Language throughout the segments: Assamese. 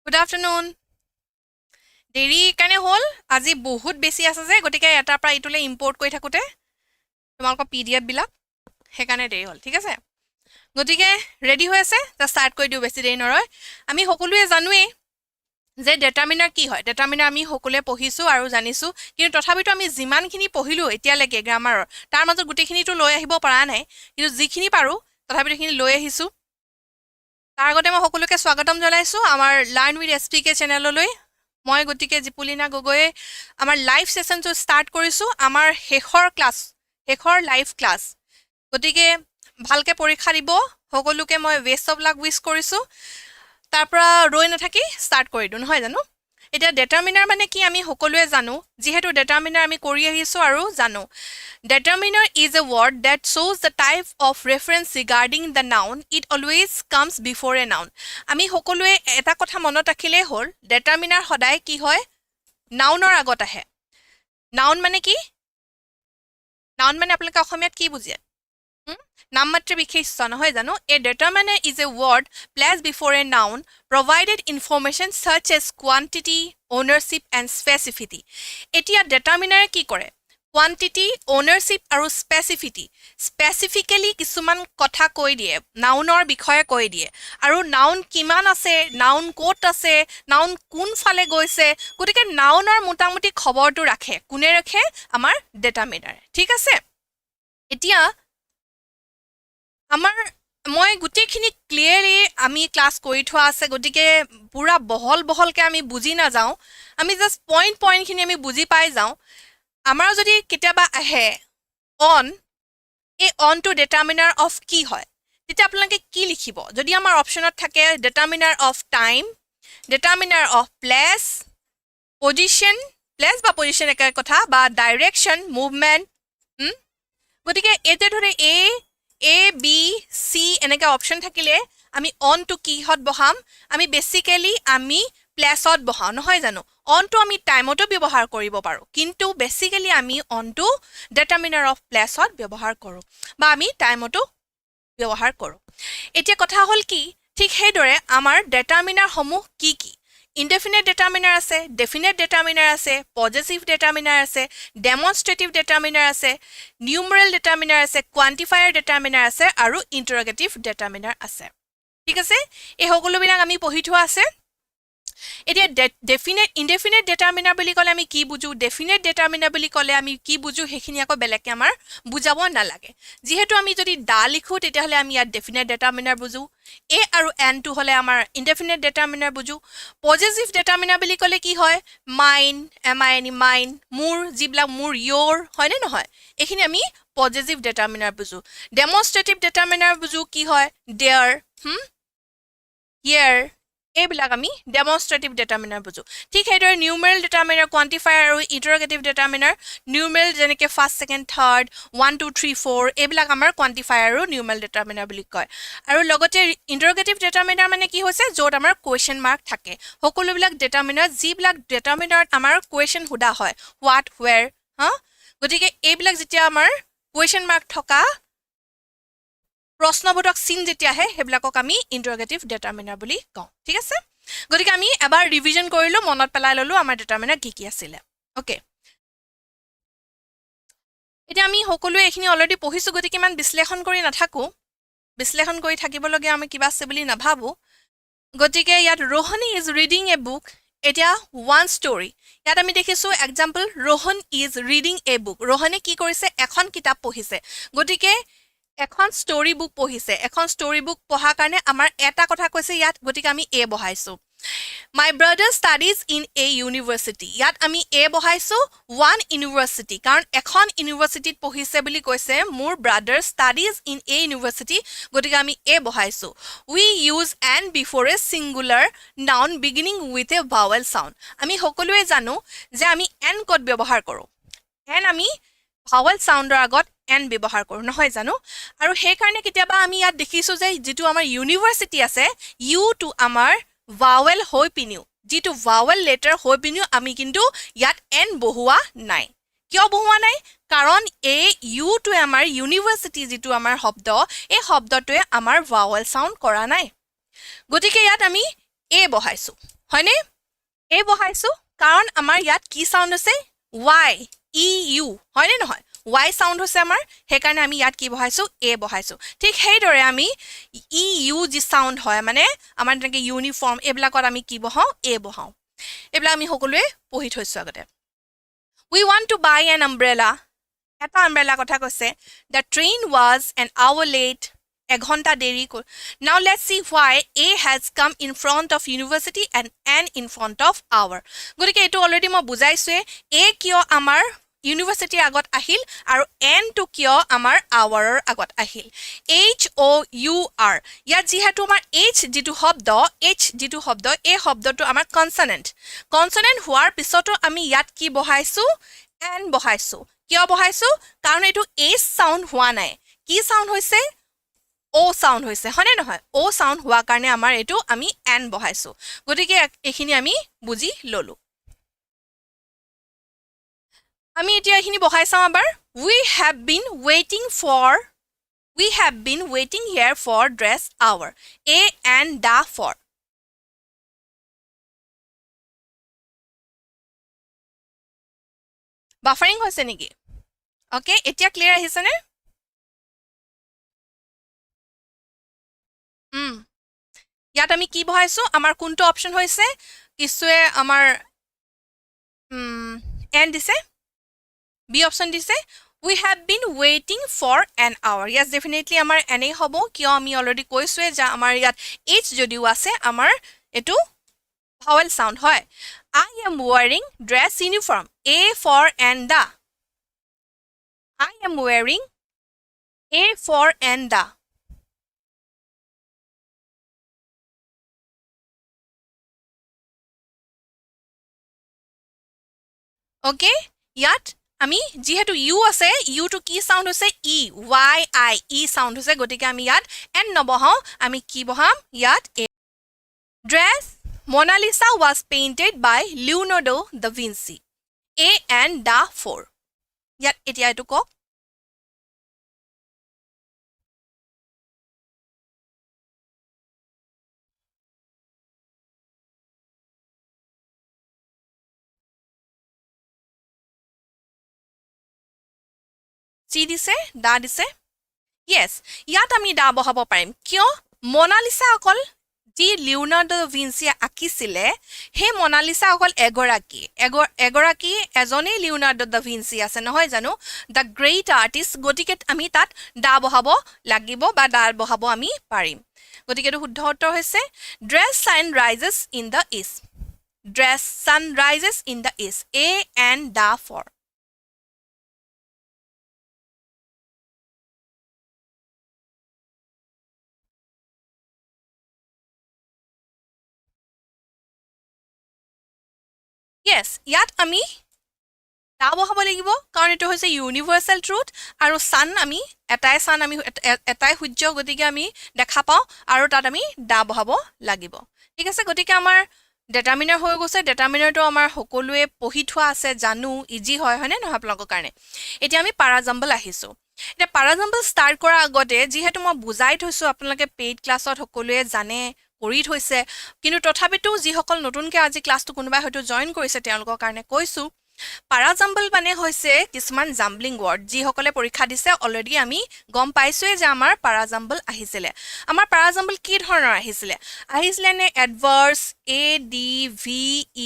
Good afternoon. দেৰি কানে হল আজি বহুত বেছি আছে যে গটিকে এটা পৰা ইটোলে ইম্পোৰ্ট কৰি থাকুতে তোমালক পিডিএফ বিলাক হেকানে দেৰি হল ঠিক আছে গটিকে ৰেডি হৈ আছে তা স্টাৰ্ট কৰি দিও বেছি দেৰি নৰয় আমি সকলোৱে জানুৱে যে ডিটাৰমিনাৰ কি হয় ডিটাৰমিনাৰ আমি সকলোৱে পঢ়িছো আৰু জানিছো কিন্তু তথাপিতো আমি যিমানখিনি পঢ়িলো এতিয়া লৈকে গ্ৰামাৰৰ তাৰ মাজত গুটেখিনি তো লৈ আহিব পৰা নাই কিন্তু যিখিনি পাৰো তথাপিতো খিনি লৈ আহিছো তাৰ আগতে মই সকলোকে স্বাগতম জনাইছো আমাৰ লাৰ্ন উইথ এছপিকে চেনেললৈ মই গটিকে জিপুলিনা গগৈ আমাৰ লাইভ সেশনটো স্টাৰ্ট কৰিছো আমাৰ শেষৰ ক্লাস শেষৰ লাইভ ক্লাস গটিকে ভালকে পৰীক্ষা দিব সকলোকে মই বেষ্ট অফ লাক উইশ কৰিছো তাৰ পৰা ৰৈ নাথাকি স্টাৰ্ট কৰি দিও নহয় জানো এটা ডিটাৰমিনাৰ মানে কি আমি সকলোৱে জানো যেহেতু ডিটাৰমিনাৰ আমি কৰি আহিছো আৰু জানো Determiner is a word that shows the type of reference regarding the noun. It always comes before a noun. আমি সকলোৱে এটা কথা মনত ৰাখিলে হ'ল determiner সদায় কি হয় নাউনৰ আগত আহে নাউন মানে কি নাউন মানে আপোনালোকে অসমীয়াত কি বুজিয়ে নামমাত্ৰা বিশেষ্য নহয় জানো a determiner is a word placed before a noun provided information such as quantity ownership and specificity এতিয়া determiner কি কৰে quantity ownership আৰু specificity specifically কিছুমান কথা কৈ দিয়ে নাউনৰ বিষয়ে কৈ দিয়ে আৰু নাউন কিমান আছে নাউন ক'ত আছে নাউন কোন ফালে গৈছে গতিকে নাউনৰ মোটামুটি খবৰটো ৰাখে কোনে ৰাখে আমাৰ ডিটাৰমিনাৰ ঠিক আছে এতিয়া আমাৰ মই গুটেখিনি ক্লিয়াৰলি আমি ক্লাস কৰি থোৱা আছে গতিকে পুৰা বহলকে আমি বুজি না যাও আমি জাস্ট পইণ্ট খিনি আমি বুজি পাই যাও আমাৰ যদি কিতাবা আহে অন এই অন টু ডিটাৰমিনাৰ অফ কি হয় তেতিয়া আপোনালোকে কি লিখিব যদি আমাৰ অপচনত থাকে determiner of time determiner of place position place বা পজিশন একা কথা বা ডাইরেকশন মুভমেন্ট গতিকে এতে ধৰে এ বি সি এনেকা অপশন থাকিলে আমি অন টু কি হত বহাম আমি বেসিক্যালি আমি প্লেসত বহাও নহয় জানো অন টু আমি টাইমতো ব্যৱহাৰ কৰিব পাৰো কিন্তু বেসিক্যালি আমি অন টু ডিটাৰমিনাৰ অফ প্লেসত ব্যৱহাৰ কৰো বা আমি টাইমতো ব্যৱহাৰ কৰো এতিয়া কথা হল কি ঠিক হেদৰে আমাৰ ডিটারমিনার সমূহ কি কি indefinite determiner আছে definite determiner আছে possessive determiner আছে demonstrative determiner আছে numeral determiner আছে quantifier determiner আছে আৰু interrogative determiner আছে ঠিক আছে এই সকলো বিলাক আমি পঢ়ি থোৱা আছে এতিয়া definite indefinite determiner বুলি কলে আমি কি বুজু definite determiner বুলি কলে আমি কি বুজু হেখিনি আকৌ বেলেগকে আমাৰ বুজাব না লাগে যেহেতু আমি যদি দা লিখো তেতিয়া হলে আমি ইয়াত definite determiner বুজু a আৰু n টু হলে আমাৰ indefinite determiner Buju possessive determiner বুলি কলে কি হয় mine mine মোৰ জিবলা মোৰ your হয় নে নহয় এখিনি আমি possessive determiner Buju demonstrative determiner Buju কি হয় their here এইবিলাক আমি demonstrative determiner বুজু ঠিক হেদৰে numeral determiner quantifier আৰু interrogative determiner numeral যেনেকে first second third 1 2 3 4 এইবিলাক আমাৰ quantifier আৰু numeral determiner বুলি কয় আৰু লগতে interrogative determiner মানে কি হৈছে যত আমাৰ question mark থাকে সকলো বিলাক determiner যিবিলাক determiner আমাৰ question huda হয় what where গতিকে এইবিলাক যেতিয়া আমাৰ question mark থকা প্ৰশ্নবোধক চিন যেতিয়া আহে হেবিলাকক আমি ইন্টাৰোগেটিভ ডিটাৰমিনাৰ বুলি কওঁ ঠিক আছে গতিকে আমি এবাৰ ৰিভিজন কৰিলো মনত পেলাই ললো আমাৰ ডিটাৰমিনাৰ কি আছিল ওকে এতিয়া আমি সকলোৱে এখিনি অলৰেডি পঢ়িছো গতিকে মান বিশ্লেষণ কৰি নাথাকো বিশ্লেষণ কৰি থাকিব লগে আমি কিবা আছে বুলি নাভাবো গতিকে ইয়াত Rohini is reading a book এতিয়া ওয়ান স্টোৰী ইয়াত আমি দেখিছো example Rohan is reading a book ৰোহনে কি কৰিছে এখন কিতাপ পঢ়িছে গতিকে এখন স্টোৰী বুক পঢ়িছে এখন স্টোৰী বুক পঢ়া কাৰণে আমাৰ এটা কথা কৈছে ইয়াত গতিকে আমি এ বহাইছো My brother studies in a university ইয়াত আমি এ বহাইছো one university কাৰণ এখন ইউনিভাৰ্সিটিত পঢ়িছে বুলি কৈছে মোৰ brother studies in a university গতিকে আমি এ বহাইছো we use an before a singular noun beginning with a vowel sound আমি সকলোৱে জানো যে আমি an কত ব্যৱহাৰ কৰো an আমি vowel soundৰ আগত n ব্যৱহাৰ কৰো নহয় জানো আৰু সেই কাৰণে কিতাবা আমি ইয়াত দেখিছো যে যেটো আমাৰ ইউনিভাৰ্সিটি আছে u টু আমাৰ vowel হৈ পিনিও যেটো vowel letter হৈ পিনিও আমি কিন্তু ইয়াত n বহুৱা নাই কিয় বহুৱা নাই কাৰণ এই u টু আমাৰ ইউনিভাৰ্সিটি যেটো আমাৰ শব্দ এই শব্দটোৱে আমাৰ vowel sound কৰা নাই গতিকে ইয়াত আমি এ বহাইছো হয়নে এ বহাইছো কাৰণ আমাৰ ইয়াত কি সাউন্ড আছে y e u হয়নে নহয় y সাউন্ড হৈছে আমাৰ হে কাৰণে আমি ইয়াত কি বহাইছো এ বহাইছো ঠিক হেইদৰে আমি ই ইউ জি সাউন্ড হয় মানে আমাৰ তেনেকে ইউনিফৰ্ম এবিলাকত আমি কি বহাও এ বহাও এবিলা আমি সকলোৱে পঢ়ি থৈছো আগতে we want to buy an umbrella এটা umbrella কথা কৈছে the train was an hour late এঘন্টা দেৰি now let's see why a has come in front of university and n in front of our গতিকে এটো অলৰেডি মই বুজাইছোৱে a কিয় আমাৰ ইউনিভাৰ্সিটিৰ আগত আহিল আৰু n টু কিয় আমাৰ আৱাৰৰ আগত আহিল h o u r ইয়াত যিহেতু আমাৰ h যেটো শব্দ এই শব্দটো আমাৰ কনসনেন্ট হোৱাৰ পিছতো আমি ইয়াত কি বহাইছো n বহাইছো কিয় বহাইছো কাৰণ এটো h সাউন্ড হোৱা নাই কি সাউন্ড হৈছে o সাউন্ড হৈছে হয়নে নহয় o সাউন্ড হোৱা কাৰণে আমাৰ এটো আমি n বহাইছো গতিকে এখিনি আমি বুজি ললো আমি এতিয়া এখিনি বহাই চাম আবার we have been waiting here for dress hour a and da for buffering হৈছে নেকি ওকে এতিয়া ক্লিয়াৰ আহিছে নে ইয়াত আমি কি বহাইছো আমাৰ কোনটো অপচন হৈছে কিছুৱে আমাৰ এন দিছে বি অপচন দিছে we have been waiting for an hour yes definitely আমাৰ এনে হ'ব কিয় আমি অলৰেডি কৈছোৱে যে আমাৰ ইয়াত h যদিও আছে আমাৰ এটো vowel sound হয় I am wearing dress uniform a for and the I am wearing a for and the okay ইয়াত আমি যেহেতু ইউ আছে ইউ টু কি সাউন্ড হৈছে ই y i ই সাউন্ড হৈছে গতিকে আমি ইয়াত এন নবহাও আমি কি বহাম ইয়াত dress Mona Lisa was painted by Leonardo da Vinci a and da for ইয়াত এতিয়া এটো কক চি দিছে দা দিছে yes ইয়াত আমি দা বহাব পাৰিম কিয় মোনালিসা অকল যি লিওনাৰ্ডো ভিঞ্চি আঁকিছিলে হে মোনালিসা অকল এগৰাকী এজনে লিওনাৰ্ডো দা ভিঞ্চি আছে নহয় জানো দা গ্ৰেট আৰ্টিষ্ট গতিকে আমি তাত দা বহাব লাগিব বা দা বহাব আমি পাৰিম গতিকে এটো শুদ্ধ উত্তৰ হৈছে dress sun rises in the east dress sun rises in the east a and da for yes ইয়াত আমি দা বহাব লাগিব কাৰণ এটো হৈছে ইউনিভাৰ্সাল ট্ৰুথ আৰু সান আমি এটাই সূৰ্য গতিকে আমি দেখা পাও আৰু তাত আমি দা বহাব লাগিব ঠিক আছে গতিকে আমাৰ ডিটাৰমিনাৰ হৈ গৈছে ডিটাৰমিনাৰটো আমাৰ সকলোৱে পঢ়ি থোৱা আছে জানো ইজি হয় হয়নে নহয় আপোনালোকৰ কাৰণে এতিয়া আমি পাৰাজাম্বল আহিছো এতিয়া পাৰাজাম্বল ষ্টাৰ্ট কৰাৰ আগতে যিহেতু মই বুজাই থৈছো আপোনালোকে পেইড ক্লাছত সকলোৱে জানে কৰি থৈছে কিন্তু তথাপিতো যিসকল নতুনকৈ আজি ক্লাছটো কোনোবাই হয়তো জয়েন কৰিছে তেওঁলোকৰ কাৰণে কৈছো পাৰাজাম্বল মানে হৈছে কিছুমান জাম্বলিং ওয়াৰ্ড যিসকলে পৰীক্ষা দিছে অলৰেডি আমি গম পাইছোৱে যে আমাৰ পাৰাজাম্বল আহিছিলে আমাৰ পাৰাজাম্বল কি ধৰণৰ আহিছিলে নে এডভাৰ্স a d v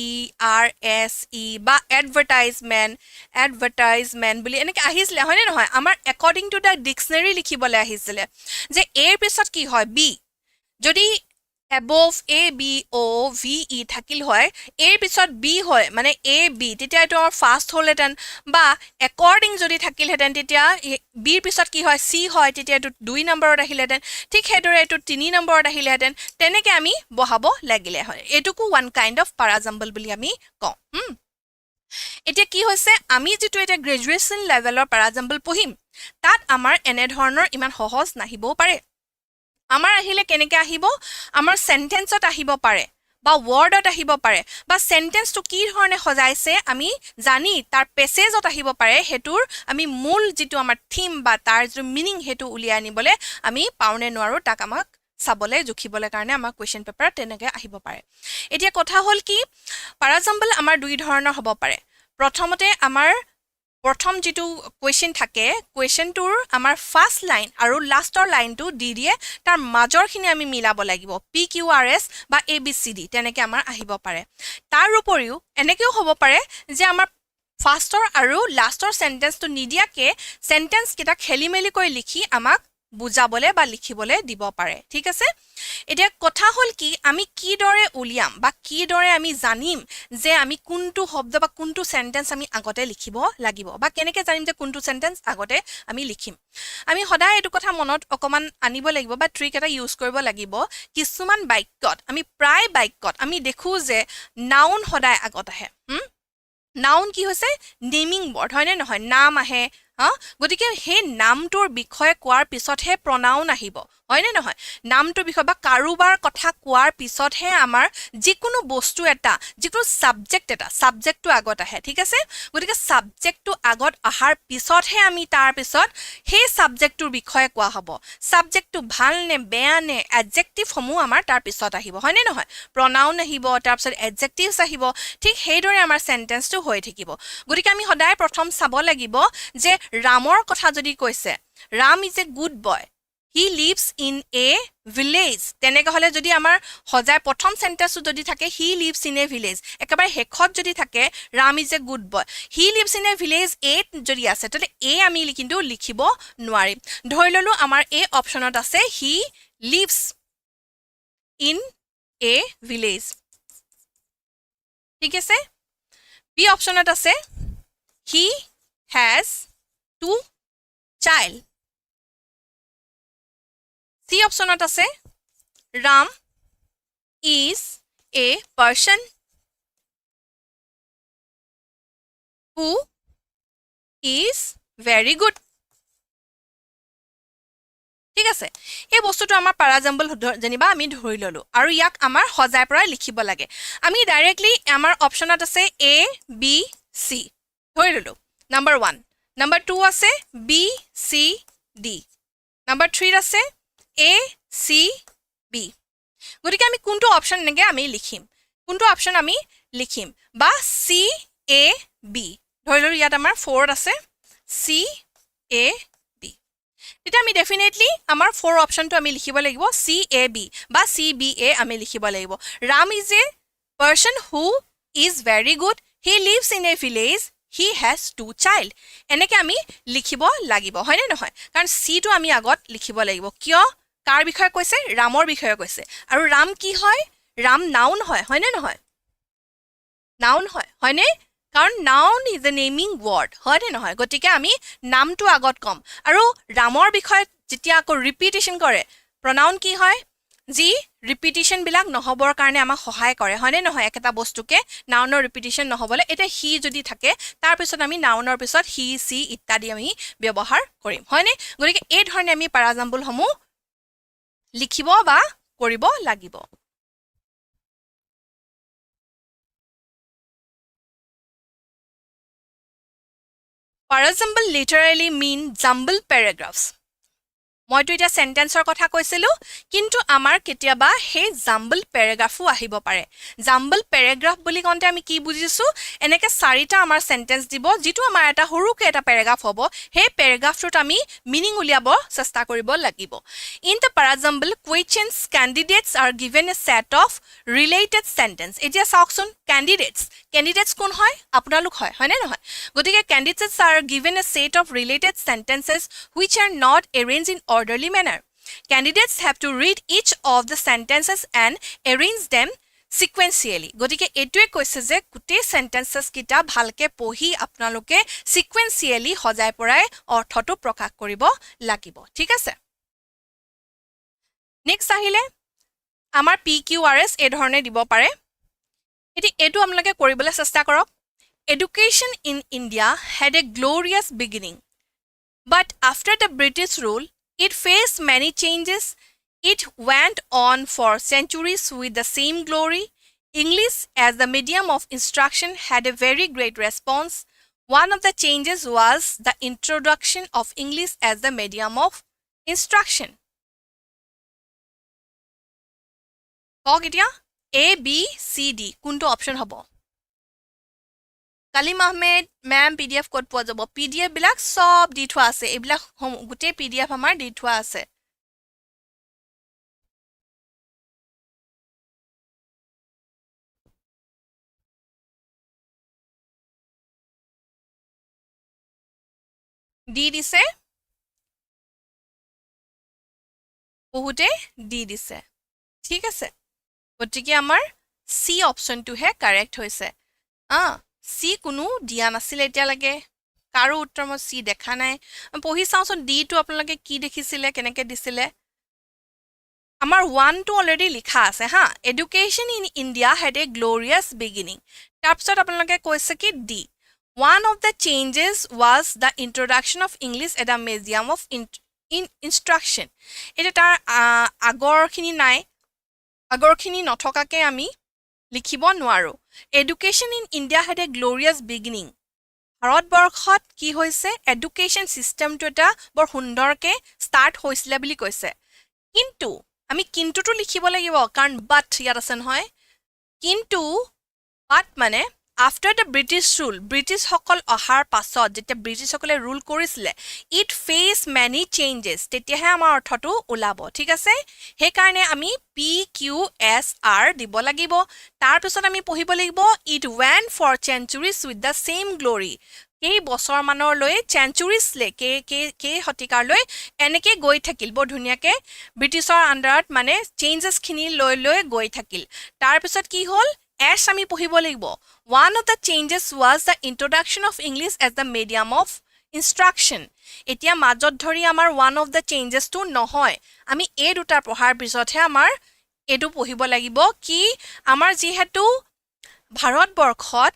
e r s e বা এডভাৰটাইজমেন্ট বুলি এনেকৈ আহিছিলে হয়নে নহয় আমাৰ একৰ্ডিং টু দা ডিকচনাৰী লিখিবলৈ আহিছিলে যে এৰ পিছত কি হয় বি যদি above a b o v e থাকিল হয় এৰ পিছত b হয় মানে a b তেতিয়া এটো ফাৰ্স্ট হলহেতেন বা একৰ্ডিং যদি থাকিল হেতেন তেতিয়া b ৰ পিছত কি হয় c হয় তেতিয়া এটো 2 নম্বৰত আহিলহেতেন ঠিক হেদৰে এটো 3 নম্বৰত আহিলহেতেন তেনেকৈ আমি বহাব লাগিলে হয় এটুকু ওয়ান কাইন্ড অফ পাৰাজাম্বল বুলি আমি কওঁ এতিয়া কি হৈছে আমি যেটো এটা গ্ৰেজুৱেচন লেভেলৰ পাৰাজাম্বল পঢ়িম তাত আমাৰ এনে ধৰণৰ ইমান সহজ নাহিবও পাৰে আমাৰ আহিলে কেনেকৈ আহিব আমাৰ সেন্টেন্সত আহিব পাৰে বা ওয়াৰ্ডত আহিব পাৰে বা সেন্টেন্সটো কি ধৰণে সজাইছে আমি জানি তাৰ পেছেজত আহিব পাৰে হেতুৰ আমি মূল যেটো আমাৰ থিম বা তাৰ যে মিনিং হেতু উলিয়াই আনিবলে আমি পাউনে নোৱাৰো তাক আমাক চাবলে জুখিবলে কাৰণে আমাৰ কোৱেশ্চন পেপাৰ তেনেকৈ আহিব পাৰে এতিয়া কথা হ'ল কি পাৰাজাম্বল আমাৰ দুই ধৰণৰ হ'ব পাৰে প্ৰথমতে আমাৰ প্ৰথম যেটো কোৱেশ্চন থাকে কোৱেশ্চনটোৰ আমাৰ ফাৰ্স্ট লাইন আৰু লাষ্টৰ লাইনটো দি দিয়ে তাৰ মাজৰখিনি আমি মিলাব লাগিব PQRS বা ABCD তেনেকৈ আমাৰ আহিব পাৰে তাৰ উপৰিও এনেকেও হ'ব পাৰে যে আমাৰ ফাৰ্স্টৰ আৰু লাষ্টৰ সেন্টেন্সটো নিদিয়াকে সেন্টেন্স কিটা খেলিমেলি কৰি লিখি আমাক বুজাবলে বা লিখিবলে দিব পাৰে ঠিক আছে এতিয়া কথা হ'ল কি আমি কি দৰে উলিয়াম বা কি দৰে আমি জানিম যে আমি কোনটো শব্দ বা কোনটো সেন্টেন্স আমি আগতে লিখিব লাগিব বা কেনেকৈ জানিম যে কোনটো সেন্টেন্স আগতে আমি লিখিম আমি সদায় এটো কথা মনত অকমান আনিব লাগিব বা ট্ৰিক এটা ইউজ কৰিব লাগিব কিছুমান বাক্যত আমি প্ৰায় বাক্যত আমি দেখো যে নাউন সদায় আগত আহে নাউন কি হৈছে নেমিং ৱৰ্ড হয়নে নহয় নাম আহে গতিকে হে নামটোৰ বিষয়ে কোৱাৰ পিছতহে প্ৰনাউন আহিব হয়নে নহয় নামটোৰ বিষয় বা কাৰোবাৰ কথা কোৱাৰ পিছতহে আমাৰ যিকোনো বস্তু এটা যিকোনো সাবজেক্টটো আগত আহে ঠিক আছে গতিকে সাবজেক্টটো আগত আহাৰ পিছতহে আমি তাৰ পিছত হে সাবজেক্টটোৰ বিষয়ে কোৱা হ'ব সাবজেক্টটো ভাল নে বেয়া নে এডজেক্টিভ সমূহ আমাৰ তাৰ পিছত আহিব হয়নে নহয় প্ৰনাউন আহিব তাৰ পিছত এডজেক্টিভছ আহিব ঠিক সেইদৰে আমাৰ সেন্টেন্সটো হৈ থাকিব গতিকে আমি সদায় প্ৰথম চাব লাগিব যে ৰামৰ কথা যদি কৈছে Ram is a good boy he lives in a village তেনেকৈ হলে যদি আমাৰ হজাই প্ৰথম সেন্টেন্সটো যদি থাকে he lives in a village একেবাৰে হেখত যদি থাকে Ram is a good boy he lives in a village a যদি আছে তলে a আমি কিন্তু লিখিব নোৱাৰিম ধৰি ললো আমাৰ a অপচনত আছে he lives in a village ঠিক আছে b অপচনত আছে he has two child C অপচনত আছে Ram is a person who is very good ঠিক আছে এই বস্তুটো আমাৰ পাৰাজাম্বল জনিবা আমি ধৰি ললো আৰু ইয়াক আমাৰ হজাই পৰা লিখিব লাগে আমি ডাইৰেক্টলি আমাৰ অপচনত আছে A B C ধৰি ললো নাম্বাৰ 1 নাম্বাৰ 2 আছে B C D নাম্বাৰ 3 আছে A C B গতিকে আমি কোনটো অপচন নেগে আমি লিখিম কোনটো অপচন আমি লিখিম বা C A B ধৰি ললো ইয়াত আমাৰ 4 আছে C A B এটা আমি ডেফিনেটলি আমাৰ 4 অপচনটো আমি লিখিব লাগিব C A B বা C B A আমি লিখিব লাগিব Ram is a person who is very good he lives in a village he has two child এনেকে আমি লিখিব লাগিব হয়নে নহয় কাৰণ C টো আমি আগত লিখিব লাগিব কিয় কাৰ বিষয়ে কৈছে ৰামৰ বিষয়ে কৈছে আৰু ৰাম কি হয় ৰাম নাউন হয় হয়নে নহয় নাউন হয় হয়নে কাৰণ noun is a naming word হয়নে নহয় গতিকে আমি নামটো আগত কম আৰু ৰামৰ বিষয়ে যেতিয়া আকৌ ৰিপিটিশন কৰে প্ৰনাউন কি হয় যি ৰিপিটিশন বিলাক নহবৰ কাৰণে আমাক সহায় কৰে হয়নে নহয় একটা বস্তুকে নাউনৰ ৰিপিটিশন নহবলে এটা হি যদি থাকে তাৰ পিছত আমি নাউনৰ পিছত হি সি ইত্যাদি আমি ব্যৱহাৰ কৰিম হয়নে গতিকে এই ধৰণে আমি পাৰাজাম্বল সমূহ লিখিব বা কৰিব লাগিব Parajumble literally mean jumble paragraphs মইতো এটা সেন্টেন্সৰ কথা কৈছিলো কিন্তু আমাৰ কেতিয়াবা হে জাম্বল প্যাৰাগ্ৰাফো আহিব পাৰে জাম্বল প্যাৰাগ্ৰাফ বুলি কওঁতে আমি কি বুজিছো এনেকে চাৰিটা আমাৰ সেন্টেন্স দিব যেটো আমাৰ এটা সৰুকে এটা প্যাৰাগ্ৰাফ হ'ব হে প্যাৰাগ্ৰাফটোত আমি মিনিং উলিয়াব চেষ্টা কৰিব লাগিব in the parajumble questions candidates are given a set of related sentence এতিয়া চাওকচোন candidates কোন হয় আপোনালোক হয় হয়নে নহয় গতিকে candidates are given a set of related sentences which are not arranged in orderly manner. Candidates have to read each of the sentences and arrange them sequentially. গতিকে এটোৱে কৈছে যে গোটেই sentences কিটা ভালকে পঢ়ি আপোনালোকে sequentially হজাই পৰাই অৰ্থটো প্ৰকাশ কৰিব লাগিব ঠিক আছে নেক্সট আহিলে আমাৰ PQRS এই ধৰণে দিব পাৰে এটি এটো আপোনালোকে কৰিবলৈ চেষ্টা কৰক Education in India had a glorious beginning but after the British rule It faced many changes. It went on for centuries with the same glory. English as the medium of instruction had a very great response. One of the changes was the introduction of English as the medium of instruction. কওক এতিয়া A B C D কোনটো অপচন হ'ব কালিম আহমেদ মেম PDF ক'ত পোৱা যাব PDF বিলাক সব দি থোৱা আছে এইবিলাক গোটেই PDF আমাৰ দি থোৱা আছে দি দিছে বহুতে দি দিছে ঠিক আছে গতিকে আমাৰ C অপচনটোহে কাৰেক্ট হৈছে C কোনো দিয়া নাছিলে এতিয়ালৈকে কাৰো উত্তৰ মই C দেখা নাই পঢ়ি চাওঁচোন D টো আপোনালোকে কি দেখিছিলে কেনেকৈ দিছিলে আমাৰ 1 টো অলৰেডি লিখা আছে হা education in India had a glorious beginning তাৰপিছত আপোনালোকে কৈছে কি D one of the changes was the introduction of English as a medium of instruction এটা তাৰ আগৰখিনি নাই আগৰখিনি নথকাকে আমি লিখিব নোৱাৰো education in India had a glorious beginning ভাৰতবৰ্ষত কি হৈছে এডুকেশ্যন চিষ্টেমটো এটা বৰ সুন্দৰকে ষ্টাৰ্ট হৈছিলে বুলি কৈছে কিন্তু আমি কিন্তুটো লিখিব লাগিব কাৰণ বাট ইয়াত আছে নহয় কিন্তু বাট মানে after the British rule British সকল অহাৰ পাছত যেতিয়া ব্ৰিটিছ সকলে ৰুল কৰিছিলে it faced many changes তেতিয়াহে আমাৰ অৰ্থটো ওলাব ঠিক আছে সেই কাৰণে আমি PQSR দিব লাগিব তাৰ পিছত আমি পঢ়িব লাগিব it went for centuries with the same glory কেই বছৰ মানৰ লৈ centuries লে কে শতিকাৰ লৈ এনেকে গৈ থাকিল বৰ ধুনিয়াকে ব্ৰিটিছৰ আন্ডাৰত মানে চেঞ্জেছ খিনি লৈ গৈ থাকিল তাৰ পিছত কি হ'ল as আমি পঢ়িব লাগিব one of the changes was the introduction of English as the medium of instruction এতিয়া মাজত ধৰি আমাৰ one of the changes টো নহয় আমি এই দুটা পঢ়াৰ পিছতহে আমাৰ এটো পঢ়িব লাগিব কি আমাৰ যিহেতু ভাৰতবৰ্ষত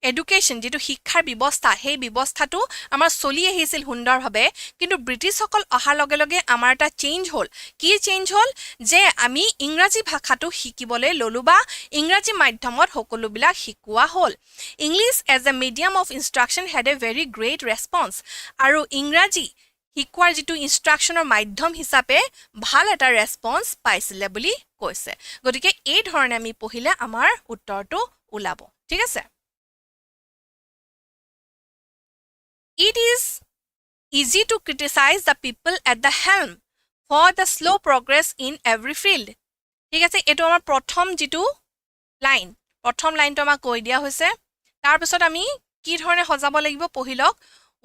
এডুকেশ্যন যেটো শিক্ষাৰ ব্যৱস্থা সেই ব্যৱস্থাটো আমাৰ চলি আহিছিল সুন্দৰভাৱে কিন্তু ব্ৰিটিছসকল অহাৰ লগে লগে আমাৰ এটা চেঞ্জ হ'ল কি চেঞ্জ হ'ল যে আমি ইংৰাজী ভাষাটো শিকিবলৈ ললো বা ইংৰাজী মাধ্যমত সকলোবিলাক শিকোৱা হ'ল English as a medium of instruction had a very great response আৰু ইংৰাজী শিকোৱাৰ যেটো ইনষ্ট্ৰাকচনৰ মাধ্যম হিচাপে ভাল এটা ৰেছপন্স পাইছিলে বুলি কৈছে গতিকে এই ধৰণে আমি পঢ়িলে আমাৰ উত্তৰটো ওলাব ঠিক আছে It is easy to criticize the people at the helm for the slow progress in every field. ঠিক আছে এটো আমাৰ প্ৰথম যেটো লাইন প্ৰথম লাইনটো আমাক কৈ দিয়া হৈছে তাৰ পিছত আমি কি ধৰণে সজাব লাগিব পঢ়িলক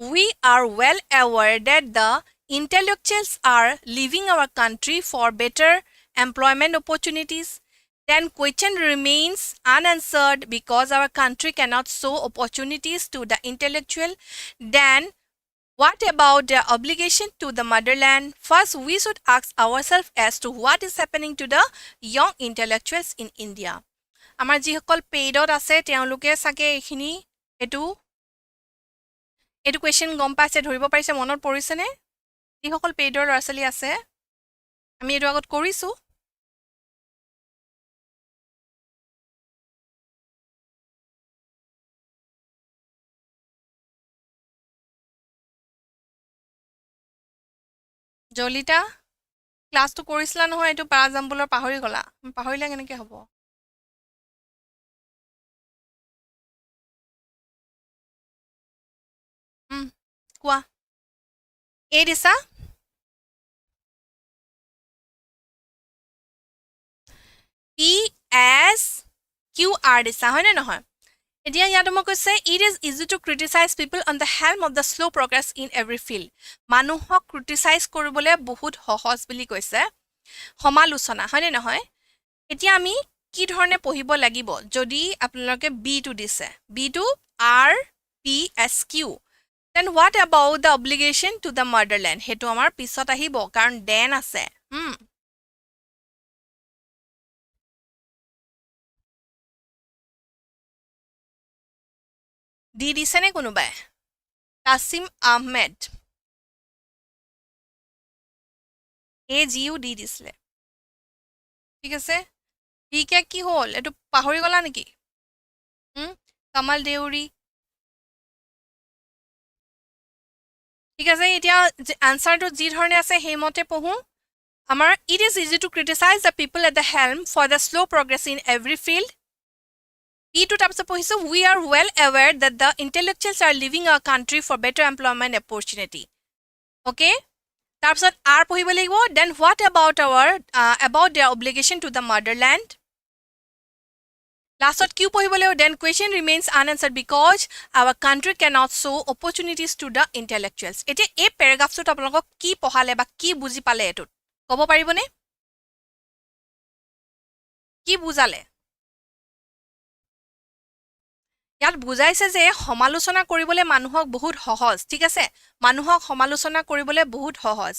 We are well aware that the intellectuals are leaving our country for better employment opportunities. Then question remains unanswered because our country cannot show opportunities to the intellectual. Then what about the obligation to the motherland? First, we should ask ourselves as to what is happening to the young intellectuals in India. আমাৰ যিসকল পেইডত আছে তেওঁলোকে সাকে এখিনি এটো এডুকেশ্যন গম পাইছে ধৰিব পাৰিছে মনত পৰিছে নে যিসকল পেইডৰ ল'ৰা-ছোৱালী আছে আমি এটো আগত কৰিছো জলিতা ক্লাসটো কৰিছিলা নহয় এটো পাৰাজাম্বলৰ পাহৰি গলা পাহৰিলে কেনেকৈ হ'ব কোৱা এই দিছা PSQR দিছা হয় নে নহয় এতিয়া ইয়াত মই কৈছে it is easy to criticize people on the helm of the slow progress in every field মানুহক criticize কৰিবলৈ বহুত সহজ বুলি কৈছে সমালোচনা হয় নে নহয় এতিয়া আমি কি ধৰণে পঢ়িব লাগিব যদি আপোনালোকে B টো দিছে B টো RPSQ then what about the obligation to the motherland হেতু আমাৰ পিছত আহিব কাৰণ then আছে দি দিছে নে কোনোবাই কাসিম আহমেদ AGU দি দিছিলে ঠিক আছে পিকে কি হ'ল এটো পাহৰি গলা নেকি কমল দেউৰী ঠিক আছে এতিয়া আনসাৰটো যি ধৰণে আছে হেমতে পঢ়ো আমাৰ it is easy to criticize the people at the helm for the slow progress in every field. E2 তাৰপিছত পঢ়িছো we are well aware that the intellectuals are leaving our country for better employment opportunity. Okay? তাৰপিছত R পঢ়িব লাগিব then what about about their obligation to the motherland? Lastত Q পঢ়িব লাগিব then question remains unanswered because our country cannot show opportunities to the intellectuals. এতিয়া এই প্যাৰাগ্ৰাফটোত আপোনালোকক কি পঢ়ালে বা কি বুজি পালে এটোত ক'ব পাৰিবনে কি বুজালে ইয়াত বুজাইছে যে সমালোচনা কৰিবলৈ মানুহক বহুত সহজ ঠিক আছে মানুহক সমালোচনা কৰিবলৈ বহুত সহজ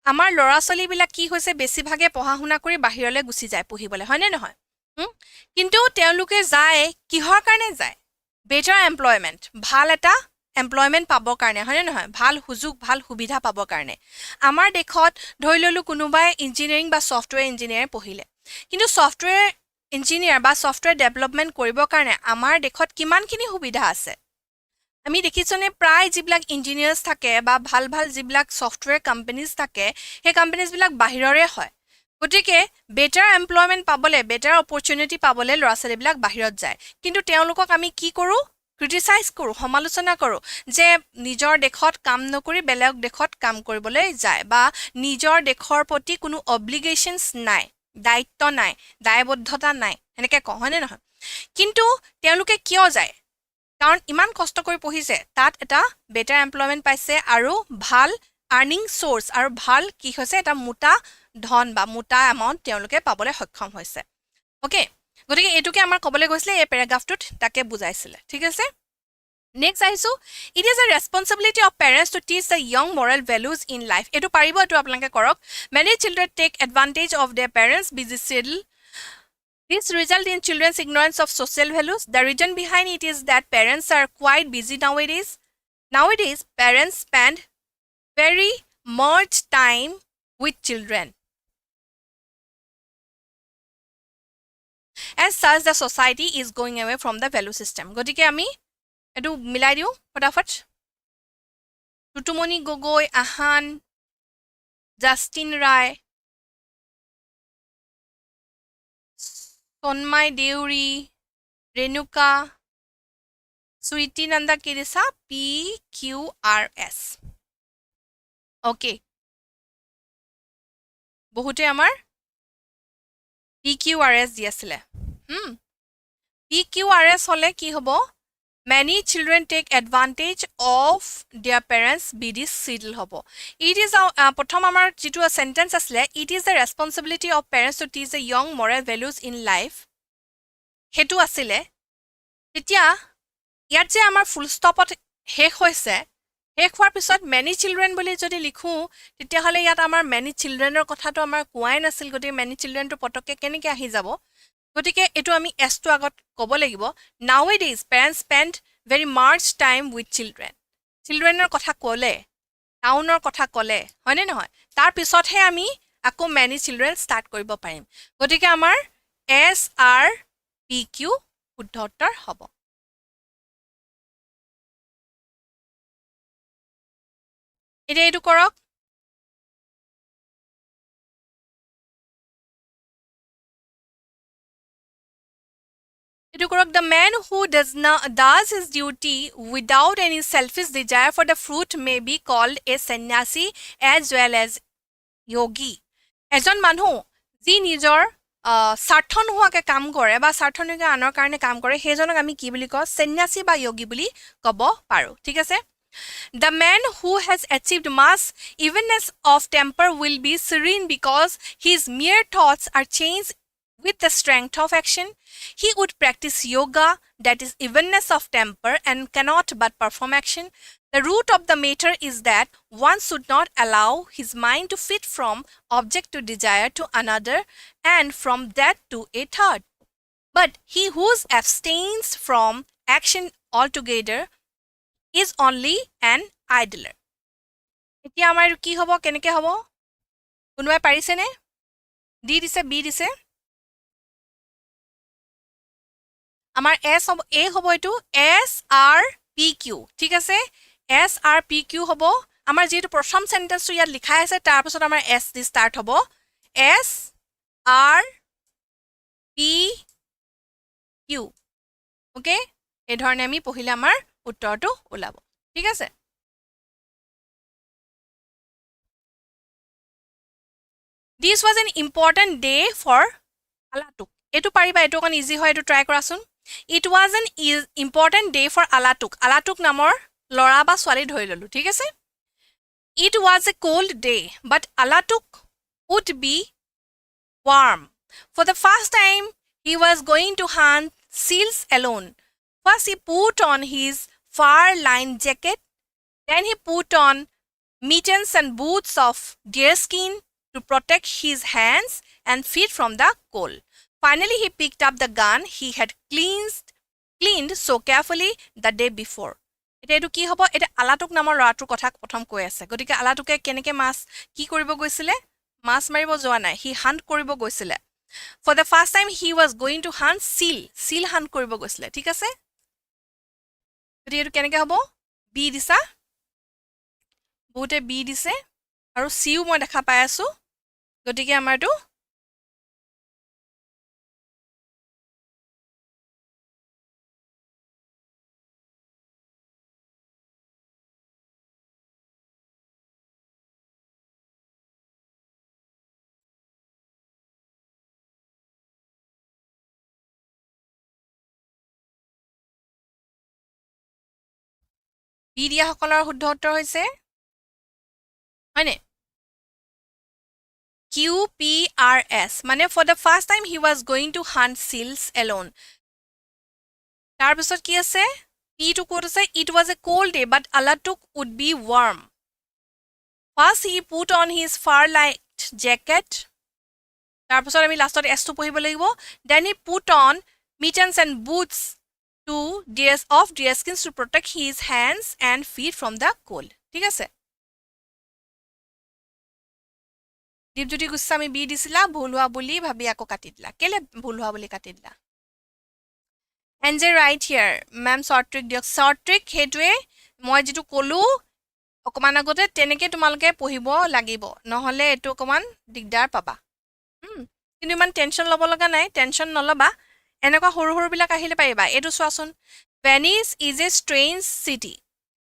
আমাৰ লৰাছলিবিলাক কি হৈছে বেছিভাগে পঢ়া শুনা কৰি বাহিৰলৈ গুচি যায় পঢ়িবলৈ হয় নে নহয় কিন্তু তেওঁলোকে যায় কিহৰ কাৰণে যায় বেটাৰ এমপ্লয়মেন্ট ভাল এটা এমপ্লয়মেন্ট পাবৰ কাৰণে হয় নে নহয় ভাল সুযোগ ভাল সুবিধা পাবৰ কাৰণে আমাৰ দেশত ধৰি ললো কোনোবাই ইঞ্জিনিয়াৰিং বা সফটৱেৰ ইঞ্জিনিয়াৰ পঢ়িলে কিন্তু সফটৱেৰ ইঞ্জিনিয়াৰ বা সফটৱেৰ ডেভেলপমেন্ট কৰিবৰ কাৰণে আমাৰ দেশত কিমানখিনি সুবিধা আছে আমি দেখিছনে প্ৰায় যিবিলাক ইঞ্জিনিয়াৰ্স থাকে বা ভাল ভাল যিবিলাক সফটৱেৰ কোম্পানীজ থাকে সেই কোম্পানীজ বিলাক বাহিৰৰে হয় গতিকে বেটাৰ এমপ্লয়মেন্ট পাবলে বেটাৰ অপৰচুনিটি পাবলে লৰাছলিবিলাক বাহিৰত যায় কিন্তু তেওঁলোকক আমি কি কৰো ক্ৰিটিসাইজ কৰো সমালোচনা কৰো যে নিজৰ দেশত কাম নকৰি বেলেগ দেশত কাম কৰিবলৈ যায় বা নিজৰ দেশৰ প্ৰতি কোনো অব্লিগেশনছ নাই দায়িত্ব নাই দায়বদ্ধতা নাই এনেকৈ কওঁ হয়নে নহয় কিন্তু তেওঁলোকে কিয় যায় কাৰণ ইমান কষ্ট কৰি পঢ়িছে তাত এটা বেটাৰ এমপ্লয়মেন্ট পাইছে আৰু ভাল আৰ্নিং সোৰ্স আৰু ভাল কি হৈছে এটা মোটা ধন বা মোটা এমাউন্ট তেওঁলোকে পাবলৈ সক্ষম হৈছে ওকে গতিকে এটুকে আমাৰ কবলৈ গৈছিলে এই প্যাৰাগ্ৰাফটোত তাকে বুজাইছিলে ঠিক আছে নেক্সট আহিছো it is a responsibility of parents to teach the young moral values in life এটো পাৰিব এটো আপোনালোকে কৰক many children take advantage of their parents busy schedule this result in children's ignorance of social values the reason behind it is that parents are quite busy nowadays parents spend very much time with children as such the society is going away from the value system গতিকে আমি এটো মিলাই দিও ফটাফট টুটুমনি গগৈ আহান জাস্টিন ৰায় তন্ময় দেউৰী ৰেণুকা সুইটি নন্দা কিৰিসা PQRS ওকে বহুতে আমাৰ PQRS দি আছিলে PQRS হলে কি হ'ব many children take advantage of their parents busy schedule hobo it is prothom amar jitu sentence asle it is the responsibility of parents to teach the young moral values in life hetu asile etia yat je amar full stop ot hek hoise hek hwar pisot many children boli jodi likhu tetia hole yat amar many children er kotha to amar kuai nasil goti many children to potokke kenike ahi jabo গতিকে এটো আমি এস টু আগত কব লাগিব nowadays parents spend very much time with childrenৰ কথা কলে টাউনৰ কথা কলে হয়নে নহয় তাৰ পিছতহে আমি আকৌ many children start কৰিব পাৰিম গতিকে আমাৰ SRPQ শুদ্ধ উত্তৰ হ'ব এতিয়া এটো কৰক The man who does his duty without any selfish desire for the fruit may be called a sannyasi as well as yogi. এজন মানুহ যি নিজৰ স্বাৰ্থ নোহোৱাকে কাম কৰে বা স্বাৰ্থ নোহোৱাকে আনৰ কাৰণে কাম কৰে সেইজনক আমি কি বুলি কওঁ সন্ন্যাসী বা যোগী বুলি ক'ব পাৰো ঠিক আছে The man who has achieved mass evenness of temper will be serene because his mere thoughts are changed with the strength of action. He would practice yoga, that is evenness of temper, and cannot but perform action. The root of the matter is that one should not allow his mind to flit from object to desire to another and from that to a third. But he who abstains from action altogether is only an idler. এতিয়া আমাৰ কি হ'ব কেনেকৈ হ'ব কোনোবাই পাৰিছে নে ডি দিছে বি দিছে আমাৰ এস হ'ব এ হ'ব এটো SRPQ ঠিক আছে SRPQ হ'ব আমাৰ যেটো প্ৰথম সেন্টেন্সটো ইয়াত লিখা আছে তাৰ পিছত আমাৰ s দি স্টাৰ্ট হ'ব s r p q okay এই ধৰণে আমি পঢ়িলে আমাৰ উত্তৰটো ওলাব ঠিক আছে This was an important day for Alatuk. Etu pariba etu kon easy hoy etu try korasun. It was an important day for Alatuk. Alatuk namor lora ba swali dhori lolu, thik ase? It was a cold day, but Alatuk would be warm. For the first time, he was going to hunt seals alone. First, he put on his fur-lined jacket. Then he put on mittens and boots of deerskin to protect his hands and feet from the cold. Finally, he picked up the gun he had cleaned so carefully the day before. Eta etu ki hobo eta Alatuk namor laratur kotha prothom koi ase. Gotike Alatuke keneke mas ki koribo goisile? Mas maribo joa nai. He hunt koribo goisile. For the first time he was going to hunt seal. Seal hunt koribo goisile. Thik ase? Gotike etu keneke hobo? B disa. Bote B dise. Aru C moi dekha pai asu. গটিকে আমাৰটো বি দিয়া সকলৰ শুদ্ধ উত্তৰ হৈছে হয়নে QPRS মানে for the first time he was going to hunt seals alone তাৰ পিছত কি আছে P টো কোট আছে it was a cold day but Alatuk would be warm first he put on his fur-lined jacket তাৰ পিছত আমি লাষ্টত S টো পঢ়িব লাগিব then he put on mittens and boots to deerskins to protect his hands and feet from the cold ঠিক আছে দীপজ্যোতি গোস্বামী বি দিছিলা ভুল হোৱা বুলি ভাবি আকৌ কাটি দিলা কেলে ভুল হোৱা বুলি কাটি দিলা এনজে ৰাইট হিয়াৰ মেম শৰ্ট ট্ৰিক দিয়ক শৰ্ট ট্ৰিক হেতুৱে মই যেটো কলো অকমান আগতে তেনেকে তোমালকে পঢ়িব লাগিব নহলে এটো অকমান দিগদাৰ পাবা কিন্তু ইমান টেনচন লব লগা নাই টেনচন নলবা এনেকুৱা সৰু সৰু বিলাক আহিলে পাৰিবা এটো চোৱাচোন Venice is a strange city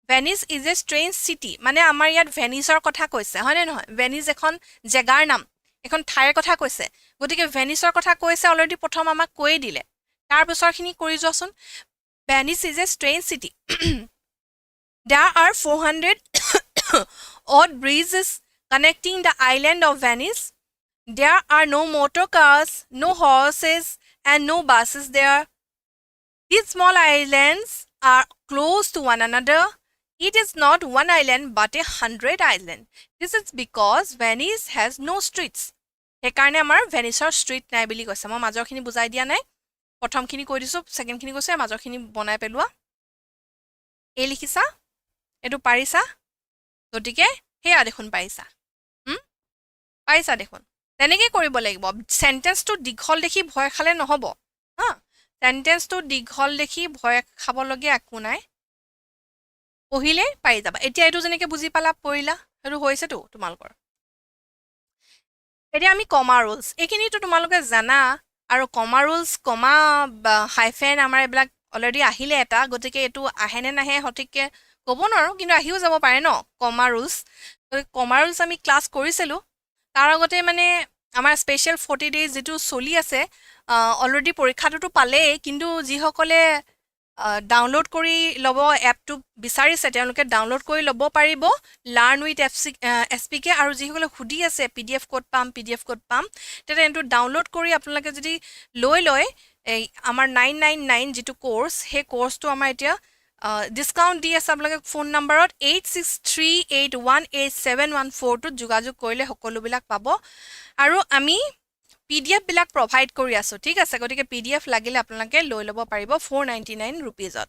Venice is a strange city মানে আমাৰ ইয়াত ভেনিছৰ কথা কৈছে হয়নে নহয় ভেনিছ এখন জেগাৰ নাম এখন ঠাইৰ কথা কৈছে গতিকে ভেনিছৰ কথা কৈছে অলৰেডি প্ৰথম আমাক কৈ দিলে তাৰ পিছৰখিনি কৰি যোৱাচোন Venice is a strange city There are 400 odd bridges connecting the island of Venice There are no motor cars no horses and no buses there These small islands are close to one another It is not one island but 100 island. This is because Venice has no streets. হেকাৰণে আমাৰ ভেনিছৰ ষ্ট্ৰীট নাই বুলি কৈছে মই মাজৰখিনি বুজাই দিয়া নাই প্ৰথমখিনি কৈ দিছো সেকেন্ডখিনি কৈছে মাজৰখিনি বনাই পেলোৱা এই লিখিছা এটো পাৰিছা গটিকে হেয়া দেখুন পাৰিছা পাৰিছা দেখুন তেনেকে কৰিব লাগিব সেন্টেন্সটো দীঘল দেখি ভয় খালে নহব হা সেন্টেন্সটো দীঘল দেখি ভয় খাব লগিয়া একো নাই পঢ়িলে পাই যাবা এতিয়া এটো জেনেকে বুজি পালা পঢ়িলা হেৰু হৈছেটো তোমালকৰ এতিয়া আমি কমা ৰুলস এখিনিটো তোমালোকে জানা আৰু কমা ৰুলস কমা হাইফেন আমাৰ এবলাক অলৰেডি আহিলে এটা গতিকে এটো আহেনে নাহে হঠিককে কব নোৱাৰো কিন্তু আহিও যাব পাৰে ন কমা ৰুলস আমি ক্লাস কৰিছিলো তাৰ আগতে মানে আমাৰ স্পেশাল 40 ডেজ যেটো চলি আছে অলৰেডি পৰীক্ষাটো পালে কিন্তু যি সকলে ডাউনলোড কৰি লব এপটো বিচাৰিছে তেওঁলোকে ডাউনলোড কৰি লব পাৰিব লাৰ্ন উইথ এসপিকে আৰু যিসকলে খুদি আছে পিডিএফ কোড পাম তেতে এটো ডাউনলোড কৰি আপোনালোকে যদি লৈ এই আমাৰ 999 যেটো কোৰ্স হে কোৰ্সটো আমাৰ এতিয়া ডিসকাউন্ট দি আছে আপোনালোকে ফোন নম্বৰত 8638187114 ত যোগাযোগ কৰিলে সকলো বিলাক পাব আৰু আমি PDF বিলাক প্ৰোভাইড কৰি আছো ঠিক আছে গতিকে PDF লাগিলে আপোনালোকে লৈ লব পাৰিব 499 रुपीसত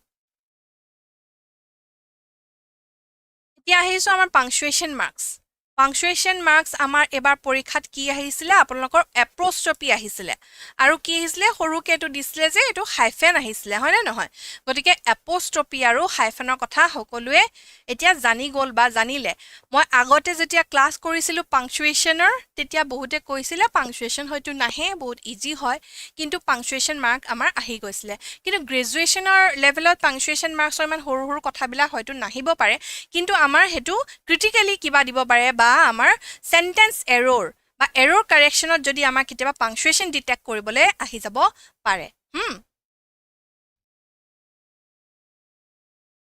এতিয়া আহিছো আমাৰ পাংচুৱেচন মাৰ্কস পাংচুৱেশ্যন মাৰ্কছ আমাৰ এবাৰ পৰীক্ষাত কি আহিছিলে আপোনালোকৰ এপ্ৰষ্ট্ৰপি আহিছিলে আৰু কি আহিছিলে সৰুকে এইটো দিছিলে যে এইটো হাইফেন আহিছিলে হয় নে নহয় গতিকে এপ্ৰষ্ট্ৰপি আৰু হাইফেনৰ কথা সকলোৱে এতিয়া জানি গ'ল বা জানিলে মই আগতে যেতিয়া ক্লাছ কৰিছিলো পাংচুৱেশ্যনৰ তেতিয়া বহুতে কৈছিলে পাংচুৱেশ্যন হয়তো নাহে বহুত ইজি হয় কিন্তু পাংচুৱেশ্যন মাৰ্ক আমাৰ আহি গৈছিলে কিন্তু গ্ৰেজুৱেশ্যনৰ লেভেলত পাংচুৱেশ্যন মাৰ্কছৰ ইমান সৰু সৰু কথাবিলাক হয়তো নাহিব পাৰে কিন্তু আমাৰ হেতু ক্ৰিটিক্যালি কিবা দিব পাৰে বা আমাৰ সেন্টেন্স এৰৰ বা এৰৰ কাৰেকশ্যনত যদি আমাৰ কেতিয়াবা পাংচুৱেশ্যন ডিটেক্ট কৰিবলৈ আহি যাব পাৰে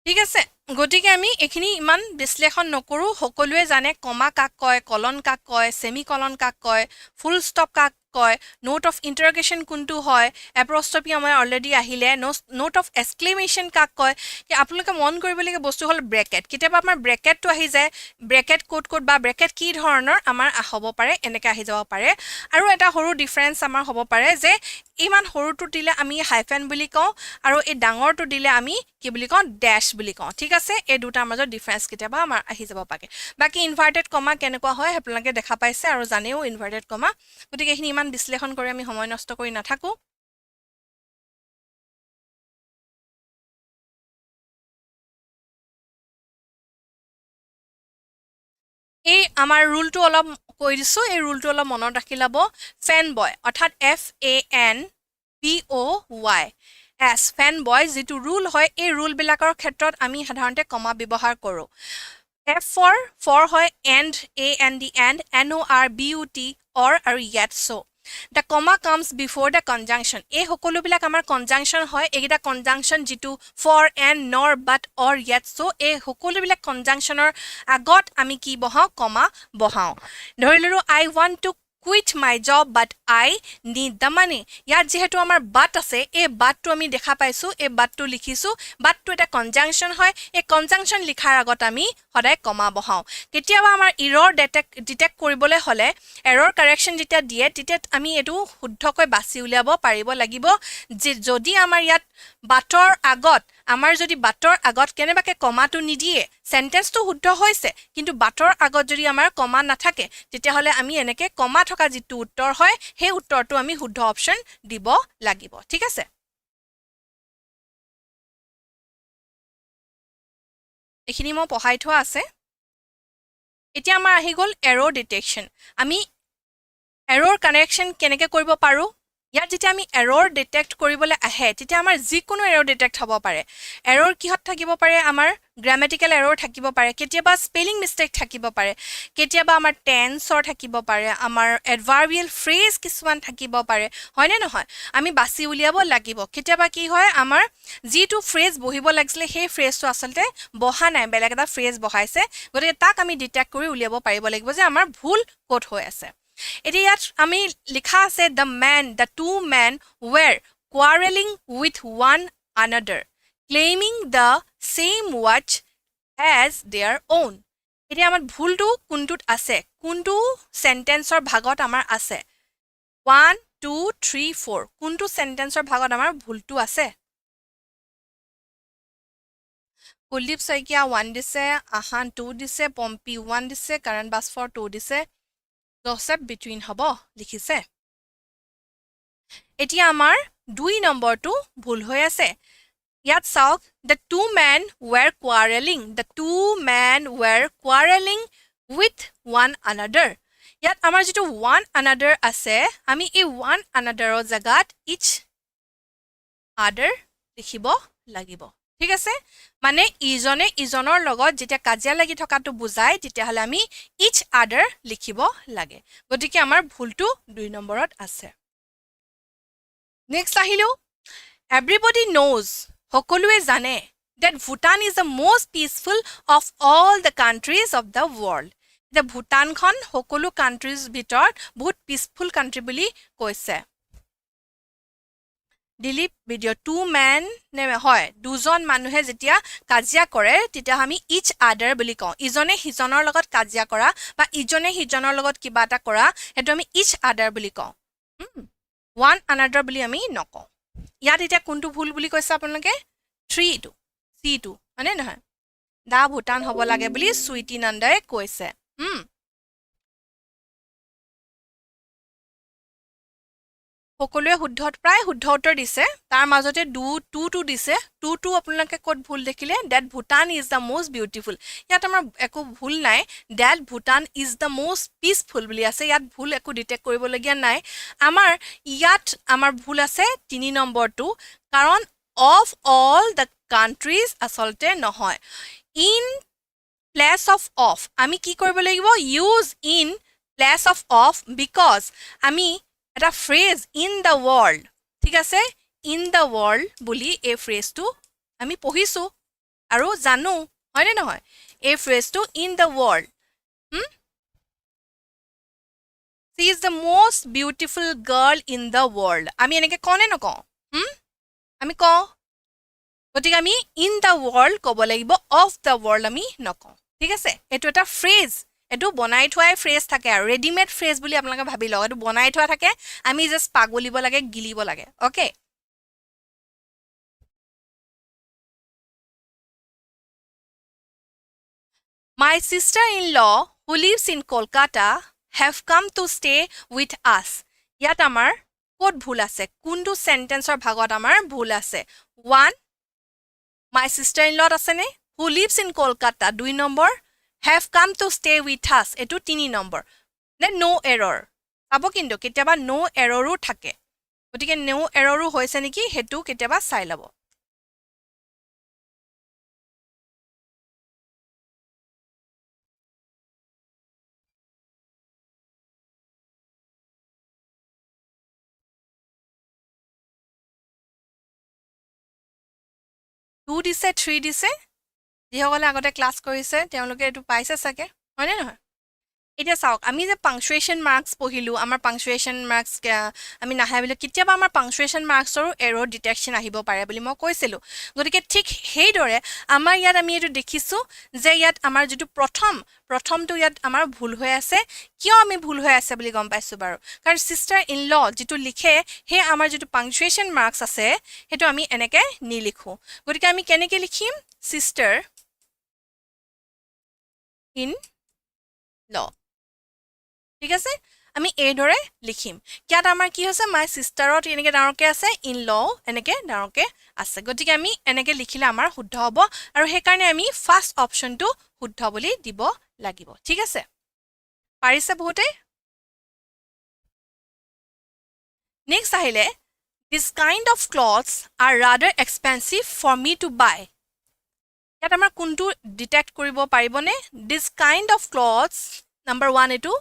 ঠিক আছে গতিকে আমি এখিনি ইমান বিশ্লেষণ নকৰো সকলোৱে জানে কমা কাক কয় কলন কাক কয় সেমিকলন কাক কয় ফুল ষ্টপ কাক কয় নোট অফ ইন্টাৰগেশ্যন কোনটো হয় এপ্ৰষ্ট্ৰপি আমাৰ অলৰেডি আহিলে নোট অফ এক্সক্লেমেশ্যন কাক কয় কি আপোনালোকে মন কৰিবলগীয়া বস্তু হ'ল ব্ৰেকেট কেতিয়াবা আমাৰ ব্ৰেকেটটো আহি যায় ব্ৰেকেট কোড বা ব্ৰেকেট কি ধৰণৰ আমাৰ হ'ব পাৰে এনেকৈ আহি যাব পাৰে আৰু এটা সৰু ডিফাৰেন্স আমাৰ হ'ব পাৰে যে ইমান সৰুটো দিলে আমি হাইফেন বুলি কওঁ আৰু এই ডাঙৰটো দিলে আমি কি বুলি কওঁ ড্যাশ বুলি কওঁ ঠিক আছে এই দুটাৰ মাজত ডিফাৰেন্স কেতিয়াবা আমাৰ আহি যাব পাৰে বাকি ইনভাৰ্টেড কমা কেনেকুৱা হয় আপোনালোকে দেখা পাইছে আৰু জানেও ইনভাৰ্টেড কমা গতিকে এইখিনি ইমান বিশ্লেষণ কৰি আমি সময় নষ্ট কৰি নাথাকো এই আমাৰ ৰুলটো অলপ কৈ দিছো এই ৰুলটো অলপ মনত ৰাখি ল'ব ফেন বয় অৰ্থাৎ FANBOY এছ ফেন বয় যিটো ৰুল হয় এই ৰুল বিলাকৰ ক্ষেত্ৰত আমি সাধাৰণতে কমা ব্যৱহাৰ কৰো F for হয় and AND and NORBUT or আৰু yet so the comma comes before the conjunction এই সকলো বিলাক আমাৰ conjunction হয় এইগিটা conjunction যিটো for and nor but or yet so এই সকলো বিলাক conjunctionৰ আগত আমি কি বহাও কমা বহাও ধৰি ললো I want to quit my job but I need the money ইয়াত যেহেতু আমাৰ but আছে এই butটো আমি দেখা পাইছো এই butটো লিখিছো butটো এটা conjunction হয় এই conjunction লিখাৰ আগত আমি সদায় কমা বহাও কেতিয়াবা আমাৰ এৰৰ ডিটেক্ট কৰিবলৈ হলে এৰৰ কাৰেকশ্যন যেতিয়া দিয়ে তেতিয়া আমি এটো শুদ্ধকৈ বাছি উলিয়াব পাৰিব লাগিব যে যদি আমাৰ ইয়াত বাটৰ আগত আমাৰ যদি বাটৰ আগত কেনেবাকে কমাটো নিদিয়ে সেন্টেন্সটো শুদ্ধ হৈছে কিন্তু বাটৰ আগত যদি আমাৰ কমা নাথাকে তেতিয়া হলে আমি এনেকে কমা থকা যিটো উত্তৰ হয় সেই উত্তৰটো আমি শুদ্ধ অপচন দিব লাগিব ঠিক আছে এখিনি মই পঢ়াই থোৱা আছে এতিয়া আমাৰ আহি গল এৰৰ ডিটেকশ্যন আমি এৰৰ কানেকশ্যন কেনেকৈ কৰিব পাৰো ইয়াত যেতিয়া আমি এৰৰ ডিটেক্ট কৰিবলৈ আহে তেতিয়া আমাৰ যিকোনো এৰৰ ডিটেক্ট হ'ব পাৰে এৰৰ কিহত থাকিব পাৰে আমাৰ গ্ৰামেটিকেল এৰৰ থাকিব পাৰে কেতিয়াবা স্পেলিং মিষ্টেক থাকিব পাৰে কেতিয়াবা আমাৰ টেন্সৰ থাকিব পাৰে আমাৰ এডভাৰ্বিয়েল ফ্ৰেজ কিছুমান থাকিব পাৰে হয়নে নহয় আমি বাছি উলিয়াব লাগিব কেতিয়াবা কি হয় আমাৰ যিটো ফ্ৰেজ বহিব লাগিছিলে সেই ফ্ৰেজটো আচলতে বহা নাই বেলেগ এটা ফ্ৰেজ বহাইছে গতিকে তাক আমি ডিটেক্ট কৰি উলিয়াব পাৰিব লাগিব যে আমাৰ ভুল ক'ত হৈ আছে এতিয়া ইয়াত আমি লিখা আছে the two men were quarreling with one another claiming the same watch as their own এতিয়া আমাৰ ভুলটো কোনটোত আছে কোনটো সেন্টেন্সৰ ভাগত আমাৰ আছে 1 2 3 4 কোনটো সেন্টেন্সৰ ভাগত আমাৰ ভুলটো আছে কুলদীপ শইকীয়া 1 দিছে আহান 2 দিছে পম্পি 1 দিছে কাৰণ বাসফৰ 2 দিছে জোসেফ বিটুইন হ'ব লিখিছে এতিয়া আমাৰ 2 নম্বৰটো ভুল হৈ আছে ইয়াত চাওক the two men were quarreling with one another ইয়াত আমাৰ যেটো one another আছে আমি এই one anotherৰ জাগাত each other লিখিব লাগিব ঠিক আছে মানে ইজনে ইজনৰ লগত যেতিয়া কাজিয়া লাগি থকাটো বুজাই তেতিয়া হলে আমি each other লিখিব লাগে গতিকে আমাৰ ভুলটো 2 নম্বৰত আছে নেক্সট আহিলো everybody knows সকলোৱে জানে that Bhutan is the most peaceful of all the countries of the world the Bhutan খন সকলো countries ভিতৰত বহুত peaceful country বুলি কৈছে ডিলিট ভিডিও 2 men নে হয় দুজন মানুহে যেতিয়া কাজিয়া কৰে তেতিয়া আমি each other বুলি কওঁ ইজনে হিজনৰ লগত কাজিয়া কৰা বা ইজনে হিজনৰ লগত কিবা এটা কৰা হেতু আমি each other বুলি কওঁ one another বুলি আমি নকওঁ ইয়াত এতিয়া কোনটো ভুল বুলি কৈছে আপোনালোকে 3 টো C2 মানে নহয় দা ভুটান হ'ব লাগে বুলি সুইটি নন্দাই কৈছে সকলোৱে প্ৰায় শুদ্ধ উত্তৰ দিছে তাৰ মাজতে টু দিছে টু আপোনালোকে ক'ত ভুল দেখিলে that Bhutan is the most beautiful ইয়াত আমাৰ একো ভুল নাই that Bhutan is the most peaceful বুলি আছে ইয়াত ভুল একো ডিটেক্ট কৰিবলগীয়া নাই আমাৰ ইয়াত আমাৰ ভুল আছে 3 নম্বৰটো কাৰণ অফ অল দ্য কাণ্ট্ৰিজ আচলতে নহয় ইন প্লেচ অফ আমি কি কৰিব লাগিব use in place of because আমি এটা ফ্ৰেজ ইন দ্য ৱৰ্ল্ড ঠিক আছে ইন দ্য ৱৰ্ল্ড বুলি এই ফ্ৰেজটো আমি পঢ়িছোঁ আৰু জানো হয়নে নহয় এই ফ্ৰেজটো in the world she is the most beautiful girl in the world আমি এনেকৈ কওঁ নে নকওঁ আমি কওঁ গতিকে আমি ইন দ্য ৱৰ্ল্ড ক'ব লাগিব অফ দ্য ৱৰ্ল্ড আমি নকওঁ ঠিক আছে এইটো এটা ফ্ৰেজ এইটো বনাই থোৱাই ফ্ৰেজ থাকে আৰু ৰেডিমেড ফ্ৰেজ বুলি আপোনালোকে ভাবি লওক এইটো বনাই থোৱা থাকে আমি জাষ্ট পাগলিব লাগে গিলিব লাগে okay My sister-in-law who lives in Kolkata have come to stay with us. ইয়াত আমাৰ ক'ত ভুল আছে কোনটো সেন্টেন্সৰ ভাগত আমাৰ ভুল আছে 1 My sister-in-law আছেনে who lives in Kolkata 2 number have come to stay with us এটো 3 নম্বৰ নে no error পাব কিন্তু কেতিয়াবা no errorও থাকে গতিকে no errorও হৈছে নেকি হেতু কেতিয়াবা চাই লব টু দিছে 3 দিছে যিসকলে আগতে ক্লাছ কৰিছে তেওঁলোকে এইটো পাইছে চাগে হয়নে নহয় এতিয়া চাওক আমি যে পাংচুৱেশ্যন মাৰ্কছ পঢ়িলোঁ আমাৰ পাংচুৱেশ্যন মাৰ্কছ আমি নাহে বুলি কেতিয়াবা আমাৰ পাংচুৱেশ্যন মাৰ্কছৰো এৰৰ ডিটেকশ্যন আহিব পাৰে বুলি মই কৈছিলোঁ গতিকে ঠিক সেইদৰে আমাৰ ইয়াত আমি এইটো দেখিছোঁ যে ইয়াত আমাৰ যিটো প্ৰথমটো ইয়াত আমাৰ ভুল হৈ আছে কিয় আমি ভুল হৈ আছে বুলি গম পাইছোঁ বাৰু কাৰণ চিষ্টাৰ ইন ল যিটো লিখে সেই আমাৰ যিটো পাংচুৱেশ্যন মাৰ্কছ আছে সেইটো আমি এনেকৈ নিলিখোঁ গতিকে আমি কেনেকৈ লিখিম চিষ্টাৰ ইন ল ঠিক আছে আমি এইদৰে লিখিম কিয়াত আমাৰ কি হৈছে মাই সিস্টাৰত এনেকৈ ডাঙৰকৈ আছে ইন ল এনেকৈ ডাঙৰকৈ আছে গতিকে আমি এনেকৈ লিখিলে আমাৰ শুদ্ধ হ'ব আৰু সেইকাৰণে আমি ফাৰ্ষ্ট অপশ্যনটো শুদ্ধ বুলি দিব লাগিব ঠিক আছে পাৰিছে বহুতে নেক্সট আহিলে this kind of clothes are rather expensive for me to buy ইয়াত আমাৰ কোনটো ডিটেক্ট কৰিব পাৰিবনে this kind of clothes number 1 এইটো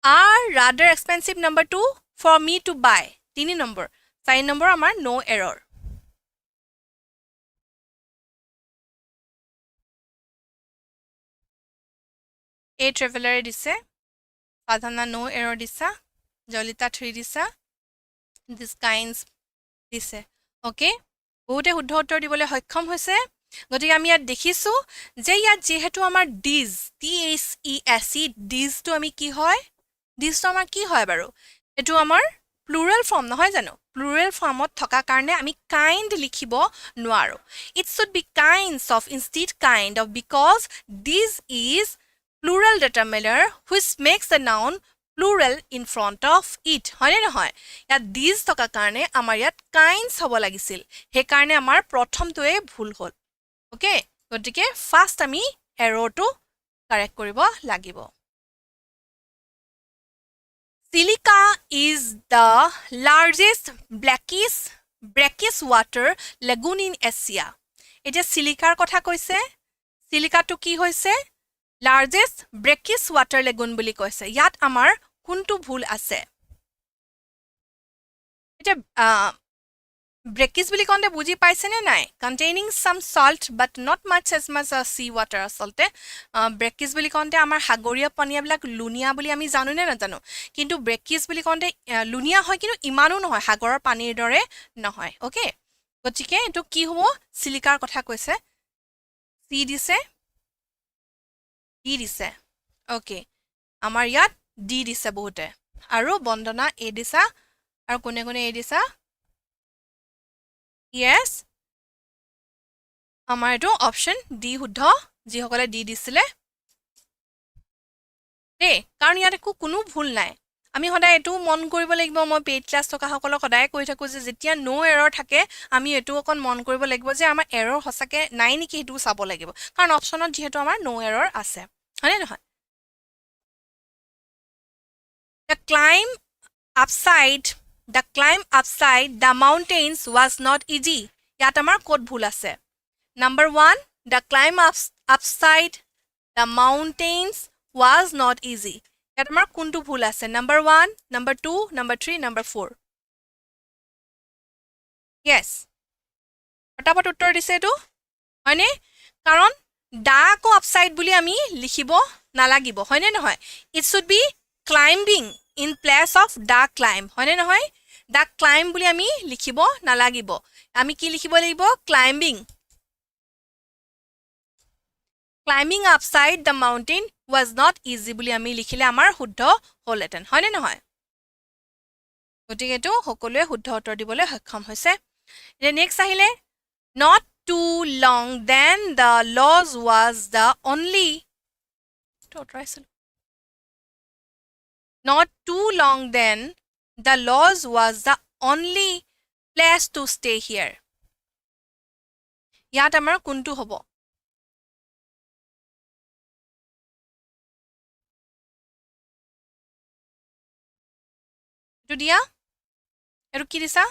are rather expensive number 2 for me to buy 3 number 4 number amar no error a traveler dise sadhana no error disa jolita 3 disa this kinds dise okay বহুতে শুদ্ধ উত্তৰ দিবলৈ সক্ষম হৈছে গতিকে আমি ইয়াত দেখিছো যে ইয়াত যেহেতু আমাৰ দিজ দিজটো আমি কি হয় দিছটো আমাৰ কি হয় বাৰু এটো আমাৰ প্লুৰাল ফৰ্ম নহয় জানো প্লুৰাল ফৰ্মত থকা কাৰণে আমি কাইণ্ড লিখিব নোৱাৰো it should be kinds of instead kind of because this is plural determiner which makes the noun plural in front of it হয়নে নহয় ইয়াত দিছ থকা কাৰণে আমাৰ ইয়াত কাইণ্ডছ হ'ব লাগিছিল সেইকাৰণে আমাৰ প্ৰথমটোৱে ভুল হ'ল অ'কে গতিকে ফাৰ্ষ্ট আমি এৰৰটো কাৰেক্ট কৰিব লাগিব Silica is the largest brackish water lagoon in Asia. এতিয়া সিলিকাৰ কথা কৈছে সিলিকাটো কি হৈছে largest brackish water lagoon বুলি কৈছে ইয়াত আমাৰ কোনটো ভুল আছে এতিয়া brackish বুলি কওঁতে বুজি পাইছে নে নাই containing some salt but not much as sea water আসলতে brackish বুলি কওঁতে আমাৰ সাগৰীয় পানীবিলাক লুনিয়া বুলি আমি জানো নে নাজানো কিন্তু brackish বুলি কওঁতে লুনিয়া হয় কিন্তু ইমানো নহয় সাগৰৰ পানীৰ দৰে নহয় ওকে গতিকে এটো কি হ'ব সিলিকাৰ কথা কৈছে সি দিছে ডি দিছে ওকে আমাৰ ইয়াত ডি দিছে বহুতে আৰু বন্দনা এ দিছা আৰু কোনে কোনে এ দিছা Yes. আমাৰ এটো অপচন ডি শুদ্ধ যিসকলে ডি দিছিলে দে কাৰণ ইয়াত কোনো ভুল নাই আমি সদায় এটো মন কৰিব লাগিব মই পেইড ক্লাছ থকা সকলক সদায় কৈ থাকো যে যেতিয়া নো এৰৰ থাকে আমি এটো অকন মন কৰিব লাগিব যে আমাৰ এৰৰ হসাকে নাই নেকি হেতু চাব লাগিব কাৰণ অপচনত যেহেতু আমাৰ নো এৰৰ আছে হয়নে নহয় The climb upside the mountains was not easy. ইয়াত আমাৰ কোড ভুল আছে Number 1 the climb upside the mountains was not easy. ইয়াত আমাৰ কোনটো ভুল আছে Number 1 Number 2 Number 3 Number 4 Yes পটাপট উত্তৰ দিছে এটো হয়নে কাৰণ দা কো আপসাইড বুলি আমি লিখিব নালাগিব হয়নে নহয় It should be climbing in place of the climb হয়নে নহয় the climb বুলি আমি লিখিব নালাগিব আমি কি লিখিব লাগিব climbing upside the mountain was not easy বুলি আমি লিখিলে আমাৰ শুদ্ধ হলহেতেন হয়নে নহয় গতিকে এটো সকলোৱে শুদ্ধ উত্তৰ দিবলৈ সক্ষম হৈছে এ নেক্সট আহিলে not too long then the laws was the only Not too long then, the laws was the only place to stay here. ইয়াত আমাৰ কোনটো হ'ব এটো দিয়া এটো কি দিছা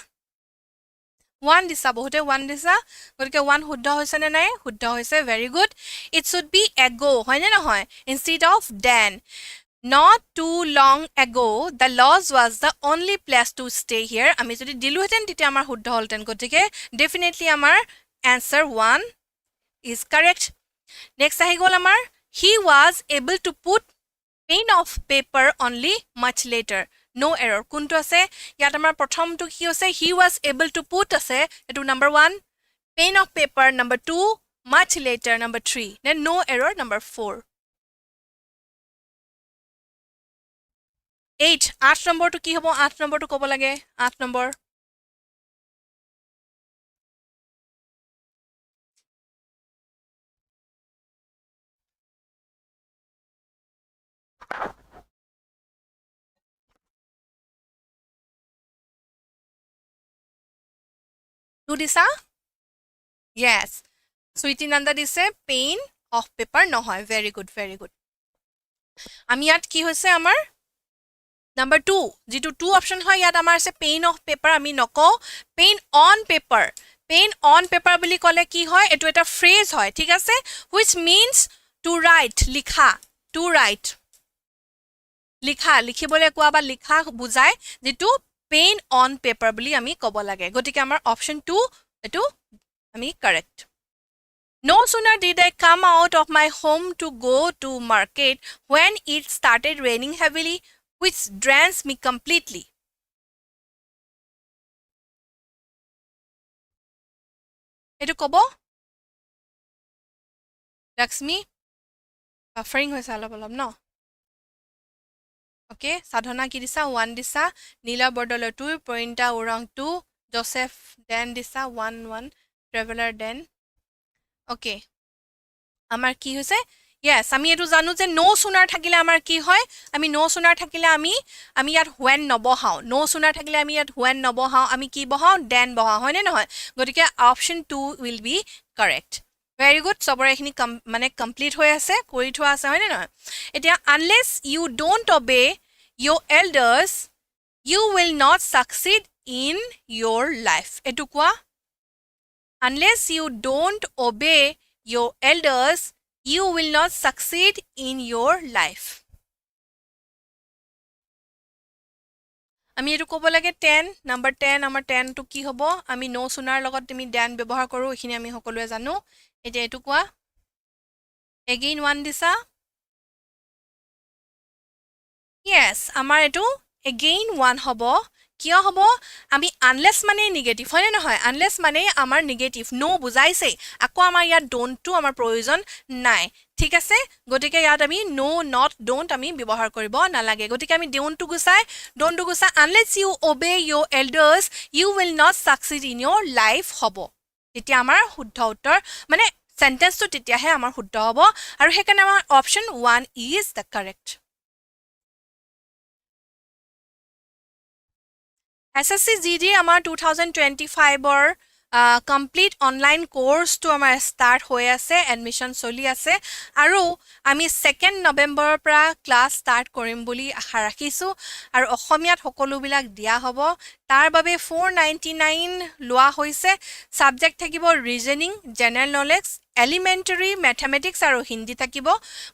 1 দিছা বহুতে 1 দিছা গতিকে 1 শুদ্ধ হৈছে নে নাই শুদ্ধ হৈছে very good it should be ago হয়নে নহয় instead of then Not too long ago, the laws was the only place to stay here. আমি যদি দিলুহেতেন তেতিয়া আমাৰ শুদ্ধ হলতেন গতিকে definitely আমাৰ answer 1 is correct. Next আহি গল আমাৰ he was able to put pen of paper only much later. No error. কোনটো আছে ইয়াত আমাৰ প্ৰথমটো কি হৈছে he was able to put আছে এটো number 1 pen of paper number 2 much later number 3 then no error number 4 8 নম্বৰটো কি হ'ব 8 নম্বৰটো ক'ব লাগে 8 নম্বৰ টু দিছা yes সুইটি নন্দা দিছে পেইন অফ পেপাৰ নহয় very good আমি ইয়াত কি হৈছে আমাৰ Number 2 যেটো 2 অপশন হয় ইয়াত আমাৰ আছে পেইন অফ পেপাৰ আমি নকও পেইন অন পেপাৰ বুলি কলে কি হয় এটো এটা ফ্ৰেজ হয় ঠিক আছে which means to write লিখা to write লিখিবলৈ কোৱা বা লিখা বুজায় যেটো পেইন অন পেপাৰ বুলি আমি ক'ব লাগে গতিকে আমাৰ অপশন 2 এটো আমি correct No sooner did I come out of my home to go to market when it started raining heavily which drains me completely. এটো কব লক্ষ্মী বাফাৰিং হৈছে অলপ ন ওকে সাধনা কি দিছা 1 দিছা নীলা বৰ্ডলৰ 2 পইণ্টা ওৰং 2 জোসেফ ডেন দিছা 1 1 ট্ৰেভেলাৰ ডেন ওকে আমাৰ কি হৈছে Yes, আমি এটো জানো যে no sooner থাকিলে আমাৰ কি হয় আমি no sooner থাকিলে আমি ইয়াত when নবহাও no sooner থাকিলে আমি ইয়াত when নবহাও আমি কি বহাও then বহাও হয় নে নহয় গতিকে option 2 will be correct very good সবৰে এখিনি মানে কমপ্লিট হৈ আছে কৰি থোৱা আছে হয় নে নহয় এতিয়া unless you don't obey your elders you will not succeed in your life এটো কোৱা unless you don't obey your elders you will not succeed in your life আমি এটো ক'ব লাগে 10 number 10 আমাৰ 10 টো কি হ'ব আমি no sooner লগত তুমি dan ব্যৱহাৰ কৰো এখিনি আমি সকলোৱে জানো এতিয়া এটো কোৱা again 1 দিছা yes আমাৰ এটো again 1 হ'ব কিয় হ'ব আমি unless মানে নেগেটিভ হয় নহয় unless মানে আমাৰ নেগেটিভ no বুজাইছে আকৌ আমাৰ ইয়াত don't টো আমাৰ প্ৰয়োজন নাই ঠিক আছে গতিকে ইয়াত আমি no not don't আমি ব্যৱহাৰ কৰিব নালাগে গতিকে আমি don't টো গুছাই unless you obey your elders you will not succeed in your life হ'ব তেতিয়া আমাৰ শুদ্ধ উত্তৰ মানে সেন্টেন্স টো তেতিয়াহে আমাৰ শুদ্ধ হ'ব আৰু হেকাৰণে আমাৰ option 1 is the correct SSC GD আমাৰ 2025 কমপ্লিট অনলাইন কোৰ্সটো আমাৰ ষ্টাৰ্ট হৈ আছে এডমিশন চলি আছে আৰু আমি 2nd নৱেম্বৰৰ পৰা ক্লাছ ষ্টাৰ্ট কৰিম বুলি আশা ৰাখিছো আৰু অসমীয়াত সকলোবিলাক দিয়া হ'ব তাৰ বাবে 499 লোৱা হৈছে সাবজেক্ট থাকিব reasoning general knowledge elementary mathematics আৰু হিন্দী থাকিব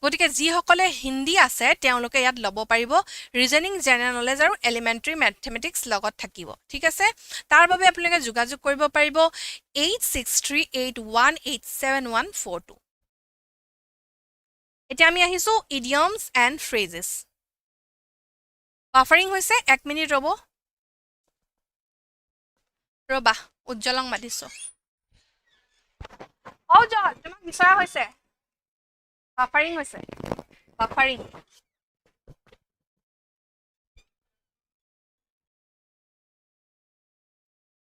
গতিকে যি সকলে হিন্দী আছে তেওঁলোকে ইয়াত ল'ব পাৰিব ৰিজনিং জেনাৰেল নলেজ আৰু এলিমেন্টাৰী ম্যাথমেটিক্স লগত থাকিব ঠিক আছে তাৰ বাবে আপোনালোকে যোগাযোগ কৰিব পাৰিব 8638187142 এতিয়া আমি আহিছো idioms and phrases বাফাৰিং হৈছে 1 মিনিট ৰবা উজ্জ্বলং মাতিছো জল তোমাক বিচৰা হৈছে বাফাৰিং হৈছে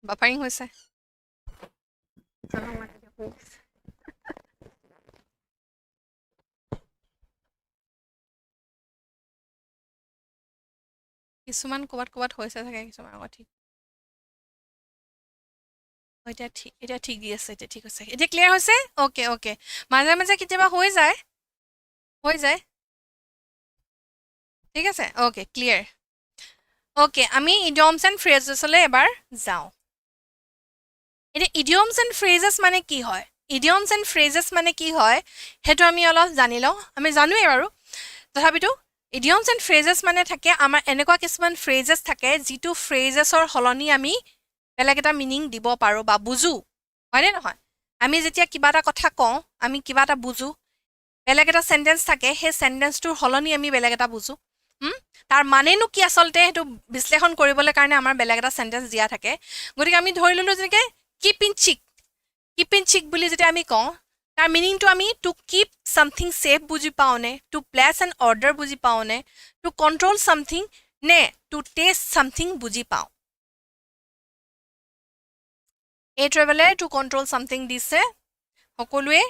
বাফাৰিং হৈছে কিছুমান ক'বাত হৈছে থাকে কিছুমান আগত ঠিক এতিয়া ঠিক দি আছে এতিয়া ঠিক আছে এতিয়া ক্লিয়াৰ হৈছে ওকে মাজে মাজে কেতিয়াবা হৈ যায় ঠিক আছে ওকে ক্লিয়াৰ ওকে আমি idioms and phrases লৈ এবাৰ যাওঁ এতিয়া idioms and phrases মানে কি হয় idioms and phrases মানে কি হয় হেতু আমি অলপ জানি লওঁ আমি জানোৱে বাৰু তথাপিতো idioms and phrases মানে থাকে আমাৰ এনেকুৱা কিছুমান phrases থাকে যিটো phrasesৰ হলনি আমি বেলেগ এটা মিনিং দিব পাৰো বা বুজো হয়নে নহয় আমি যেতিয়া কিবা এটা কথা কওঁ আমি কিবা এটা বুজো বেলেগ এটা সেন্টেন্স থাকে সেই সেন্টেন্সটোৰ হলনি আমি বেলেগ এটা বুজো তাৰ মানেনো কি আসলতে হেতু বিশ্লেষণ কৰিবলৈ কাৰণে আমাৰ বেলেগ এটা সেন্টেন্স দিয়া থাকে গতিকে আমি ধৰি ললো যেনেকে keep in check বুলি যেতিয়া আমি কওঁ তাৰ মিনিংটো আমি টু কিপ সামথিং সেফ বুজি পাওনে টু প্লেস এন অৰ্ডাৰ বুজি পাওনে টু কন্ট্ৰোল সামথিং নে টু টেষ্ট সামথিং বুজি পাও A traveler to control something দিছে সকলোৱে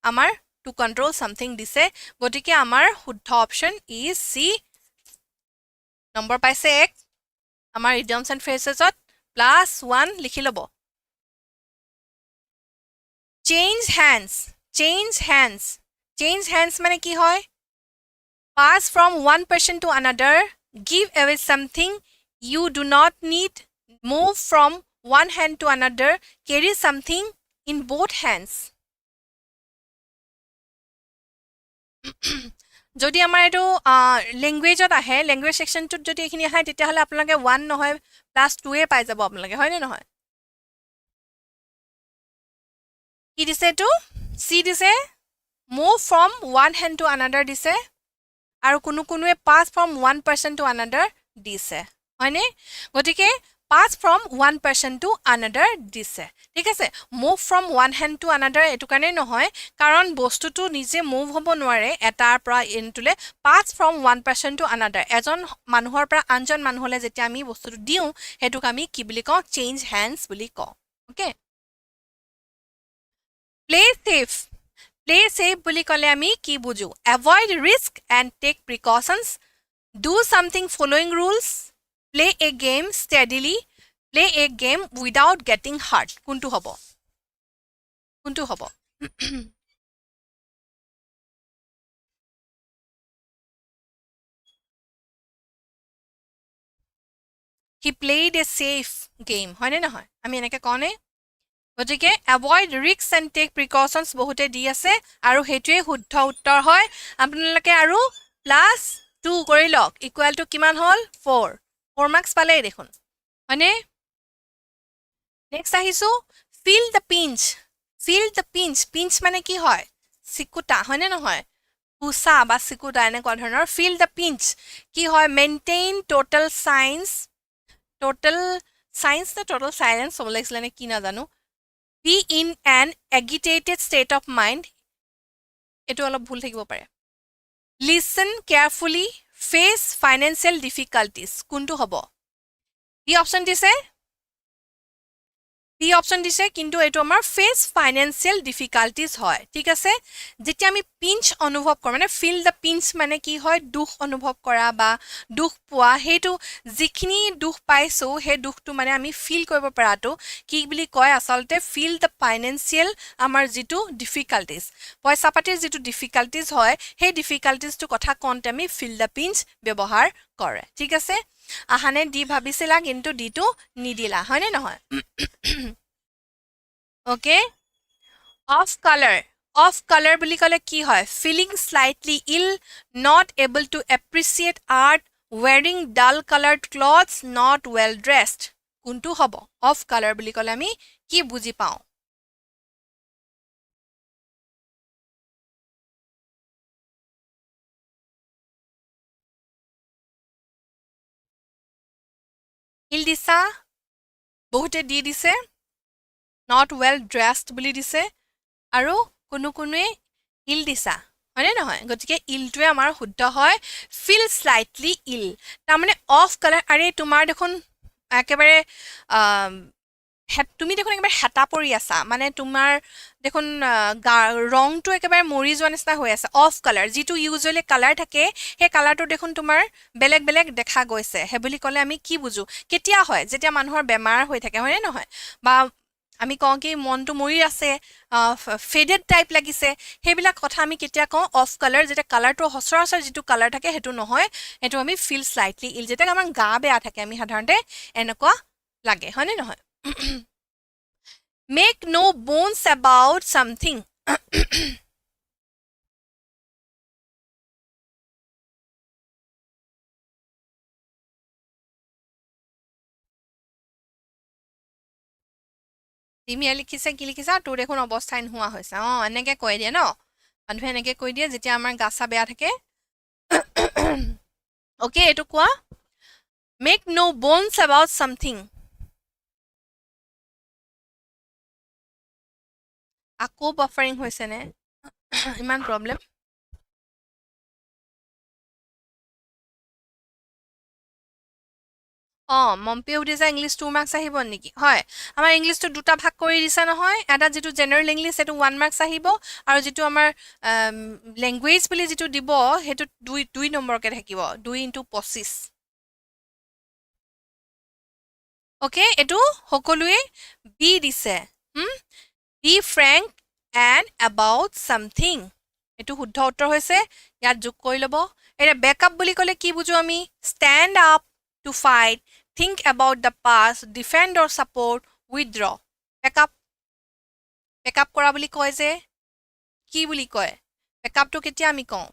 আমাৰ to control something দিছে গতিকে আমাৰ শুদ্ধ অপচন is C নম্বৰ পাইছে 1 আমাৰ idioms and phrasesত +1 লিখি লব change hands মানে কি হয় pass from one person to another give away something you do not need move from one hand to another carry something in both hands যদি আমাৰ এটো ল্যাঙ্গুৱেজত আহে ল্যাঙ্গুৱেজ সেকশনটোত যদি এখিনি আহে তেতিয়া হলে আপোনালোকে 1 নহয় +2 এ পাই যাব আপোনালোকে হয় নে নহয় কি দিছে এটো সি দিছে move from one hand to another দিছে আৰু কোনোৱে pass from one person to another দিছে হয়নে গতিকে pass from one person to another দিছে ঠিক আছে move from one hand to another এটো কাৰণে নহয় কাৰণ বস্তুটো নিজে মুভ হ'ব নোৱাৰে এটাৰ পৰা ইনটুলে pass from one person to another এজন মানুহৰ পৰা আনজন মানুহলে যেতিয়া আমি বস্তুটো দিও হেতুক আমি কি বুলি কওঁ change hands বুলি কওঁ ওকে play safe বুলি কলে আমি কি বুজো avoid risk and take precautions do something following rules play a game steadily play a game without getting hurt কোনটো হ'ব he played a safe game হয়নে নহয় আমি এনেকে কওঁনে গতিকে avoid risks and take precautions বহুতে দি আছে আৰু হেতুৱে শুদ্ধ উত্তৰ হয় আপোনালোকে আৰু +2 কৰি লওক ইকুৱেল টু কিমান হল 4 মাৰ্কস পালে দেখুন হয়নে নেক্সট আহিছো feel the pinch মানে কি হয় সিকুটা হয়নে নহয় পুসা বা সিকুটা এনেকুৱা ধৰণৰ feel the pinch কি হয় maintain total silence নে total silence হ'ব লাগিছিল নে কি নাজানো be in an agitated state of mind এটো অলপ ভুল থাকিব পাৰে listen carefully face financial difficulties কোনটো হ'ব কি অপচন দিছে বি অপশন দিছে কিন্তু এইটো আমাৰ ফেচ ফাইনেন্সিয়েল ডিফিকাল্টিজ হয় ঠিক আছে যেতিয়া আমি পিঞ্চ অনুভৱ কৰোঁ মানে ফিল দ্য পিঞ্চ মানে কি হয় দুখ অনুভৱ কৰা বা দুখ পোৱা সেইটো যিখিনি দুখ পাইছোঁ সেই দুখটো মানে আমি ফিল কৰিব পৰাটো কি বুলি কয় আচলতে ফিল দ্য ফাইনেন্সিয়েল আমাৰ যিটো ডিফিকাল্টিজ পইচা পাতিৰ যিটো ডিফিকাল্টিজ হয় সেই ডিফিকাল্টিজটো কথা কওঁতে আমি ফিল দ্য পিঞ্চ ব্যৱহাৰ কৰে ঠিক আছে আহানে দি ভাবিছিলা কিন্তু দিটো নিদিলা হয়নে নহয় ওকে অফ কালাৰ বুলি ক'লে কি হয় feeling slightly ill not able to appreciate art wearing dull coloured clothes not well dressed কোনটো হ'ব অফ কালাৰ বুলি ক'লে আমি কি বুজি পাওঁ ইল দিছা বহুতে দি দিছে নট ৱেল ড্ৰেছড বুলি দিছে আৰু কোনোৱে ইল দিছা হয়নে নহয় গতিকে ইলটোৱে আমাৰ শুদ্ধ হয় ফিল স্লাইটলি ইল তাৰমানে অফ কালাৰ আৰে তোমাৰ দেখোন একেবাৰে তুমি দেখোন একেবাৰে হেতা পৰি আছা মানে তোমাৰ দেখোন ৰংটো একেবাৰে মৰি যোৱা নিচিনা হৈ আছে অফ কালাৰ যিটো ইউজুৱেলি কালাৰ থাকে সেই কালাৰটো দেখোন তোমাৰ বেলেগ বেলেগ দেখা গৈছে সেই বুলি ক'লে আমি কি বুজো কেতিয়া হয় যেতিয়া মানুহৰ বেমাৰ হৈ থাকে হয়নে নহয় বা আমি কওঁ কি মনটো মৰি আছে ফেডেড টাইপ লাগিছে সেইবিলাক কথা আমি কেতিয়া কওঁ অফ কালাৰ যেতিয়া কালাৰটো সচৰাচৰ যিটো কালাৰ থাকে সেইটো নহয় সেইটো আমি ফিল স্লাইটলি ইল যেতিয়া আমাৰ গা বেয়া থাকে আমি সাধাৰণতে এনেকুৱা লাগে হয়নে নহয় make no bones about something তিমিয়ে লিখিছে কি লিখিছা তোৰ দেখোন অৱস্থাই নোহোৱা হৈছে এনেকৈ কৈ দিয়ে ন মানুহে এনেকৈ কৈ দিয়ে যেতিয়া আমাৰ গা চা বেয়া থাকে অ'কে এইটো কোৱা make no bones about something আকৌ বাফাৰিং হৈছে নে ইমান প্ৰব্লেম মম্পীয়ে সুধিছে ইংলিছ 2 মাৰ্কছ আহিব নেকি হয় আমাৰ ইংলিছটো দুটা ভাগ কৰি দিছে নহয় এটা যিটো জেনেৰেল ইংলিছ সেইটো 1 মাৰ্কছ আহিব আৰু যিটো আমাৰ লেংগুৱেজ বুলি যিটো দিব সেইটো 2 নম্বৰকে থাকিব 2 × 25 অ'কে এইটো সকলোৱে বি দিছে be frank and about something এইটো শুদ্ধ উত্তৰ হৈছে ইয়াত যোগ কৰি ল'ব এতিয়া বেকআপ বুলি ক'লে কি বুজো আমি stand up to fight think about the past defend or support withdraw backup কৰা বুলি কয় যে কি বুলি কয় বেকআপটো কেতিয়া আমি কওঁ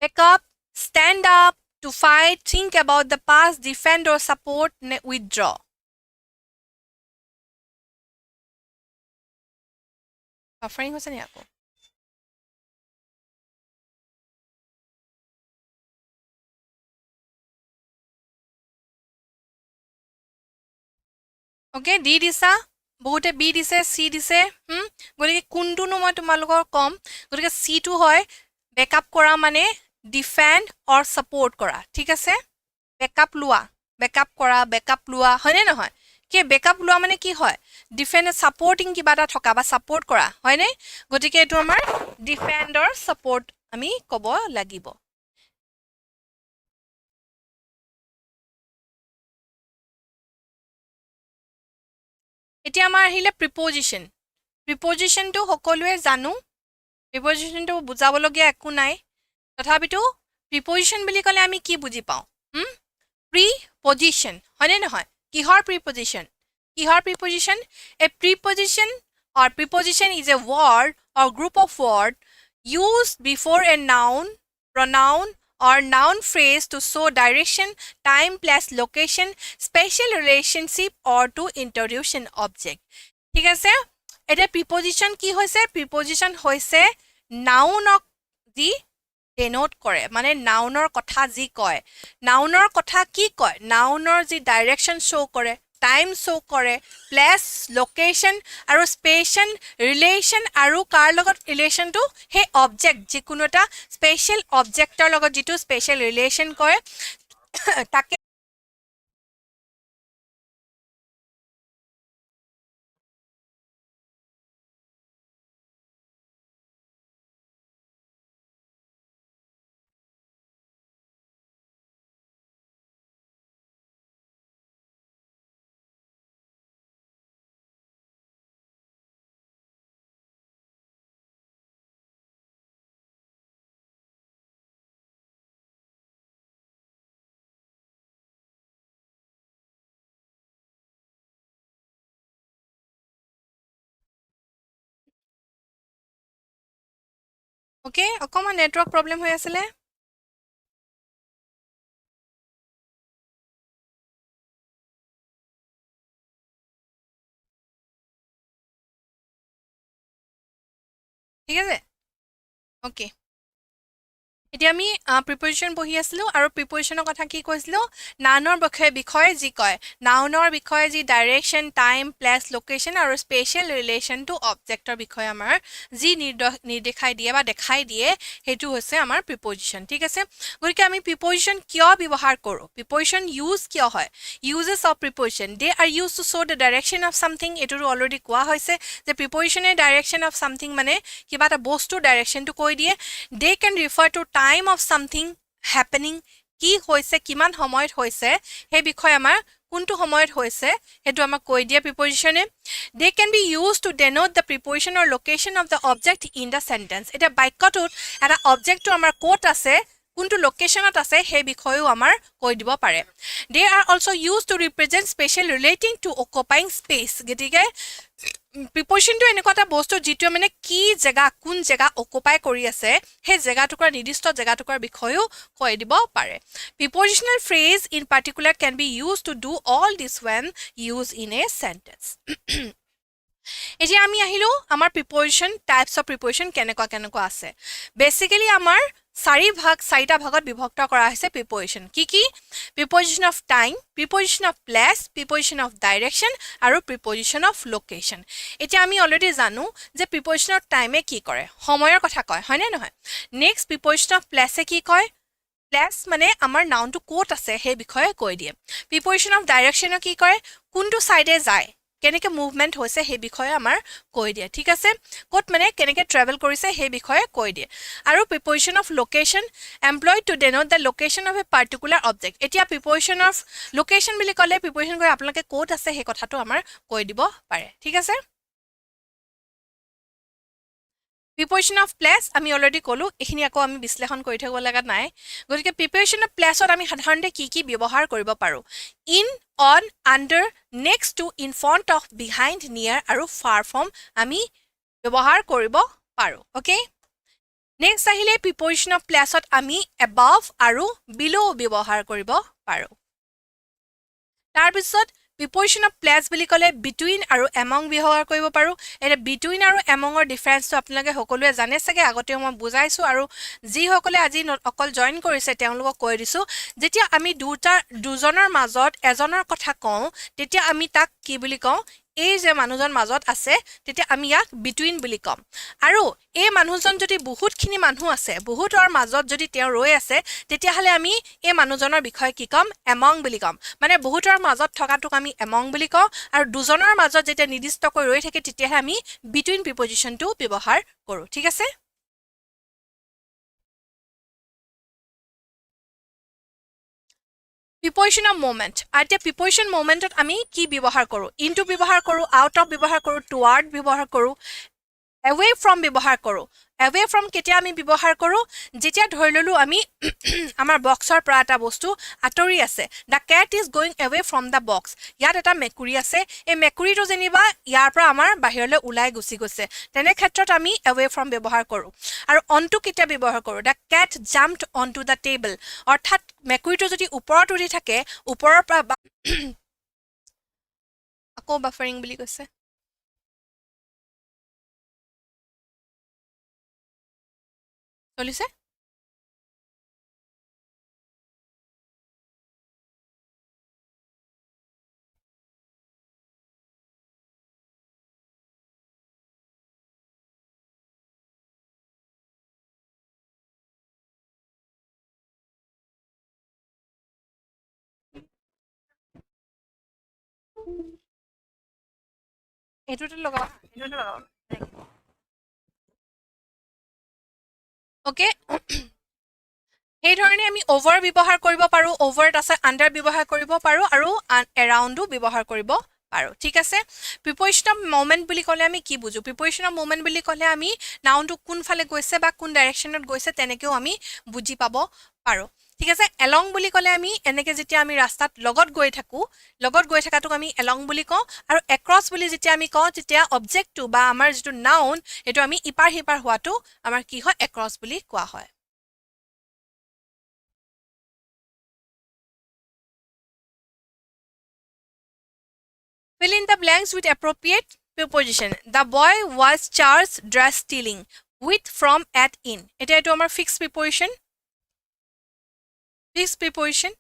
backup stand up to fight think about the past defend or support withdraw buffering হৈছে নি আকৌ অ'কে ডি দিছা বহুতে বি দিছে চি দিছে গতিকে কোনটোনো মই তোমালোকৰ কম গতিকে চিটো হয় বেকআপ কৰা মানে ডিফেণ্ড অৰ ছাপৰ্ট কৰা ঠিক আছে বেকআপ কৰা বেকআপ লোৱা হয়নে নহয় কি বেকআপ লোৱা মানে কি হয় ডিফেণ্ড ছাপৰ্টিং কিবা এটা থকা বা ছাপৰ্ট কৰা হয়নে গতিকে এইটো আমাৰ ডিফেণ্ড অৰ ছাপৰ্ট আমি ক'ব লাগিব এতিয়া আমাৰ আহিলে প্ৰিপজিশ্যনটো সকলোৱে জানো প্ৰিপজিশ্যনটো বুজাবলগীয়া একো নাই তথাপিতো প্ৰিপজিশ্যন বুলি ক'লে আমি কি বুজি পাওঁ প্ৰিপজিশ্যন হয়নে নহয় কিহৰ preposition A preposition or preposition is a word or group of words used before a noun pronoun or noun phrase to show direction time place location special relationship or to introduce an object ঠিক আছে এটা প্ৰিপজিশ্যন কি হৈছে প্ৰিপজিশ্যন হৈছে নাউনক যি ডেনোট কৰে মানে নাউনৰ কথা যি কয় নাউনৰ কথা কি কয় নাউনৰ যি ডাইৰেকশ্যন শ্ব' কৰে টাইম শ্ব' কৰে প্লেচ লোকেশ্যন আৰু স্পেচিয়েল ৰিলেশ্যন আৰু কাৰ লগত ৰিলেশ্যনটো সেই অবজেক্ট যিকোনো এটা স্পেচিয়েল অবজেক্টৰ লগত যিটো স্পেচিয়েল ৰিলেশ্যন কৰে তাকে ওকে অকণমান নেটৱৰ্ক প্ৰব্লেম হৈ আছিলে ঠিক আছে ওকে এতিয়া আমি প্ৰিপজিশ্যন পঢ়ি আছিলোঁ আৰু প্ৰিপজিশ্যনৰ কথা কি কৈছিলোঁ নাউনৰ বিষয়ে যি কয় নাউনৰ বিষয়ে যি ডাইৰেকশ্যন টাইম প্লেচ লোকেশ্যন আৰু স্পেচিয়েল ৰিলেশ্যন টু অবজেক্টৰ বিষয়ে আমাৰ যি নিৰ্দেশাই দিয়ে বা দেখাই দিয়ে সেইটো হৈছে আমাৰ প্ৰিপজিশ্যন ঠিক আছে গতিকে আমি প্ৰিপজিশ্যন কিয় ব্যৱহাৰ কৰোঁ প্ৰিপজিশ্যন ইউজ কিয় হয় uses of preposition they are used to show' the direction of something এইটোতো অলৰেডি কোৱা হৈছে যে প্ৰিপজিশ্যনে ডাইৰেকশ্যন অফ ছামথিং মানে কিবা এটা বস্তুৰ ডাইৰেকশ্যনটো কৈ দিয়ে they can refer to time of something happening কি হৈছে কিমান সময়ত হৈছে সেই বিষয়ে আমাৰ কোনটো সময়ত হৈছে সেইটো আমাক কৈ দিয়ে প্ৰিপজিশ্যনে they can be use to denote the preposition or location of the object in the sentence এতিয়া বাক্যটোত এটা অবজেক্টটো আমাৰ ক'ত আছে কোনটো লোকেশ্যনত আছে সেই বিষয়েও আমাৰ কৈ দিব পাৰে they are also' use to represent spatial relating to occupying space গতিকে প্ৰিপজিশ্যনটো এনেকুৱা এটা বস্তু যিটোৱে মানে কি জেগা কোন জেগা অকুপাই কৰি আছে সেই জেগাটুকুৰা নিৰ্দিষ্ট জেগাটুকুৰাৰ বিষয়েও কৈ দিব পাৰে prepositional phrase in particular can be use to do all this when use in a sentence এতিয়া আমি আহিলোঁ আমাৰ প্ৰিপজিশ্যন টাইপছ অফ প্ৰিপজিশ্যন কেনেকুৱা আছে বেচিকেলি আমাৰ চাৰিটা ভাগত বিভক্ত কৰা হৈছে প্ৰিপজিশ্যন কি preposition of time preposition of place preposition of direction আৰু প্ৰিপজিশ্যন অফ লোকেশ্যন এতিয়া আমি অলৰেডি জানো যে প্ৰিপজিশ্যন অফ টাইমে কি কৰে সময়ৰ কথা কয় হয়নে নহয় নেক্সট প্ৰিপজিশ্যন অফ প্লেচে কি কয় প্লেচ মানে আমাৰ নাউনটো ক'ত আছে সেই বিষয়ে কৈ দিয়ে প্ৰিপজিশ্যন অফ ডাইৰেকশ্যনে কি কৰে কোনটো ছাইডে যায় কেনেকৈ মুভমেণ্ট হৈছে সেই বিষয়ে আমাৰ কৈ দিয়ে ঠিক আছে ক'ত মানে কেনেকৈ ট্ৰেভেল কৰিছে সেই বিষয়ে কৈ দিয়ে আৰু preposition of location employed two denote the location of a particular object এতিয়া প্ৰিপজিশ্যন অফ লোকেশ্যন বুলি ক'লে প্ৰিপজিশ্যন কৰি আপোনালোকে ক'ত আছে সেই কথাটো আমাৰ কৈ দিব পাৰে ঠিক আছে প্ৰিপজিশ্যন অফ প্লেচ আমি অলৰেডি ক'লোঁ এইখিনি আকৌ আমি বিশ্লেষণ কৰি থাকিব লগা নাই গতিকে প্ৰিপজিশ্যন অফ প্লেচত আমি সাধাৰণতে কি ব্যৱহাৰ কৰিব পাৰোঁ in on under next to in front of behind near আৰু ফাৰ ফ্ৰম আমি ব্যৱহাৰ কৰিব পাৰোঁ অ'কে নেক্সট আহিলে প্ৰিপজিশ্যন অফ প্লেচত আমি এবাভ আৰু বিল' ব্যৱহাৰ কৰিব পাৰোঁ তাৰপিছত প্ৰিপজিশ্যন অফ প্লেচ বুলি ক'লে বিটুইন আৰু এমং ব্যৱহাৰ কৰিব পাৰোঁ এতিয়া বিটুইন আৰু এমঙৰ ডিফাৰেঞ্চটো আপোনালোকে সকলোৱে জানে চাগে আগতেও মই বুজাইছোঁ আৰু যিসকলে আজি অকল জইন কৰিছে তেওঁলোকক কৈ দিছোঁ যেতিয়া আমি দুজনৰ মাজত এজনৰ কথা কওঁ তেতিয়া আমি তাক কি বুলি কওঁ এই যে মানুহজন মাজত আছে তেতিয়া আমি ইয়াক বিটুইন বুলি ক'ম আৰু এই মানুহজন যদি বহুতখিনি মানুহ আছে বহুতৰ মাজত যদি তেওঁ ৰৈ আছে তেতিয়াহ'লে আমি এই মানুহজনৰ বিষয়ে কি ক'ম এমং বুলি ক'ম মানে বহুতৰ মাজত থকাটোক আমি এমং বুলি কওঁ আৰু দুজনৰ মাজত যেতিয়া নিৰ্দিষ্টকৈ ৰৈ থাকে তেতিয়াহে আমি বিটুইন প্ৰিপজিশ্যনটো ব্যৱহাৰ কৰোঁ ঠিক আছে প্ৰিপজিশ্যন অফ মুভমেণ্ট এতিয়া প্ৰিপজিশ্যন মুভমেণ্টত আমি কি ব্যৱহাৰ কৰোঁ ইনটু ব্যৱহাৰ কৰোঁ আউট অফ ব্যৱহাৰ কৰোঁ টুৱাৰ্ড ব্যৱহাৰ কৰোঁ এৱে ফ্ৰম ব্যৱহাৰ কৰোঁ এৱে ফ্ৰম কেতিয়া আমি ব্যৱহাৰ কৰোঁ যেতিয়া ধৰি ল'লোঁ আমি আমাৰ বক্সৰ পৰা এটা বস্তু আঁতৰি আছে the cat is going away from the box ইয়াত এটা মেকুৰী আছে এই মেকুৰীটো যেনিবা ইয়াৰ পৰা আমাৰ বাহিৰলৈ ওলাই গুচি গৈছে তেনে ক্ষেত্ৰত আমি এৱে ফ্ৰম ব্যৱহাৰ কৰোঁ আৰু অনটো কেতিয়া ব্যৱহাৰ কৰোঁ the cat jumped on to the table অৰ্থাৎ মেকুৰীটো যদি ওপৰত উঠি থাকে ওপৰৰ পৰা আকৌ বাফাৰিং বুলি কৈছে চলিছে এইটোতে লগাবা অ'কে সেইধৰণে আমি অভাৰ ব্যৱহাৰ কৰিব পাৰোঁ অভাৰত আছে আণ্ডাৰ ব্যৱহাৰ কৰিব পাৰোঁ আৰু এৰাউণ্ডো ব্যৱহাৰ কৰিব পাৰোঁ ঠিক আছে প্ৰিপজিশ্যন অফ মুভমেণ্ট বুলি ক'লে আমি কি বুজোঁ প্ৰিপজিশ্যন অফ মুভমেণ্ট বুলি ক'লে আমি নাউনটো কোনফালে গৈছে বা কোন ডাইৰেকশ্যনত গৈছে তেনেকৈও আমি বুজি পাব পাৰোঁ ঠিক আছে এলং বুলি ক'লে আমি এনেকে যেতিয়া আমি ৰাস্তাত লগত গৈ থাকো লগত গৈ থাকাটোক আমি এলং বুলি কওঁ আৰু এক্ৰছ বুলি যেতিয়া আমি কওঁ তেতিয়া অবজেক্টটো বা আমাৰ যিটো নাউন এইটো আমি ইপাৰ সিপাৰ হোৱাটো আমাৰ কি হয় এক্ৰছ বুলি কোৱা হয় fill in the blanks with appropriate preposition the boy was charged dress stealing with from at in এটা এইটো আমাৰ fixed preposition fixed preposition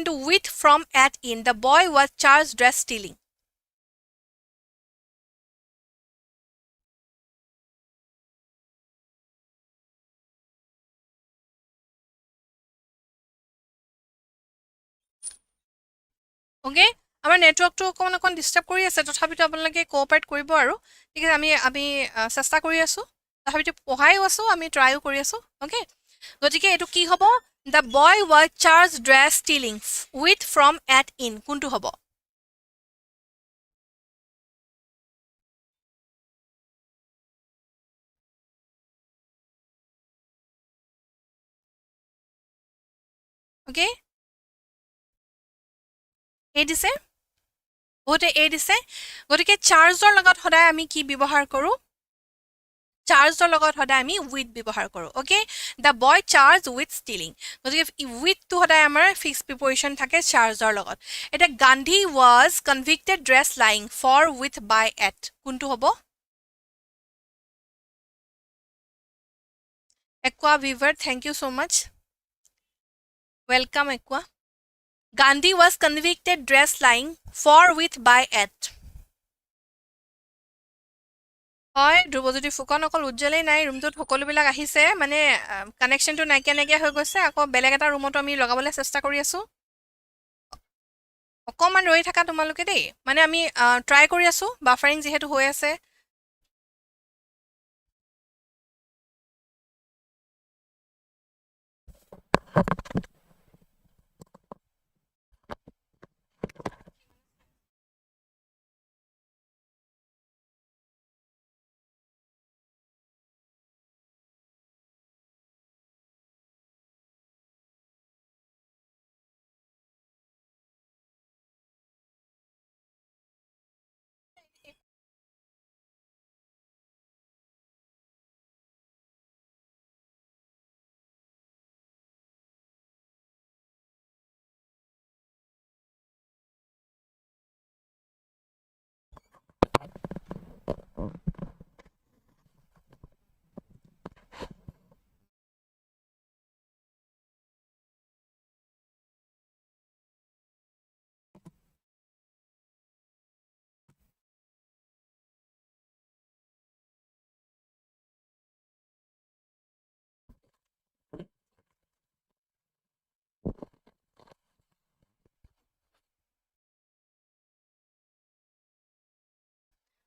to with from at in the boy was charged dress stealing okay আমাৰ নেটৱৰ্কটো অকণ ডিস্টাৰ্ব কৰি আছে তথাপিতো আপোনালোকে কোঅপাৰেট কৰিব আৰু ঠিক আছে আমি চেষ্টা কৰি আছো তথাপিতো পঢ়াইও আছো আমি ট্ৰাইও কৰি আছো ওকে গতিকে এইটো কি হ'ব the boy was charged dress stealing with from at in কোনটো হ'ব ওকে এই দিছে বহুতে এই দিছে গতিকে চাৰ্জৰ লগত সদায় আমি কি ব্যৱহাৰ কৰোঁ চাৰ্জৰ লগত সদায় আমি উইথ ব্যৱহাৰ কৰোঁ okay the boy charge with stealing গতিকে উইথটো সদায় আমাৰ ফিক্স প্ৰিপজিশ্যন থাকে চাৰ্জৰ লগত এতিয়া Gandhi was convicted dress lying for with by at কোনটো হ'ব একোৱা ভিভাৰ thank you so' much welcome একোৱা Gandhi was convicted dress lying for with by at হয় ধ্ৰুৱজ্যোতি ফুকন অকল উজ্জ্বলেই নাই ৰুমটোত সকলোবিলাক আহিছে মানে কানেকশ্যনটো নাইকিয়া হৈ গৈছে আকৌ বেলেগ এটা ৰুমতো আমি লগাবলৈ চেষ্টা কৰি আছোঁ অকণমান ৰৈ থাকা তোমালোকে দেই মানে আমি ট্ৰাই কৰি আছোঁ বাফাৰিং যিহেতু হৈ আছে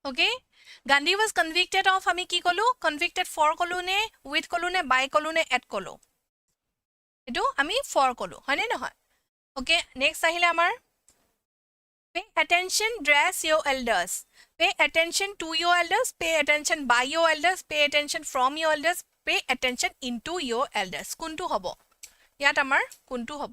okay Gandhi was convicted of আমি কি ক'লোঁ কনভিক্টেড ফৰ ক'লোঁ নে উইথ ক'লোঁ নে বাই ক'লোঁ নে এট ক'লোঁ এইটো আমি ফৰ ক'লোঁ হয়নে নহয় অ'কে নেক্সট আহিলে আমাৰ pay attention dress your elders pay attention to your elders pay attention by your elders pay attention from your elders pay attention into your elders কোনটো হ'ব ইয়াত আমাৰ কোনটো হ'ব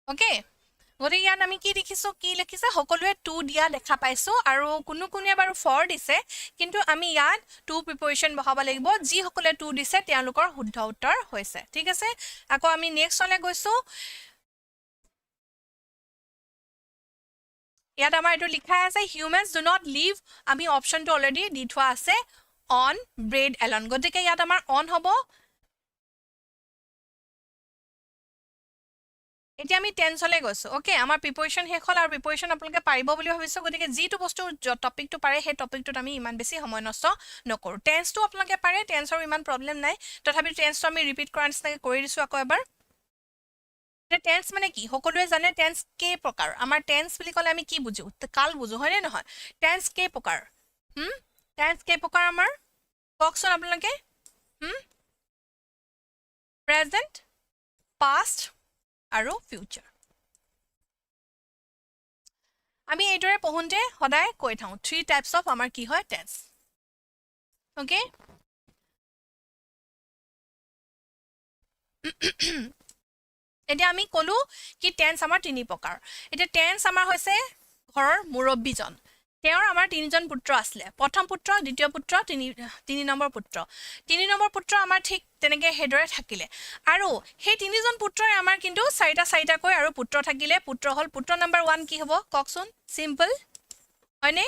অ'কে গতিকে ইয়াত আমি কি দেখিছোঁ কি লিখিছে সকলোৱে টু দিয়া দেখা পাইছোঁ আৰু কোনোৱে বাৰু ফৰ দিছে কিন্তু আমি ইয়াত টু প্ৰিপজিশ্যন বহাব লাগিব যিসকলে টু দিছে তেওঁলোকৰ শুদ্ধ উত্তৰ হৈছে ঠিক আছে আকৌ আমি নেক্সটলৈ গৈছোঁ ইয়াত আমাৰ এইটো লিখা আছে হিউমেনছ ডু নট লিভ আমি অপশ্যনটো অলৰেডি দি থোৱা আছে অন ব্ৰেড এলন গতিকে ইয়াত আমাৰ অন হ'ব এতিয়া আমি টেন্সলৈ গৈছোঁ অ'কে আমাৰ প্ৰিপজিশ্যন শেষ হ'ল আৰু প্ৰিপজিশ্যন আপোনালোকে পাৰিব বুলি ভাবিছোঁ গতিকে যিটো বস্তু টপিকটো পাৰে সেই টপিকটোত আমি ইমান বেছি সময় নষ্ট নকৰোঁ টেন্সটো আপোনালোকে পাৰে টেন্সৰ ইমান প্ৰব্লেম নাই তথাপি টেন্সটো আমি ৰিপিট কৰাৰ নিচিনাকৈ কৰি দিছোঁ আকৌ এবাৰ টেন্স মানে কি সকলোৱে জানে টেন্স কেই প্ৰকাৰ আমাৰ টেন্স বুলি ক'লে আমি কি বুজোঁ কাল বুজোঁ হয়নে নহয় টেন্স কেই প্ৰকাৰ টেন্স কেই প্ৰকাৰ আমাৰ কওকচোন আপোনালোকে প্ৰেজেণ্ট পাষ্ট আৰু ফিউচাৰ আমি এইদৰে পঢ়োঁতে সদায় কৈ থাও 3 টাইপস অফ আমাৰ কি হয় টেন্স ওকে এতিয়া আমি কলো কি টেন্স আমাৰ তিনি প্ৰকাৰ এতিয়া টেন্স আমাৰ হৈছে ঘৰৰ মুৰব্বীজন তেওঁৰ আমাৰ তিনিজন পুত্ৰ আছিলে প্ৰথম পুত্ৰ দ্বিতীয় পুত্ৰ তিনি নম্বৰ পুত্ৰ আমাৰ ঠিক তেনেকে হেদৰে থাকিলে আৰু সেই তিনিজন পুত্ৰই আমাৰ কিন্তু চাৰিটা কৈ আৰু পুত্ৰ থাকিলে পুত্ৰ হল পুত্ৰ নম্বৰ 1 কি হ'ব ককচোন সিম্পল হয়নে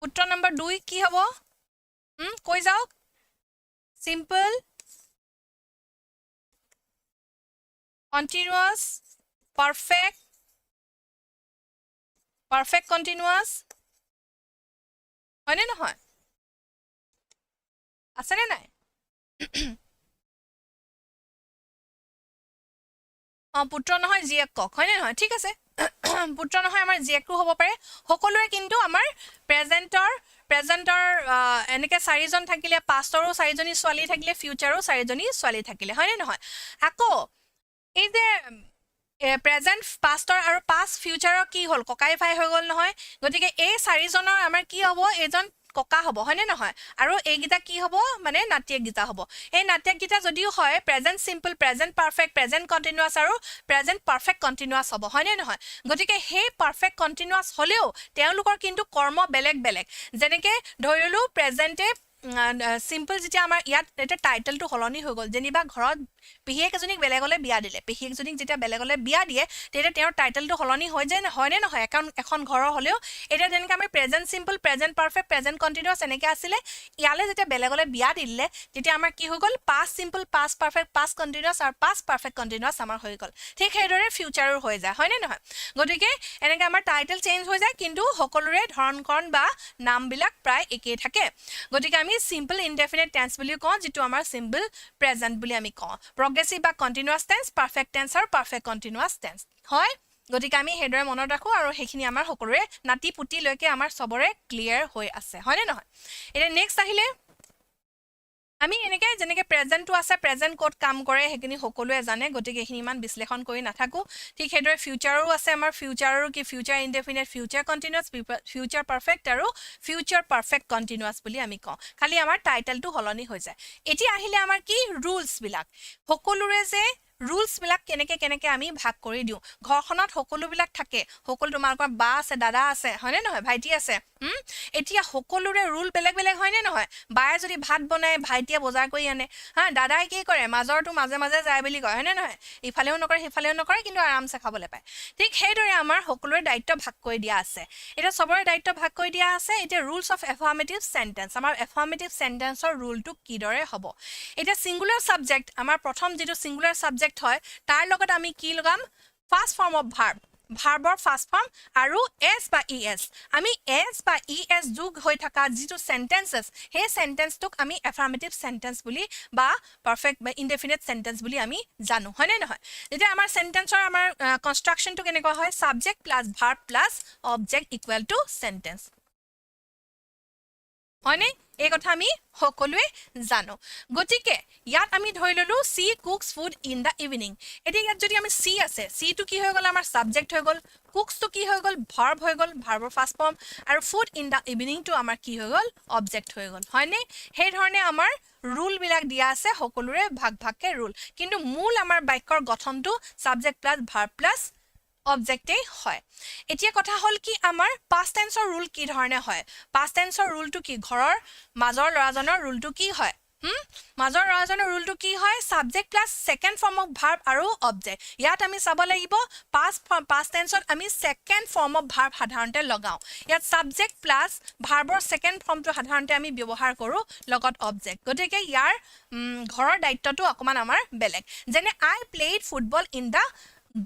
পুত্ৰ নম্বৰ 2 কি হ'ব কৈ যাওক সিম্পল continuous perfect continuous হয়নে নহয় আছে নে নাই পুত্ৰ নহয় জিয়েক কক হয়নে নহয় ঠিক আছে পুত্ৰ নহয় আমাৰ জিয়েকটো হ'ব পাৰে সকলোৰে কিন্তু আমাৰ প্ৰেজেন্টৰ এনেকে চাৰিজন থাকিলে পাষ্টৰো চাৰিজনী ছোৱালী থাকিলে ফিউচাৰো চাৰিজনী ছোৱালী থাকিলে হয়নে নহয় আকৌ এই যে প্ৰেজেন্ট পাষ্টৰ আৰু পাষ্ট ফিউচাৰৰ কি হ'ল ককাই ভাই হৈ গ'ল নহয় গতিকে এই চাৰিজনৰ আমাৰ কি হ'ব এজন ককা হ'ব হয়নে নহয় আৰু এইগিটা কি হ'ব মানে নাতিয়েক গিটা হ'ব এই নাতিয়েক গিটা যদিও হয় present simple present perfect present continuous আৰু প্ৰেজেন্ট পাৰফেক্ট কন্টিনিউয়াস হ'ব হয়নে নহয় গতিকে সেই পাৰফেক্ট কন্টিনিউয়াস হ'লেও তেওঁলোকৰ কিন্তু কৰ্ম বেলেগ বেলেগ যেনেকে ধৰিলো প্ৰেজেন্টে সিম্পল যেতিয়া আমাৰ ইয়াত এটা টাইটেলটো হলনি হৈ গ'ল যেনিবা ঘৰত পেহিয়েক এজনীক বেলেগলে বিয়া দিলে পেহিয়েক এজনীক যেতিয়া বেলেগলে বিয়া দিয়ে তেতিয়া তেওঁৰ টাইটেলটো হলনি হৈ যায় হয়নে নহয় এখন ঘৰৰ হলেও এটা যেনেকৈ আমি present simple present perfect present continuous এনেকৈ আছিলে ইয়ালে যেতিয়া বেলেগলে বিয়া দিলে তেতিয়া আমাৰ কি হৈ গ'ল past simple past perfect past continuous আৰু পাষ্ট পাৰফেক্ট কন্টিনিউয়াস আমাৰ হৈ গ'ল ঠিক সেইদৰে ফিউচাৰো হৈ যায় হয়নে নহয় গতিকে এনেকৈ আমাৰ টাইটেল চেঞ্জ হৈ যায় কিন্তু সকলোৰে ধৰণকৰণ বা নামবিলাক প্ৰায় একেই থাকে গতিকে আমি সিম্পল ইনডেফিনিট টেন্স বুলি কওঁ যেটো আমাৰ সিম্পল প্ৰেজেন্ট বুলি আমি কওঁ progressive বা continuous tense perfect tense আৰু perfect continuous tense হয় গতিকে আমি হেদৰে মনত ৰাখো আৰু হেখিনি আমাৰ সকলোৰে নাতি পুতি লৈকে আমাৰ সবৰে ক্লিয়াৰ হৈ আছে হয়নে নহয় এটা নেক্সট আহিলে আমি এনেকৈ যেনেকৈ প্ৰেজেন্টটো আছে প্ৰেজেন্ট ক'ত কাম কৰে হেখিনি সকলোৱে জানে গতিকে এখিনি ইমান বিশ্লেষণ কৰি নাথাকো ঠিক হেদৰে ফিউচাৰো আছে আমাৰ ফিউচাৰো কি future indefinite future continuous future perfect আৰু ফিউচাৰ পাৰফেক্ট কন্টিনিউয়াস বুলি আমি কওঁ খালি আমাৰ টাইটেলটো হলনি হৈ যায় এতিয়া আহিলে আমাৰ কি ৰুলছ বিলাক সকলোৰে যে ৰুলছ বিলাক কেনেকে আমি ভাগ কৰি দিও ঘৰখনত সকলো বিলাক থাকে সকলো তোমালোকৰ বা আছে দাদা আছে হয়নে নহয় ভাইটি আছে এতিয়া সকলোৰে ৰুল বেলেগ বেলেগ হয়নে নহয় বায়ে যদি ভাত বনায় ভাইটিয়ে বজাৰ কৰি আনে দাদাই কি কৰে মাজৰটো মাজে মাজে যায় বুলি কয় হয়নে নহয় ইফালেও নকৰে সিফালেও নকৰে কিন্তু আৰামছে খাবলৈ পায় ঠিক সেইদৰে আমাৰ সকলোৰে দায়িত্ব ভাগ কৰি দিয়া আছে এটা সবৰে দায়িত্ব ভাগ কৰি দিয়া আছে এটা ৰুলছ অফ এফাৰ্মেটিভ সেন্টেন্স আমাৰ এফাৰ্মেটিভ সেন্টেন্সৰ ৰুলটো কিদৰে হ'ব এটা সিঙ্গুলাৰ সাবজেক্ট আমাৰ প্ৰথম যেটো সিঙ্গুলাৰ সাবজেক্ট হয় তাৰ লগত আমি কি লগাম ফাৰ্স্ট ফৰ্ম অফ ভাৰ্ব ভাৰ্বৰ ফাৰ্স্ট ফৰ্ম আৰু এস বা ইএস আমি এস বা ইএস যোগ হৈ থকা যেটো সেন্টেন্সেস হে সেন্টেন্সটোক আমি এফাৰ্মেটিভ সেন্টেন্স বুলি বা পাৰফেক্ট বা ইনডেফিনিট সেন্টেন্স বুলি আমি জানো হয়নে নহয় যেতিয়া আমাৰ সেন্টেন্সৰ আমাৰ কনস্ট্ৰাকশনটো কেনেকুৱা হয় subject plus verb plus object equal to sentence হয়নে এই কথা আমি সকলোৱে জানো গতিকে ইয়াত আমি ধৰি ললো she cooks food in the evening এতিয়া ইয়াত যদি আমি সি আছে সি টু কি হৈ গ'ল আমাৰ সাবজেক্ট হৈ গ'ল কুকস টু কি হৈ গ'ল ভাৰ্ব হৈ গ'ল ভাৰ্বৰ ফাৰ্স্ট ফৰ্ম আৰু food in the evening to আমাৰ কি হৈ গ'ল অবজেক্ট হৈ গ'ল হয়নে সেই ধৰণে আমাৰ ৰুল বিলাক দিয়া আছে সকলোৰে ভাগ ভাগকে ৰুল কিন্তু মূল আমাৰ বাক্যৰ গঠনটো সাবজেক্ট প্লাস ভাৰ্ব প্লাস অবজেক্টে হয় এতিয়া কথা হল কি আমাৰ পাস্ট টেন্সৰ ৰুল কি ধৰণে হয় পাস্ট টেন্সৰ ৰুলটো কি ঘৰৰ মাজৰ লৰাজনৰ ৰুলটো কি হয় মাজৰ লৰাজনৰ ৰুলটো কি হয় subject plus second form of verb আৰু অবজেক্ট ইয়াত আমি চাব লাগিব পাস্ট টেন্সত আমি সেকেন্ড ফৰ্ম অফ ভাৰ্ব সাধাৰণতে লগাও ইয়াত সাবজেক্ট প্লাস ভাৰ্বৰ সেকেন্ড ফৰ্মটো সাধাৰণতে আমি ব্যৱহাৰ কৰো লগত অবজেক্ট গতিকে ইয়াৰ ঘৰৰ দায়িত্বটো অকমান আমাৰ বেলেগ যেনে I played football in the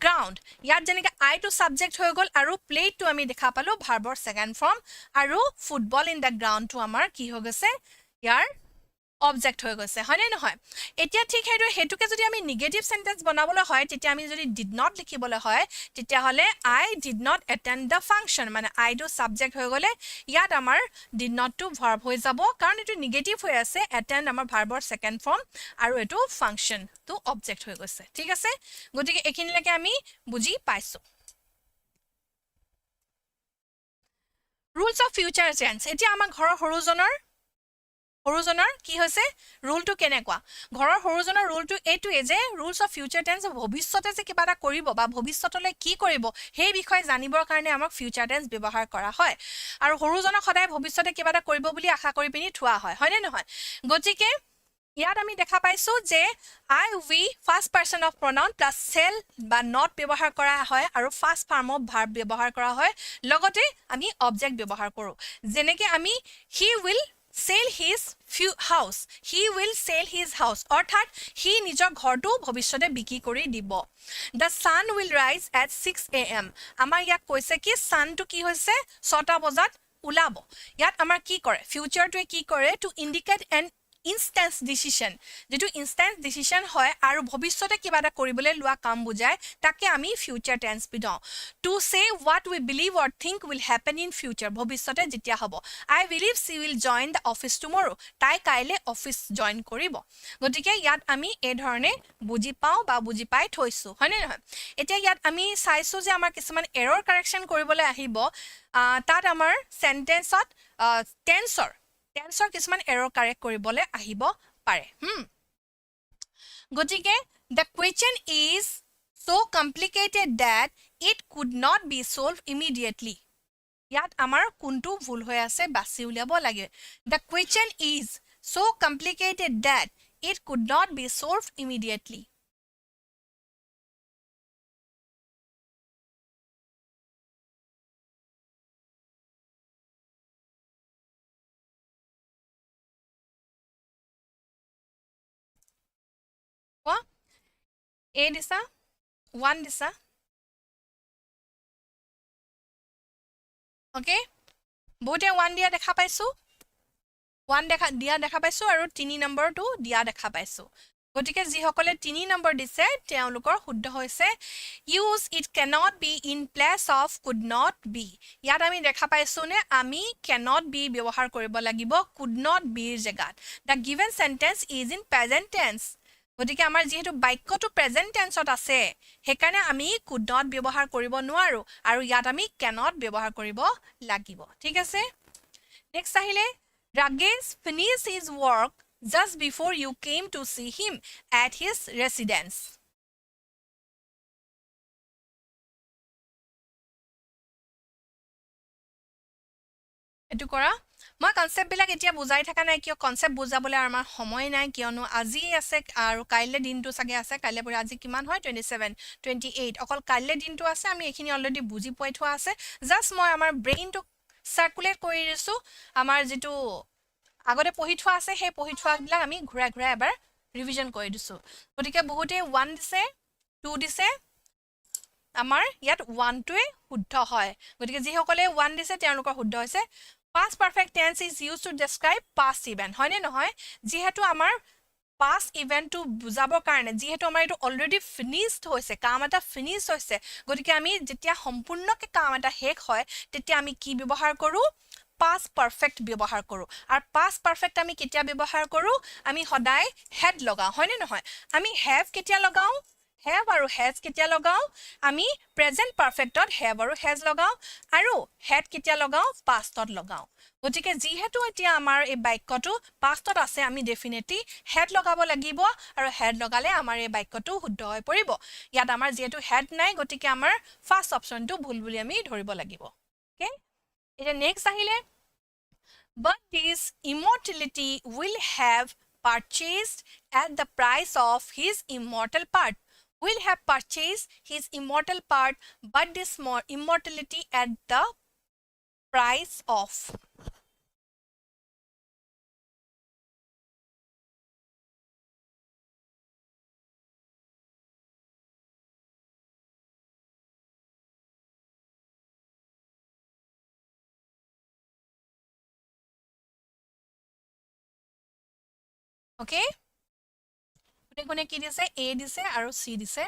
ground ইয়াত যেনেকৈ আই টু সাবজেক্ট হৈ গ'ল আৰু প্লেড টু আমি দেখা পালো ভাৰ্বৰ সেকেন্ড ফৰ্ম আৰু football in the ground to আমাৰ কি হৈ গৈছে ইয়াৰ অবজেক্ট হৈ গৈছে হয়নে নহয় এতিয়া ঠিক হেতুকে যদি আমি নিগেটিভ সেন্টেন্স বনাবলৈ হয় তেতিয়া আমি যদি did not লিখিবলৈ হয় তেতিয়া হলে I did not attend the function মানে I টো সাবজেক্ট হৈ গলে ইয়াত আমাৰ did not টো verb হৈ যাব কাৰণ এটো নিগেটিভ হৈ আছে attend আমাৰ ভাৰ্বৰ সেকেন্ড ফৰ্ম আৰু এটো ফাংশন টো অবজেক্ট হৈ গৈছে ঠিক আছে গতিকে এখিনিলৈকে আমি বুজি পাইছো rules of future tense এতিয়া আমাৰ ঘৰৰ সৰুজনৰ কি হৈছে ৰুলটো কেনেকুৱা ঘৰৰ সৰুজনৰ ৰুলটো এইটোৱে যে ৰুলছ অফ ফিউচাৰ টেন্স ভৱিষ্যতে যে কিবা এটা কৰিব বা ভৱিষ্যতলৈ কি কৰিব সেই বিষয়ে জানিবৰ কাৰণে আমাক ফিউচাৰ টেন্স ব্যৱহাৰ কৰা হয় আৰু সৰুজনক সদায় ভৱিষ্যতে কিবা এটা কৰিব বুলি আশা কৰি পিনি থোৱা হয় হয়নে নহয় গতিকে ইয়াত আমি দেখা পাইছো যে I we first person of pronoun plus shall বা not ব্যৱহাৰ কৰা হয় আৰু ফাৰ্ষ্ট ফৰ্ম অফ ভাৰ্ব ব্যৱহাৰ কৰা হয় লগতে আমি অবজেক্ট ব্যৱহাৰ কৰো যেনেকৈ আমি he will sell his house he will sell his house অৰ্থাৎ he নিজৰ ঘৰটো ভৱিষ্যতে বিক্ৰী কৰি দিব the sun will rise at 6 am আমাৰ ইয়াত কৈছে কি sun টো কি হৈছে 6টা বজাত ওলাব ইয়াত আমাৰ কি কৰে ফিউচাৰটোৱে কি কৰে to indicate N instance decision যেটো ইনস্ট্যান্স ডিসিশন হয় আৰু ভৱিষ্যতে কিবা এটা কৰিবলৈ লোৱা কাম বুজায় তাকে আমি ফিউচাৰ টেন্স বিদাও to say what we believe or think will happen in future ভৱিষ্যতে যেতিয়া হ'ব I believe she will join the office tomorrow তাই কাইলে অফিস জয়েন কৰিব গতিকে ইয়াত আমি এই ধৰণে বুজি পাও বা বুজি পাই থৈছো হয়নে নহয় এতিয়া ইয়াত আমি চাইছো যে আমাৰ কিছুমান এৰৰ কাৰেকচন কৰিবলৈ আহিব তাত আমাৰ সেন্টেন্সত টেন্সৰ কিছুমান এৰৰ কাৰেক্ট কৰিবলৈ আহিব পাৰে গতিকে the question is so complicated that it could not be solved immediately ইয়াত আমাৰ কোনটো ভুল হৈ আছে বাছি উলিয়াব লাগে the question is so complicated that it could not be solved immediately A দিছা 1 দিছা ওকে বহুতে 1 দিয়া দেখা পাইছো 1 দিয়া দেখা পাইছো আৰু 3 নম্বৰটো দিয়া দেখা পাইছো গতিকে যি সকলে 3 নম্বৰ দিছে তেওঁলোকৰ শুদ্ধ হৈছে use it cannot be in place of could not be ইয়াত আমি দেখা পাইছো নে আমি cannot be ব্যৱহাৰ কৰিব লাগিব could not be ৰ জাগাত the given sentence is in present tense গতিকে আমাৰ যেহেতু বাক্যটো প্ৰেজেন্ট টেন্সত আছে হেকাৰণে আমি could not ব্যৱহাৰ কৰিব নোৱাৰো আৰু ইয়াত আমি cannot ব্যৱহাৰ কৰিব লাগিব ঠিক আছে নেক্সট আহিলে Rajesh finished his work just before you came to see him at his residence এটো কৰা মই কনসেপ্ট বিলাক এতিয়া বুজাই থাকা নাই কিয় কনসেপ্ট বুজাবলৈ আমাৰ সময় নাই কিয়নো আজি আছে আৰু কাইলে দিনটো সাগে আছে কাইলে পৰে আজি কিমান হয় 27 28 অকল কাইলে দিনটো আছে আমি এখিনি অলৰেডি বুজি পাই থোৱা আছে জাস্ট মই আমাৰ ব্ৰেইনটো সাৰ্কুলেট কৰি দিছো আমাৰ যেটো আগতে পঢ়ি থোৱা আছে সেই পঢ়ি থোৱা বিলাক আমি ঘুৰাই ঘুৰাই এবাৰ ৰিভিজন কৰি দিছো গতিকে বহুতে 1 দিছে 2 দিছে আমাৰ ইয়াত 1 টোৱে শুদ্ধ হয় গতিকে যি সকলে 1 দিছে তেওঁলোকৰ শুদ্ধ হৈছে past perfect tense is used to describe past event হয়নে নহয় যেহেতু আমাৰ past event to বুজাবৰ কাৰণে যেহেতু আমাৰ এটো অলৰেডি finished হৈছে কাম এটা finish হৈছে গতিকে আমি যেতিয়া সম্পূৰ্ণকে কাম এটা শেষ হয় তেতিয়া আমি কি ব্যৱহাৰ কৰো past perfect ব্যৱহাৰ কৰো আৰু past perfect আমি কেতিয়া ব্যৱহাৰ কৰো আমি সদায় had লগাও হয়নে নহয় আমি have কেতিয়া লগাও have আৰু has কেতিয়া লগাও আমি present perfectত have আৰু has লগাও আৰু had কেতিয়া লগাও pastত লগাও গতিকে যেহেতু এতিয়া আমাৰ এই বাক্যটো pastত আছে আমি ডেফিনেটলি had লগাব লাগিব আৰু had লগালে আমাৰ এই বাক্যটো শুদ্ধ হৈ পৰিব ইয়াত আমাৰ যেহেতু had নাই গতিকে আমাৰ ফাৰ্স্ট অপচনটো ভুল বুলি আমি ধৰিব লাগিব ওকে এটা নেক্সট আহিলে but his immortality will have purchased at the price of his immortal part will have purchased his immortal part but this more immortality at the price of okay কোনে কি দিছে এ দিছে আৰু সি দিছে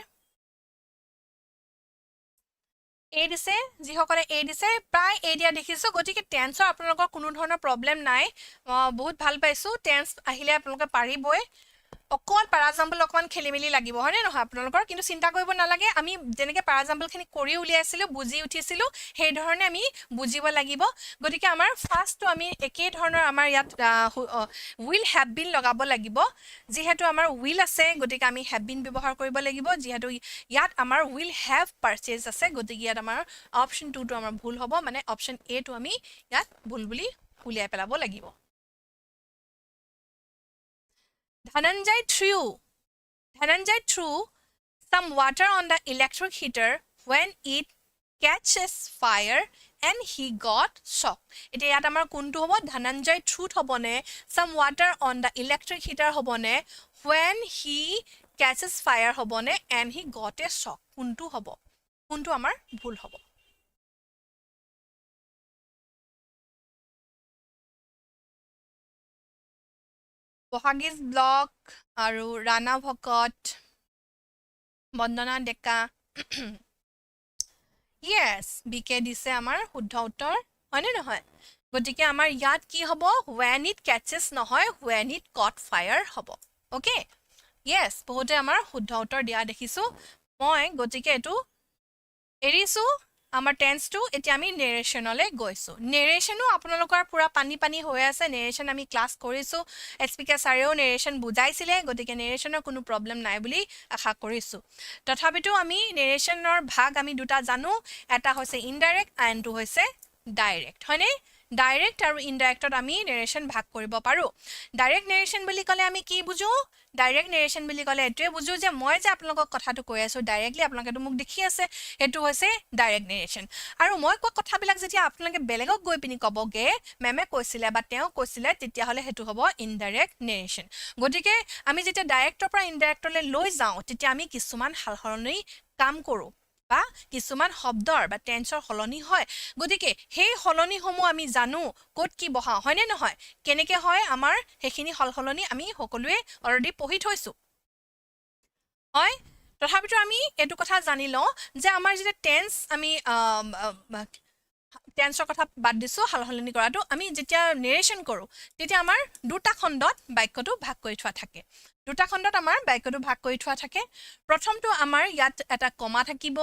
এ দিছে যিসকলে এ দিছে প্ৰায় এ দিয়া দেখিছো গতিকে টেন্সৰ আপোনালোকৰ কোনো ধৰণৰ প্ৰব্লেম নাই বহুত ভাল পাইছো টেন্স আহিলে আপোনালোকে পাৰিবই অকল পাৰাজাম্বল অকমান খেলিমেলি লাগিব হয়নে নহয় আপোনালোকৰ কিন্তু চিন্তা কৰিব নালাগে আমি যেনেকৈ পাৰাজাম্বলখিনি কৰি উলিয়াইছিলোঁ বুজি উঠিছিলোঁ সেই ধৰণে আমি বুজিব লাগিব গতিকে আমাৰ ফাৰ্ষ্টটো আমি একেই ধৰণৰ আমাৰ ইয়াত উইল হেভ বিন লগাব লাগিব যিহেতু আমাৰ উইল আছে গতিকে আমি হেভ বিন ব্যৱহাৰ কৰিব লাগিব যিহেতু ইয়াত আমাৰ উইল হেভ পাৰ্চেজ আছে গতিকে ইয়াত আমাৰ অপশ্যন 2টো আমাৰ ভুল হ'ব মানে অপশ্যন এটো আমি ইয়াত ভুল বুলি উলিয়াই পেলাব লাগিব Dhananjay threw some water on the electric heater when it catches fire and he got shocked. Ete yat amar kuntu hobo Dhananjay threw hobone some water on the electric heater hobone when he catches fire hobone and he got a shock. Kuntu hobo. Kuntu amar bhul hobo. Bohagis block আৰু ৰাণা ভকত বন্দনা ডেকা yes বিকে দিছে আমাৰ শুদ্ধ উত্তৰ হয়নে নহয় গতিকে আমাৰ ইয়াত কি হ'ব when it catches নহয় when it caught fire হ'ব ওকে yes বহুতে আমাৰ শুদ্ধ উত্তৰ দিয়া দেখিছো মই গতিকে এটো এৰিছো আমাৰ টেন্সটো এতিয়া আমি নেৰেশ্যনলৈ গৈছো নেৰেশ্যনো আপোনালোকৰ পুৰা পানী পানী হৈ আছে নেৰেশ্যন আমি ক্লাছ কৰিছো স্পিকাৰ ছাৰেও নেৰেশ্যন বুজাইছিলে গতিকে নেৰেশ্যনৰ কোনো প্ৰব্লেম নাই বুলি আশা কৰিছো তথাপিতো আমি নেৰেশ্যনৰ ভাগ আমি দুটা জানো এটা হৈছে ইনডাইৰেক্ট আনটো হৈছে ডাইৰেক্ট হয়নে ডাইৰেক্ট আৰু ইনডাইৰেক্টত আমি নেৰেশ্যন ভাগ কৰিব পাৰো ডাইৰেক্ট নেৰেশ্যন বুলি ক'লে আমি কি বুজো ডাইৰেক্ট নেৰেশ্যন বুলি ক'লে এটোৱে বুজো যে মই যে আপোনালোকক কথাটো কৈ আছো ডাইৰেক্টলি আপোনালোকে মোক দেখি আছে এটো হৈছে ডাইৰেক্ট নেৰেশ্যন আৰু মই কোৱা কথাবিলাক যেতিয়া আপোনালোকে বেলেগক গৈ পিনি ক'বগে মেমে কৈছিলে বা তেওঁ কৈছিলে তেতিয়া হলে হেতু হ'ব ইনডাইৰেক্ট নেৰেশ্যন গতিকে আমি যেতিয়া ডাইৰেক্টৰ পৰা ইনডাইৰেক্টলৈ লৈ যাওঁ তেতিয়া আমি কিছুমান হালহৰণি কাম কৰো বা কিছুমান শব্দৰ বা টেন্সৰ হলনি হয় গতিকে সেই হলনিসমূহ আমি জানো ক'ত কি বহা হয়নে নহয় কেনেকৈ হয় আমাৰ হেখিনি হলহলনি আমি সকলোৱে অলৰেডি পঢ়ি থৈছো হয় তথাপিতো আমি এটো কথা জানি লওঁ যে আমাৰ যেতিয়া টেন্স আমি টেন্সৰ কথা বাদ দিছো হালহলনি কৰাটো আমি যেতিয়া নেৰেশ্যন কৰো তেতিয়া আমাৰ দুটা খণ্ডত বাক্যটো ভাগ কৰি থোৱা থাকে দুটা খণ্ডত আমাৰ বাক্যটো ভাগ কৰি থোৱা থাকে প্ৰথমটো আমাৰ ইয়াত এটা কমা থাকিব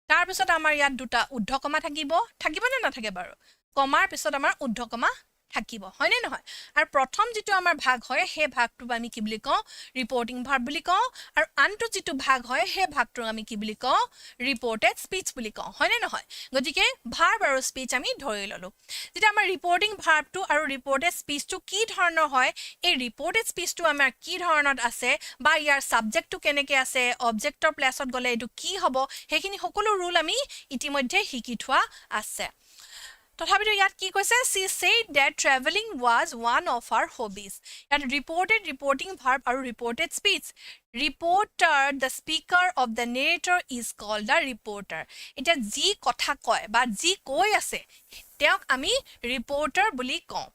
তাৰ পিছত আমাৰ ইয়াত দুটা ঊৰ্ধ্বকমা থাকিব নে নাথাকে বাৰু কমাৰ পিছত আমাৰ ঊৰ্ধ্বকমা থাকিব হয়নে নহয় আৰু প্ৰথম যেটো আমাৰ ভাগ হয় সেই ভাগটো আমি কি বুলি কওঁ ৰিপৰ্টিং ভাৰ্ব বুলি কওঁ আৰু আনটো যেটো ভাগ হয় সেই ভাগটো আমি কি বুলি কওঁ ৰিপৰ্টেড স্পিচ বুলি কওঁ হয়নে নহয় গতিকে ভাৰ্ব আৰু স্পিচ আমি ধৰি ললো যেটা আমাৰ ৰিপৰ্টিং ভাৰ্বটো আৰু ৰিপৰ্টেড স্পিচটো কি ধৰণৰ হয় এই ৰিপৰ্টেড স্পিচটো আমাৰ কি ধৰণত আছে বা ইয়াৰ সাবজেক্টটো কেনেকৈ আছে অবজেক্টৰ প্লেছত গলে এটো কি হ'ব হেখিনি সকলো ৰুল আমি ইতিমধ্যে শিকি থোৱা আছে তথাপিতো ইয়াত কি কৈছে she said that traveling was one of her hobbies ইয়াত reported reporting verb আৰু reported speech reporter the speaker of the narrator is called the reporter এটা যি কথা কয় বা যি কৈ আছে তেওঁক আমি reporter বুলি কওঁ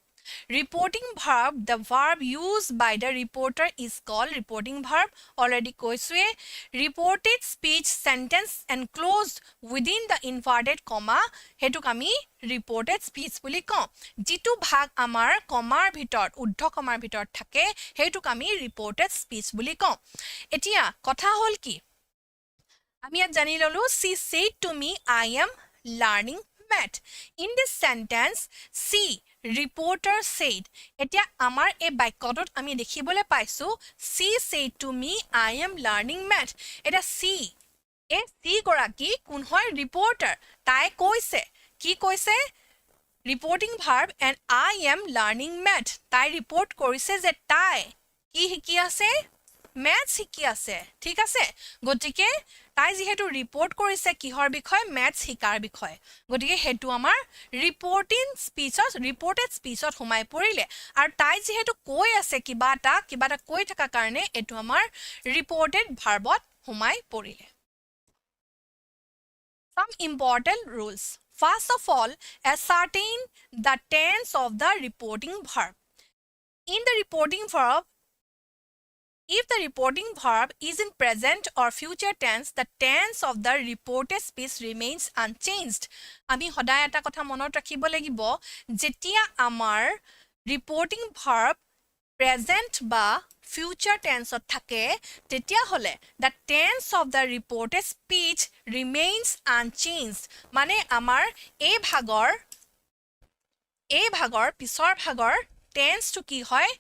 reporting verb the verb used by the reporter is called reporting verb already koisue reported speech sentence enclosed within the inverted comma hetuk ami reported speech buli kau jitu bhag amar comar bhitor uddho comar bhitor thake hetuk ami reported speech buli kau etia kotha hol ki ami at jani lolu she said to me I am learning math in this sentence she reporter said etia amar e baikotot ami dekhibole paisu she said to me I am learning math eta she e she goraki kun hoy reporter tai koise ki koise reporting verb and I am learning math tai report korise je tai ki hiki ase maths hiki ase ঠিক আছে গটিকে তাই যেহেতু ৰিপৰ্ট কৰিছে কিহৰ বিষয় ম্যাথছ শিকাৰ বিষয় গটিকে হেতু আমাৰ ৰিপৰ্টিং স্পিচত ৰিপৰ্টেড স্পিচত হুমাই পৰিলে আৰু তাই যেহেতু কৈ আছে কিবা এটা কৈ থকা কাৰণে এটো আমাৰ ৰিপৰ্টেড ভাৰ্বত হুমাই পৰিলে some important rules first of all ascertain the tense of the reporting verb in the reporting verb If the reporting verb is in present or future tense, the tense of the reported speech remains unchanged. আমি সদায় এটা কথা মনত ৰাখিব লাগিব যেতিয়া আমাৰ reporting verb present বা future tense ত থাকে তেতিয়া হলে the tense of the reported speech remains unchanged. মানে আমাৰ এই ভাগৰ পিছৰ ভাগৰ tense to কি হয়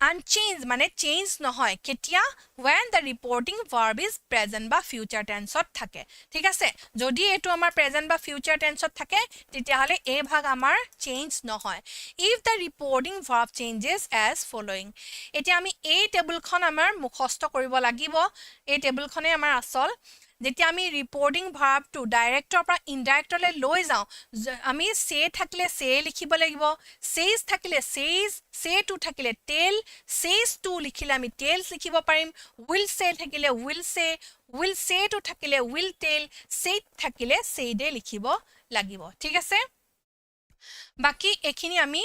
unchanged মানে change নহয় কেতিয়া when the reporting verb is present বা future tense ত থাকে ঠিক আছে যদি এটো আমাৰ present বা future tense ত থাকে তেতিয়া হলে এই ভাগ আমাৰ change নহয় if the reporting verb changes as following এতিয়া আমি এই টেবুলখন আমাৰ মুখস্থ কৰিব লাগিব এই টেবুলখনে আমাৰ আসল যেতিয়া আমি ৰিপৰ্টিং ভাৰ্বটো ডাইৰেক্টৰ পৰা ইনডাইৰেক্টলৈ লৈ যাওঁ আমি সে থাকিলে সে লিখিব লাগিব সেজ থাকিলে সেজ সে টু থাকিলে টেল সেজ টু লিখিলে আমি টেলস লিখিব পাৰিম উইল সে থাকিলে উইল সে টু থাকিলে উইল টেল সেড থাকিলে সেডে লিখিব লাগিব ঠিক আছে বাকি এখিনি আমি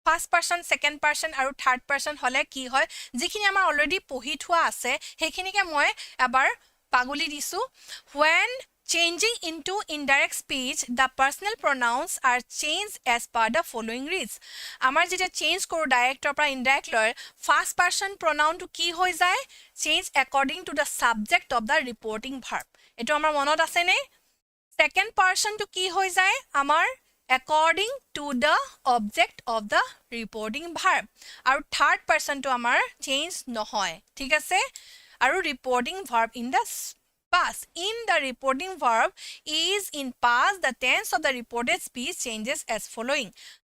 ফাৰ্স্ট পাৰসন সেকেন্ড পাৰসন আৰু থাৰ্ড পাৰসন হলে কি হয় যিখিনি আমাৰ অলৰেডি পঢ়ি থোৱা আছে সেইখিনিকে মই এবাৰ পাগলি দিছো when changing into indirect speech the personal pronouns are changed as per the following reads আমাৰ যেতিয়া চেঞ্জ কৰো ডাইৰেক্টৰ পৰা ইনডাইৰেক্ট লৈ ফাৰ্স্ট পাৰসন pronoun to কি হৈ যায় change according to the subject of the reporting verb এটো আমাৰ মনত আছে নে second person to কি হৈ যায় আমাৰ according to the object of the reporting verb আৰু third person to আমাৰ change নহয় ঠিক আছে আৰু reporting verb in the past in the reporting verb is in past the tense of the reported speech changes as following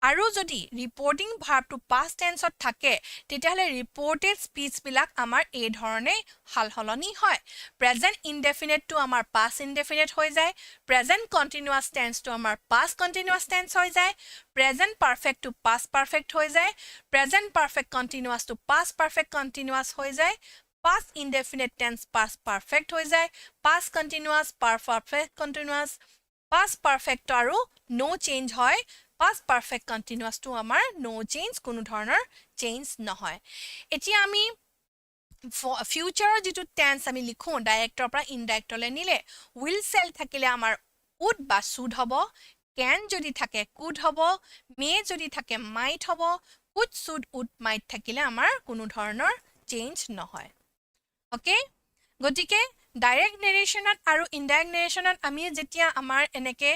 আৰু যদি reporting verb to past tense ত থাকে তেতিয়াহলে reported speech বিলাক আমাৰ এই ধৰণে হালহলনি হয় present indefinite to আমাৰ past indefinite হৈ যায় present continuous tense to আমাৰ past continuous tense হৈ যায় present perfect to past perfect হৈ যায় present perfect continuous to past perfect continuous হৈ যায় past indefinite tense past perfect হৈ যায় past continuous perfect continuous past perfect আৰু no change হয় past perfect continuous to আমাৰ no change কোনো ধৰণৰ change নহয় এতিয়া আমি future যেটো tense আমি লিখো ডাইৰেক্টৰ পৰা ইনডাইৰেক্টলৈ নিলে will shall থাকিলে আমাৰ would বা should হ'ব can যদি থাকে could হ'ব may যদি থাকে might হ'ব would should would might থাকিলে আমাৰ কোনো ধৰণৰ change নহয় ওকে গটিকে ডাইৰেক্ট নেৰেশনত আৰু ইনডাইৰেক্ট নেৰেশনত আমি যেতিয়া আমাৰ এনেকে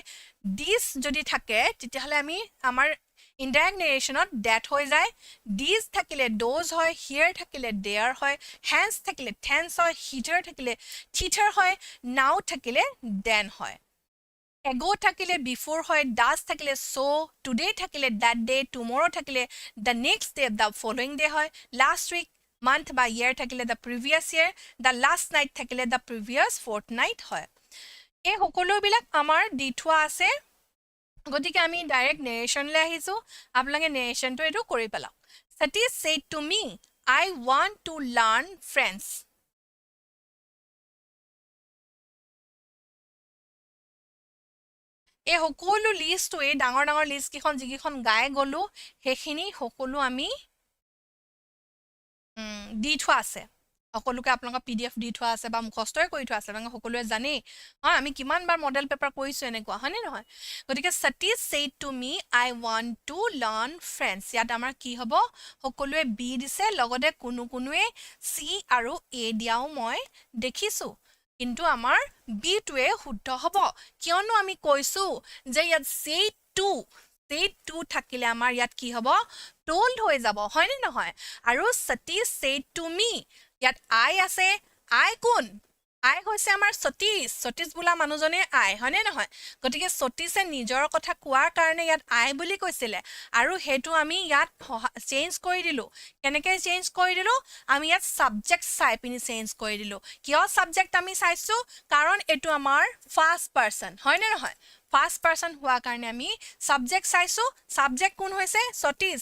দিস যদি থাকে তেতিয়াহলে আমি আমাৰ ইনডাইৰেক্ট নেৰেশনত that হৈ যায় দিস থাকিলে those হয় here থাকিলে there হয় hence থাকিলে thence হয় hither থাকিলে thither হয় now থাকিলে then হয় ago থাকিলে before হয় does থাকিলে so today থাকিলে that day tomorrow থাকিলে the next day the following day হয় last week month বা year থাকিলে the previous year the last night থাকিলে the previous fortnight হয় এই সকলো বিলাক আমাৰ দি থোৱা আছে গতিকে আমি ডাইৰেক্ট নেৰেশনলৈ আহিছো আপোনালোকে নেৰেশনটো এটো কৰি পেলাওক Satish said to me I want to learn French এই সকলো লিষ্টটো এই ডাঙৰ ডাঙৰ লিষ্ট কিখন যিকিখন গাই গলো সেইখিনি সকলো আমি দি থোৱা আছে সকলোকে আপোনালোকৰ পিডিএফ দি থোৱা আছে বা মুখস্থই কৰি থোৱা আছে মানে সকলোৱে জানে আমি কিমান বাৰ মডেল পেপাৰ কৰিছো এনেকুৱা হয়নে নহয় গতিকে Satish said to me I want to learn French ইয়াত আমাৰ কি হ'ব সকলোৱে বি দিছে লগতে কোনোৱে সি আৰু এ দিয়াও মই দেখিছো কিন্তু আমাৰ বি টোৱে শুদ্ধ হ'ব কিয়নো আমি কৈছো যে ইয়াত say to থাকিলে আমাৰ ইয়াত কি হ'ব told হৈ যাব হয়নে নহয় আৰু Satish said to me ইয়াত I আছে I কোন I হৈছে আমাৰ Satish বোলা মানুহজনে I হয়নে নহয় গতিকে Satishে নিজৰ কথা কোৱাৰ কাৰণে ইয়াত I বুলি কৈছিলে আৰু হেতু আমি ইয়াত চেঞ্জ কৰি দিলো কেনেকৈ চেঞ্জ কৰি দিলো আমি ইয়াত সাবজেক্ট চাই পিনি চেঞ্জ কৰি দিলো কিয় সাবজেক্ট আমি চাইছো কাৰণ এটো আমাৰ ফাৰ্স্ট পাৰসন হয়নে নহয় ফাৰ্স্ট পাৰসন হোৱা কাৰণে আমি সাবজেক্ট চাইছো সাবজেক্ট কোন হৈছে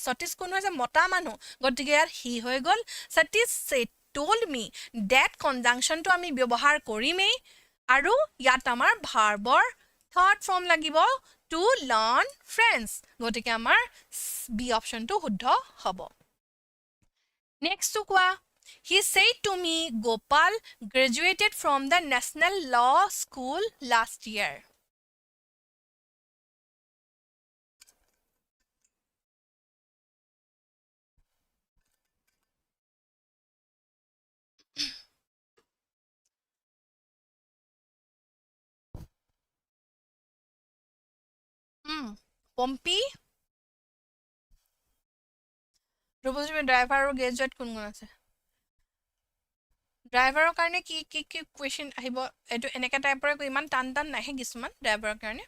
Satish কোন হৈছে মতা মানুহ গতিকে ইয়াত হি হৈ গল Satish said told me that conjunction to আমি ব্যৱহাৰ কৰিমেই আৰু ইয়াত আমাৰ ভাৰ্বৰ থাৰ্ড ফৰ্ম লাগিব to learn French গতিকে আমাৰ বি অপশনটো শুদ্ধ হ'ব নেক্সট কোৱা He said to me, Gopal graduated from the National Law School last year. Pompey ৰবজমি ড্ৰাইভাৰ আৰু গ্ৰেজুৱেট কোন কোন আছে ড্ৰাইভাৰৰ কাৰণে কি কি কি কোৱেশ্চন আহিব এটো এনেকা টাইপৰ ইমান টান টান নাহে কিছুমান ড্ৰাইভাৰৰ কাৰণে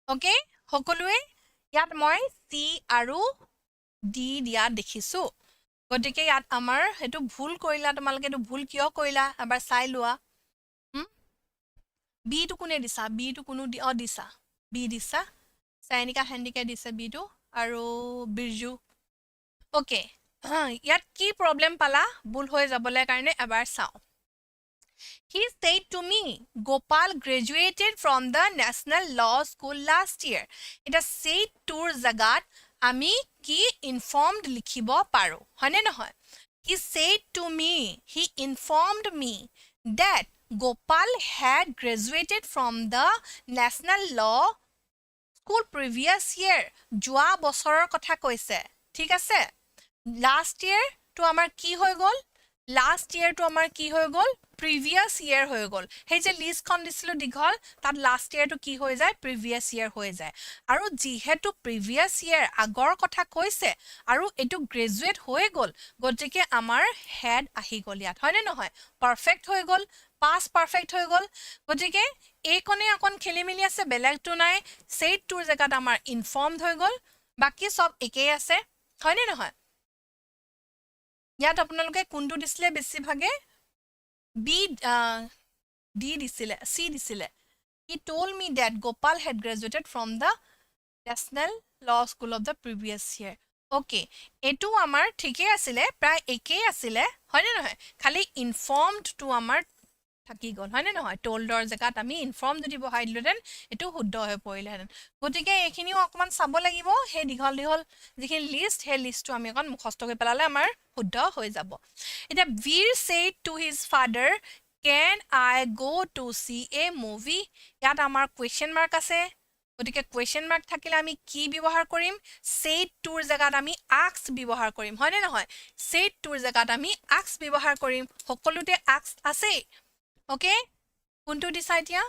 ওকে সকলোৱে ইয়াত মই সি আৰু ডি দিয়া দেখিছো গতিকে ইয়াত আমাৰ হেতু ভুল কৰিলা তোমালোকে এটো ভুল কিয় কৰিলা এবাৰ চাই লোৱা বি টু কোনে দিছা বি টু কোনো দিছা বি দিছা সাইনিকা হেন্ডিকে দিছে বি টু আৰু বিৰজু ওকে ইয়াত কি প্ৰবলেম পালা ভুল হৈ যাবলৈ কাৰণে এবাৰ চাও He said to me, Gopal graduated from the National Law School last year. এটা said tour জাগাত আমি কি informed লিখিব পাৰো হয়নে নহয় He said to me, he informed me that Gopal had graduated from the National Law School previous year. যোৱা বছৰৰ কথা কৈছে ঠিক আছে last year to আমাৰ কি হৈ গল last year to আমাৰ কি হৈ গল previous year হৈ গল হেই যে লিষ্ট খন দিছিলো দীঘল তাত last year to কি হৈ যায় previous year হৈ যায় আৰু যিহেতু previous year আগৰ কথা কৈছে আৰু এটো গ্ৰেজুৱেট হৈ গল গতিকে আমাৰ হেড আহি গল ইয়াত হয়নে নহয় পারফেক্ট হৈ গল পাস পারফেক্ট হৈ গল গতিকে এই কোনে অকন খেলিমেলি আছে বেলেগটো নাই সেট টুৰ জাগাত আমাৰ ইনফৰ্মড হৈ গল বাকি সব একেই আছে হয়নে নহয় ইয়াত আপোনালোকে কোনটো দিছিলে বেছি ভাগে বি ডি দিছিলে সি দিছিলে he told me that Gopal had graduated from the National Law School of the previous year okay এটো আমাৰ ঠিকে আছিল প্ৰায় একেই আছিল হয়নে নহয় খালি ইনফৰ্মড টু আমাৰ থাকি গল হয়নে নহয় টোল্ডৰ জাগাত আমি ইনফৰ্ম যদি বহাই দিলতেন এটো শুদ্ধ হৈ পৰিলেহেঁতেন গতিকে এইখিনিও অকমান চাব লাগিব হে দীঘল দীঘল যিখিনি লিষ্ট হে লিষ্টটো আমি অকন মুখস্থ কৰি পেলালে আমাৰ শুদ্ধ হৈ যাব এটা বীৰ said to his father can I go to see a movie ইয়াত আমাৰ কোৱেশ্চন মাৰ্ক আছে গতিকে কোৱেশ্চন মাৰ্ক থাকিলে আমি কি ব্যৱহাৰ কৰিম said toৰ জাগাত আমি ask ব্যৱহাৰ কৰিম হয়নে নহয় said toৰ জাগাত আমি ask ব্যৱহাৰ কৰিম সকলোতে ask আছে ওকে কোনটো দিছা এতিয়া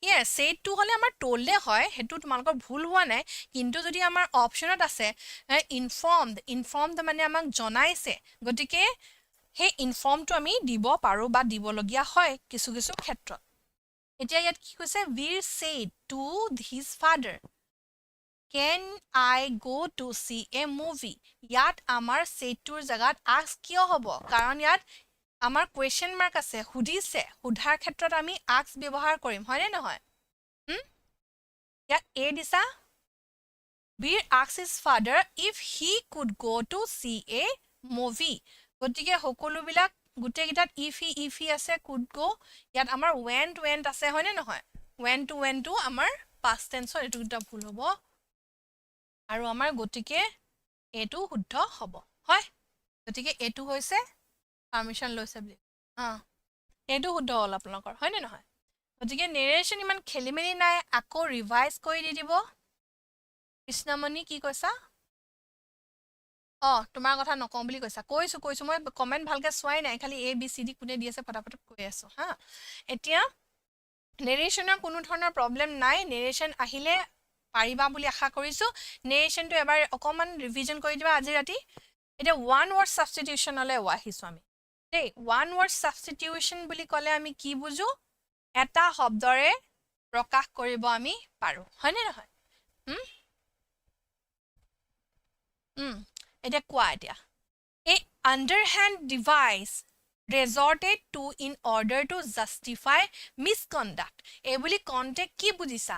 Yes, said to হলে আমাৰ told হয় হেতু তোমালোকৰ ভুল হোৱা নাই কিন্তু যদি আমাৰ অপচনত আছে informed মানে আমাক জনাইছে গতিকে হে ইনফৰ্মটো আমি দিব পাৰো বা দিব লগিয়া হয় কিছু কিছু ক্ষেত্ৰত এতিয়া ইয়াত কি কৈছে বীৰ said to his father Can I go to see a movie ইয়াত আমাৰ said toৰ জাগাত ask কিয় হ'ব কাৰণ ইয়াত আমাৰ কোৱেশ্চন মাৰ্ক আছে হুদিছে হুধাৰ ক্ষেত্ৰত আমি ask ব্যৱহাৰ কৰিম হয়নে নহয় ইয়াত এ দিছা বীৰ asked his father if he could go to see a movie গতিকে সকলো বিলাক গুটে গিটাত if he আছে could go ইয়াত আমাৰ went আছে হয়নে নহয় went to আমাৰ past tense এটো দুটা ভুল হ'ব আৰু আমাৰ গতিকে এটো শুদ্ধ হ'ব হয় গতিকে এটো হৈছে পাৰমিশন লৈছে বুলি এটো শুদ্ধ হ'ল আপোনালোকৰ হয়নে নহয় গতিকে নেৰেশন ইমান খেলিমেলি নাই আকৌ ৰিভাইজ কৰি দি দিব কৃষ্ণমণি কি কৈছা তোমাৰ কথা নকম বুলি কৈছা কৈছো মই কমেন্ট ভালকে চোৱাই নাই খালি এ বি সি ডি কোনে দি আছে ফটাফট কৈ আছো হা এতিয়া নেৰেশনৰ কোনো ধৰণৰ প্ৰবলেম নাই নেৰেশন আহিলে পাৰিবা বুলি আশা কৰিছো নেৰেশনটো এবাৰ অকমান ৰিভিজন কৰি দিবা আজি ৰাতি এটা ওৱান ওয়াৰ্ড সাবস্টিটিউশনলে আহিছো আমি দেই ওৱান ওয়াৰ্ড সাবস্টিটিউশন বুলি ক'লে আমি কি বুজো এটা শব্দৰে প্ৰকাশ কৰিব আমি পাৰো হয়নে নহয় এটা কোৱা এতিয়া a underhand device resorted to in order to justify misconduct এই বুলি কন্তে কি বুজিছা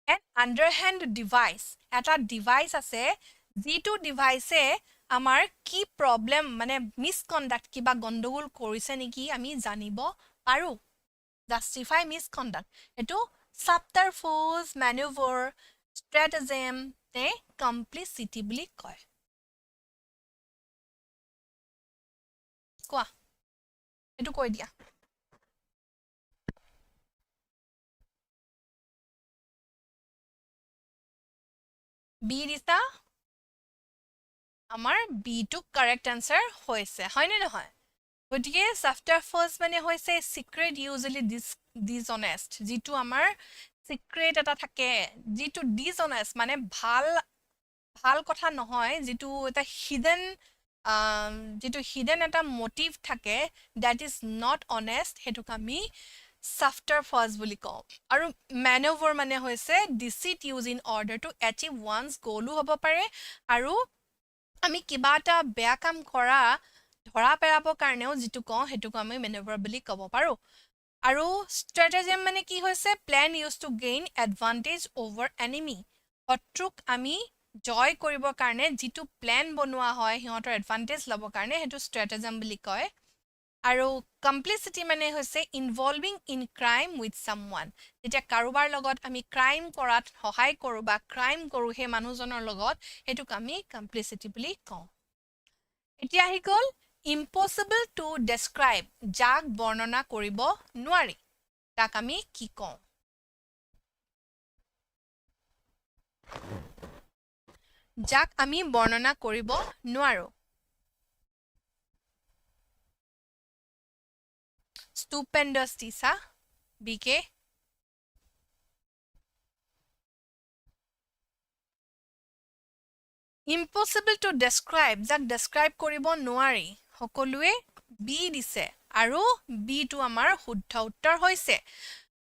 an underhand device এটা ডিভাইস আছে যিটো ডিভাইসে আমাৰ কি প্ৰবলেম মানে মিসকন্ডাক্ট কিবা গণ্ডগোল কৰিছে নেকি আমি জানিব পাৰো জাস্টিফাই মিসকন্ডাক্ট এটো subterfuge, maneuver, stratagem নে complicity বুলি কয় কোৱা এটো কৈ দিয়া বি দিছা আমাৰ বি টু কাৰেক্ট আনসাৰ হৈছে হয় নে নহয় গতিকে subterfuge মানে হৈছে secret usually dishonest যেটো আমাৰ secret এটা থাকে যেটো dishonest মানে ভাল কথা নহয় যেটো এটা hidden এটা motive থাকে that is not honest Hetuk আমি subterfuge বুলি কওঁ আৰু maneuver মানে হৈছে deceit used in order to achieve one's goal হ'ব পাৰে আৰু আমি কিবা এটা বেয়া কাম কৰা ধৰা পেৰাবৰ কাৰণেও যেটো কওঁ হেতুক আমি maneuver বুলি ক'ব পাৰো আৰু stratagem মানে কি হৈছে plan used to gain advantage over enemy শত্ৰুক আমি জয় কৰিবৰ কাৰণে যেটো প্ল্যান বনোৱা হয় হিহঁতৰ এডভান্টেজ লবৰ কাৰণে হেতু stratagem বুলি কয় আৰু complicity মানে হৈছে involving in crime with someone যেতিয়া কাৰোবাৰ লগত আমি ক্ৰাইম কৰাত সহায় কৰো বা ক্ৰাইম কৰো হে মানুহজনৰ লগত হেতুক আমি complicity বুলি কওঁ এতিয়া আহি গল impossible to describe যাক বৰ্ণনা কৰিব নোৱাৰি তাক আমি কি কওঁ যাক আমি বৰ্ণনা কৰিব নোৱাৰো stupendous দিছা বিকে impossible to describe যাক describe কৰিব নোৱাৰি সকলোৱে বি দিছে আৰু বি টো আমাৰ শুদ্ধ উত্তৰ হৈছে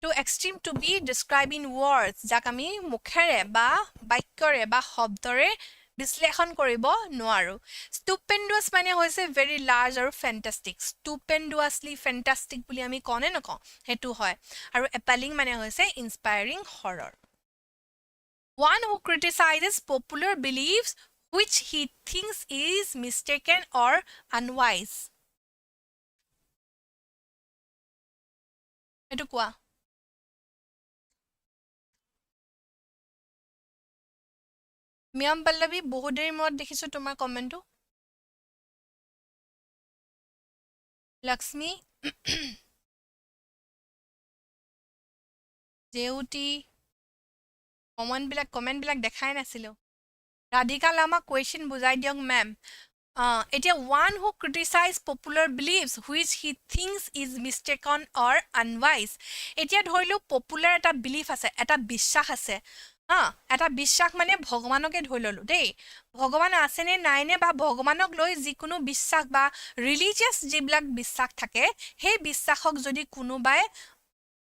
to extreme to be described in words যাক আমি মুখেৰে বা বাক্যৰে বা শব্দৰে বিশ্লেষণ কৰিব নোৱাৰো stupendous মানে হৈছে very large আৰু fantastic stupendously fantastic বুলি আমি কনে নকওঁ হেতু হয় আৰু appalling মানে হৈছে inspiring horror one who criticizes popular beliefs which he thinks is mistaken or unwise হেতু কোৱা মিয়াম পল্লৱী বহুত দেৰি মত দেখিছো তোমাৰ কমেন্টটো লক্ষ্মী জেউতি কমেন্ট বিলাক দেখাই নাছিলো ৰাধিকা লামা কোৱেশ্চন বুজাই দিয়ক মেম এতিয়া one who criticize popular beliefs which he thinks is mistaken or unwise এতিয়া ধৰিলো popular এটা belief আছে এটা বিশ্বাস আছে এটা বিশ্বাস মানে ভগৱানকে ধৰি ললো দেই ভগৱান আছে নে নাই নে বা ভগৱানক লৈ যিকোনো বিশ্বাস বা ৰিলিজিয়াছ যিবিলাক বিশ্বাস থাকে সেই বিশ্বাসক যদি কোনোবাই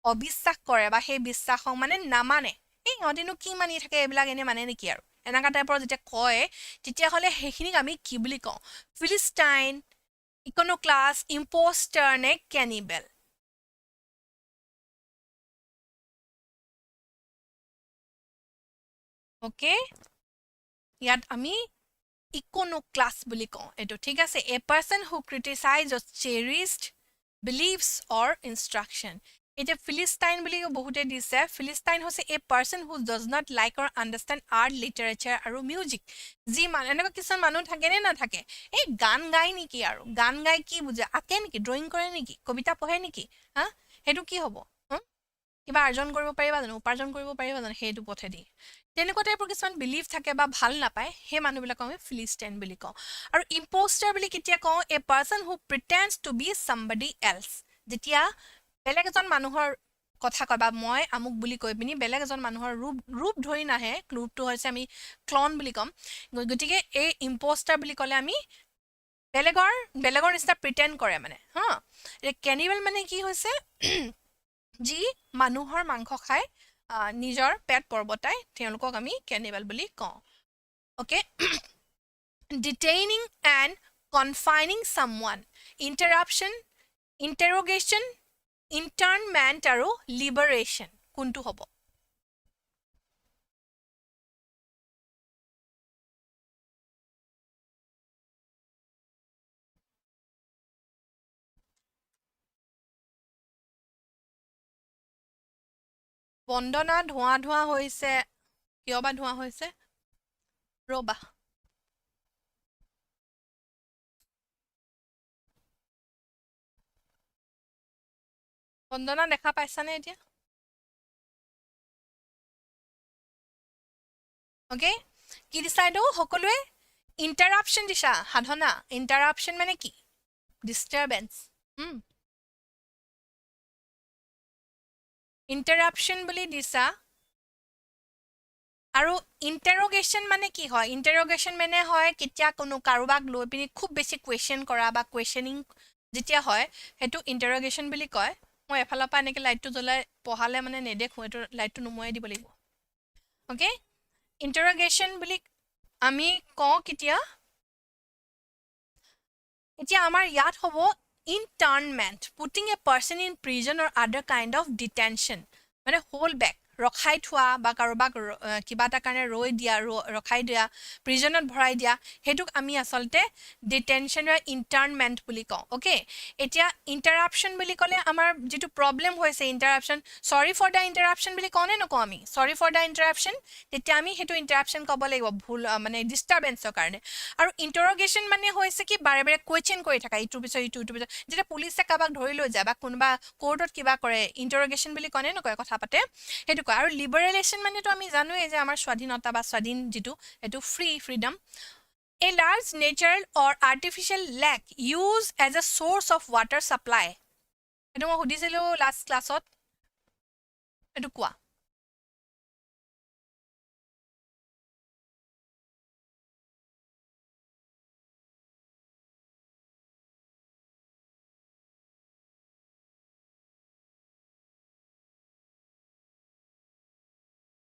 অবিশ্বাস কৰে বা সেই বিশ্বাসক মানে নামানে এই অদিনো কি মানি থাকে এইবিলাক এনে মানে নেকি আৰু এনেকা টাইপৰ যেতিয়া কয় তেতিয়া হলে হেখিনিক আমি কি বুলি কওঁ ফিলিস্টাইন ইকোনোক্লাস ইম্পোস্টাৰ নে ক্যানিবেল ওকে ইয়াত আমি ইকোনোক্লাস বুলি কওঁ এটো ঠিক আছে a person who criticize or cherished beliefs or instruction এটা ফিলিস্টাইন বুলি বহুতে দিছে ফিলিস্টাইন হৈছে a person who does not like or understand art literature আৰু music যি মানে এনেকুৱা কিছুমান মানুহ থাকে নে নাথাকে এই গান গায় নেকি আৰু গান গায় কি বুজে আঁকে নেকি ড্ৰয়িং কৰে নেকি কবিতা পঢ়ে নেকি হা হেতু কি হ'ব কিবা অৰ্জন কৰিব পাৰিবা জানো উপাৰ্জন কৰিব পাৰিবা জানো হেতু পথেদি তেনেকুৱা টাইপৰ কিছুমান বিলিফ থাকে বা ভাল নাপায় সেই মানুহবিলাক আমি ফিলিস্টাইন বুলি কওঁ আৰু ইম্পোস্টাৰ বুলি কেতিয়া কওঁ a person who pretends to be somebody else যেতিয়া বেলেগ এজন মানুহৰ কথা কয় বা মই আমুক বুলি কৈ পিনি বেলেগ এজন মানুহৰ ৰূপ ধৰি নাহে ৰূপটো হৈছে আমি ক্লন বুলি কম গতিকে এই ইম্পোস্টাৰ বুলি ক'লে আমি বেলেগৰ নিচিনা প্ৰিটেণ্ড কৰে মানে ক্যানিবেল মানে কি হৈছে যি মানুহৰ মাংস খাই নিজৰ পেট পৰ্বতাই তেওঁলোকক আমি ক্যানিবেল বুলি কওঁ okay detaining and confining someone interruption interrogation internment আৰু liberation কোনটো হ'ব বন্দনা ধোঁৱা ধোঁৱা হৈছে কিয় বা ধোঁৱা হৈছে ৰবা বন্দনা দেখা পাইছানে এতিয়া ওকে কি দিছা এইটো সকলোৱে ইণ্টাৰাপশ্যন দিছা সাধনা ইণ্টাৰাপশ্যন মানে কি ডিষ্টাৰবেন্স ইণ্টাৰাপশ্যন বুলি দিছা আৰু ইণ্টাৰগেশ্যন মানে কি হয় ইণ্টাৰগেশ্যন মানে হয় কেতিয়া কোনো কাৰোবাক লৈ পিনি খুব বেছি কুৱেশ্যন কৰা বা কুৱেশ্যনিং যেতিয়া হয় সেইটো ইণ্টাৰগেশ্যন বুলি কয় মই এফালৰ পৰা এনেকৈ লাইটটো জ্বলাই পঢ়ালে মানে নেদেখোঁ এইটো লাইটটো নুমুৱাই দিব লাগিব অ'কে ইণ্টাৰগেশ্যন বুলি আমি কওঁ কেতিয়া এতিয়া আমাৰ ইয়াত হ'ব internment putting a person in prison or other kind of detention মানে হোল বেক ৰখাই থোৱা বা কাৰোবাক কিবা এটা কাৰণে ৰৈ দিয়া ৰখাই দিয়া প্ৰিজনত ভৰাই দিয়া সেইটোক আমি আচলতে ডিটেনশ্যন বা ইণ্টাৰ্ণমেণ্ট বুলি কওঁ অ'কে এতিয়া ইণ্টাৰাপশ্যন বুলি ক'লে আমাৰ যিটো প্ৰব্লেম হৈছে ইণ্টাৰাপশ্যন চৰি ফৰ দ্য ইণ্টাৰাপশ্যন বুলি কওঁ নে নকওঁ আমি চৰি ফৰ দ্য ইণ্টাৰাপশ্যন তেতিয়া আমি সেইটো ইণ্টাৰাপশ্যন ক'ব লাগিব ভুল মানে ডিষ্টাৰবেন্সৰ কাৰণে আৰু ইণ্টাৰগেশ্যন মানে হৈছে কি বাৰে বাৰে কুৱেশ্যন কৰি থকা ইটোৰ পিছত ইটোৰ পিছত যেতিয়া পুলিচে কাৰোবাক ধৰি লৈ যায় বা কোনোবা কোৰ্টত কিবা কৰে ইণ্টাৰগেশ্যন বুলি কয় নে নকয় কথা পাতে সেইটো কয় আৰু লিবাৰেলেশ্যন মানেতো আমি জানোৱেই যে আমাৰ স্বাধীনতা বা স্বাধীন যিটো এইটো freedom A large natural or artificial lake used as a source of water supply. এইটো মই সুধিছিলোঁ লাষ্ট ক্লাছত এইটো কোৱা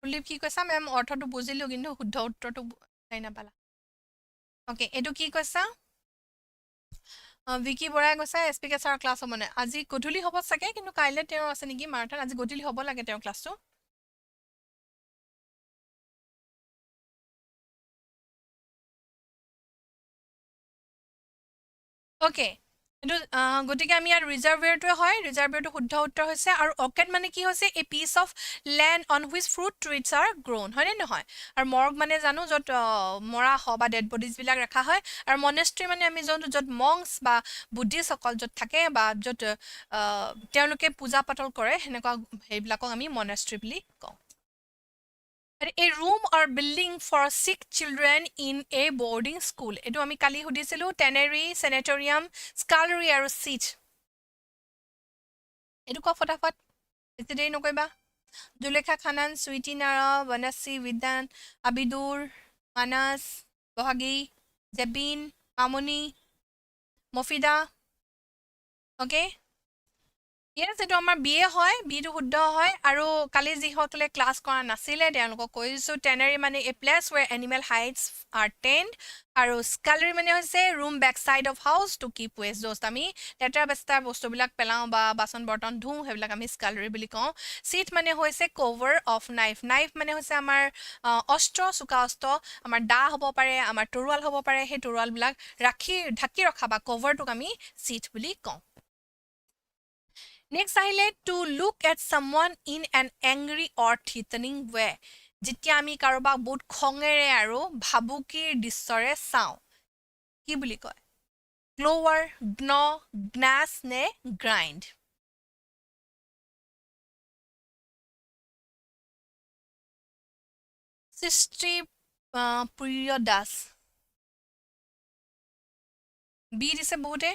কুলদীপ কি কৈছা মেম অৰ্থটো বুজিলোঁ কিন্তু শুদ্ধ উত্তৰটো চাই নাপালা অ'কে এইটো কি কৈছা বিকি বৰাই কৈছে এছ পি কে ছাৰৰ ক্লাছ হ'ব নে আজি গধূলি হ'ব চাগে কিন্তু কাইলৈ তেওঁ আছে নেকি মাৰাথান আজি গধূলি হ'ব লাগে তেওঁৰ ক্লাছটো অ'কে এইটো গতিকে আমি ইয়াত ৰিজাৰ্ভেৰটোৱে হয় ৰিজাৰ্ভেৰটো শুদ্ধ উত্তৰ হৈছে আৰু অৰ্কেড মানে কি হৈছে a piece of land on which fruit trees are grown হয়নে নহয় আৰু মৰ্গ মানে জানো য'ত মৰা হয় বা ডেড বডিজবিলাক ৰখা হয় আৰু মনেষ্ট্ৰি মানে আমি যোনটো য'ত মংছ বা বুদ্ধিষ্টসকল য'ত থাকে বা য'ত তেওঁলোকে পূজা পাতল কৰে সেনেকুৱা সেইবিলাকক আমি মনেষ্ট্ৰি বুলি কওঁ A room or building for sick children in a boarding school. এইটো আমি কালি সুধিছিলোঁ টেনেৰী চেনেটৰিয়াম স্কালাৰী আৰু চিট এইটো কোৱা ফটাফট বেছি দেৰি নকৰিবা জুলেখা খানান চুইটি নাৰা বনাচী বিদ্যান আবিদুৰ মানাছ বহাগী জেবিন মামনি মফিদা অ'কে য়েছ এইটো আমাৰ বি এ হয় বিটো শুদ্ধ হয় আৰু কালি যিসকলে ক্লাছ কৰা নাছিলে তেওঁলোকক কৈছোঁ টেনাৰী মানে a place where animal hides are tanned আৰু স্কালাৰী মানে হৈছে room back side of house to keep waste dust আমি লেতেৰা বেষ্টাৰ বস্তুবিলাক পেলাওঁ বা বাচন বৰ্তন ধুওঁ সেইবিলাক আমি স্কালাৰী বুলি কওঁ চিট মানে হৈছে কভাৰ অফ নাইফ নাইফ মানে হৈছে আমাৰ অস্ত্ৰ চোকা অস্ত্ৰ আমাৰ দা হ'ব পাৰে আমাৰ তৰোৱাল হ'ব পাৰে সেই তৰোৱালবিলাক ঢাকি ৰখা বা কভাৰটোক আমি চিট বুলি কওঁ নেক্সট আহিলে to look at someone in an angry or threatening way যেতিয়া আমি কাৰোবাক বহুত খঙেৰে আৰু ভাবুকিৰ দৃশ্যৰে চাওঁ কি বুলি কয় গ্ল'ৱাৰ গ্ন গ্নাছ নে গ্ৰাইণ্ড সৃষ্টি প্ৰিয় দাস বি দিছে বহুতে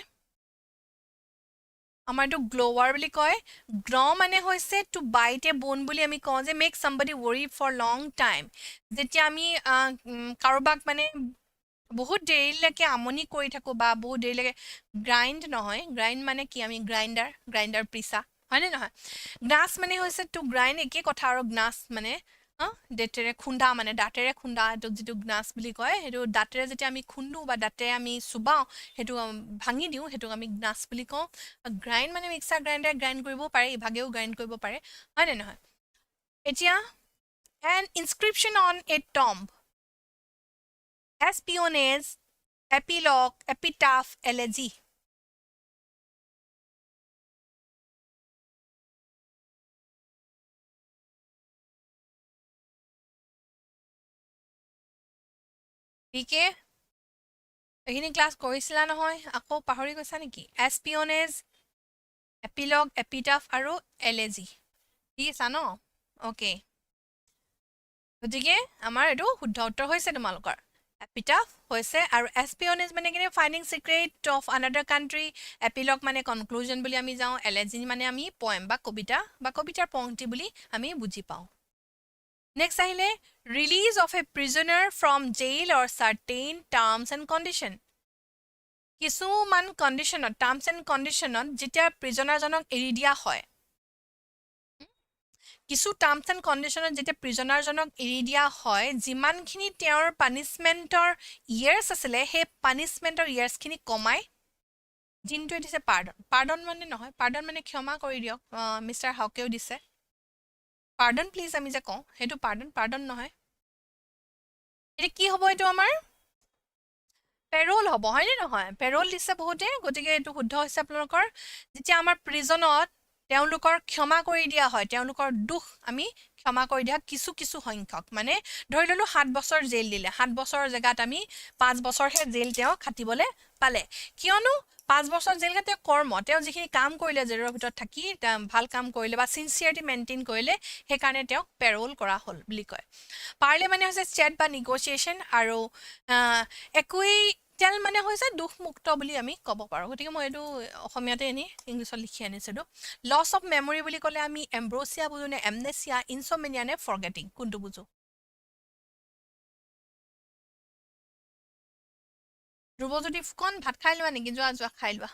আমাৰ এইটো গ্ল'ৱাৰ বুলি কয় গ্ৰ মানে হৈছে টু বাইট এ বোন বুলি আমি কওঁ যে make somebody worry for long time যেতিয়া আমি কাৰোবাক মানে বহুত দেৰিলৈকে আমনি কৰি থাকোঁ বা বহুত দেৰিলৈকে গ্ৰাইণ্ড নহয় গ্ৰাইণ্ড মানে কি আমি গ্ৰাইণ্ডাৰ পিছা হয়নে নহয় গ্নাছ মানে হৈছে টু গ্ৰাইণ্ড একেই কথা আৰু গ্নাছ মানে দাঁতেৰে খুন্দা মানে দাঁতেৰে খুন্দা এইটোক যিটো গ্নাছ বুলি কয় সেইটো দাঁতেৰে যেতিয়া আমি খুন্দো বা দাঁতেৰে আমি চুবাওঁ সেইটো ভাঙি দিওঁ সেইটোক আমি গ্নাছ বুলি কওঁ গ্ৰাইণ্ড মানে মিক্সাৰ গ্ৰাইণ্ডাৰে গ্ৰাইণ্ড কৰিবও পাৰে ইভাগেও গ্ৰাইণ্ড কৰিব পাৰে হয়নে নহয় এতিয়া N inscription on a tomb espionage, epilogue, epitaph, elegy. ঠিকে এইখিনি ক্লাছ কৰিছিলা নহয় আকৌ পাহৰি গৈছা নেকি এছপিঅনেজ এপিলগ এপিটাফ আৰু এলেজি ঠিক আছে ন অ'কে গতিকে আমাৰ এইটো শুদ্ধ উত্তৰ হৈছে তোমালোকৰ এপিটাফ হৈছে আৰু এছপিঅনেজ মানে কি finding secret of another country epilogue মানে কনক্লুজন বুলি আমি যাওঁ এলেজি মানে আমি পয়েম বা কবিতা বা কবিতাৰ পংক্তি বুলি আমি বুজি পাওঁ নেক্সট আহিলে release of a prisoner from jail or certain terms and condition কিছুমান কণ্ডিশ্যনত টাৰ্মছ এণ্ড কণ্ডিশ্যনত যেতিয়া প্ৰিজনাৰজনক এৰি দিয়া হয় কিছু টাৰ্মছ এণ্ড কণ্ডিশ্যনত যেতিয়া প্ৰিজনাৰজনক এৰি দিয়া হয় যিমানখিনি তেওঁৰ পানিছমেণ্টৰ ইয়েৰ্ছ আছিলে সেই পানিছমেণ্টৰ ইয়েৰ্ছখিনি কমাই দিনটোৱে দিছে পাৰ্ডন পাৰ্ডন মানে নহয় পাৰ্ডন মানে ক্ষমা কৰি দিয়ক মিষ্টাৰ হাউকেও দিছে পাৰ্ডন প্লিজ আমি যে কওঁ সেইটো পাৰ্ডন নহয় এতিয়া কি হ'ব এইটো আমাৰ পেৰোল হ'ব হয়নে নহয় পেৰোল দিছে বহুতে গতিকে এইটো শুদ্ধ হৈছে আপোনালোকৰ যেতিয়া আমাৰ প্ৰিজনত তেওঁলোকৰ ক্ষমা কৰি দিয়া হয় তেওঁলোকৰ দুখ আমি ক্ষমা কৰি দিয়া কিছু কিছু সংখ্যক মানে ধৰি ললো 7 বছৰ জেল দিলে 7 বছৰৰ জেগাত আমি 5 বছৰহে জেল তেওঁ খাটিবলৈ পালে কিয়নো 5 বছৰ জেল তেওঁ কৰ্ম তেওঁ যিখিনি কাম কৰিলে জেলৰ ভিতৰত থাকি ভাল কাম কৰিলে বা চিনচিয়াৰিটি মেইনটেইন কৰিলে সেইকাৰণে তেওঁক পেৰোল কৰা হ'ল বুলি কয় পাৰ্লে মানে হৈছে চেট বা নিগ'চিয়েশ্যন আৰু একোৱেই তেল মানে হৈছে দুখমুক্ত বুলি আমি ক'ব পাৰোঁ গতিকে মই এইটো অসমীয়াতে এনেই ইংলিছত লিখি আনিছিলোঁ লছ অফ মেমৰি বুলি ক'লে আমি এম্ব্ৰচিয়া বুজো নে এমনেচিয়া ইনচমেনিয়া নে ফৰগেটিং কোনটো বুজো ধ্ৰুৱজ্যোতি ফুকন ভাত খাই লোৱা নেকি যোৱা খাই লোৱা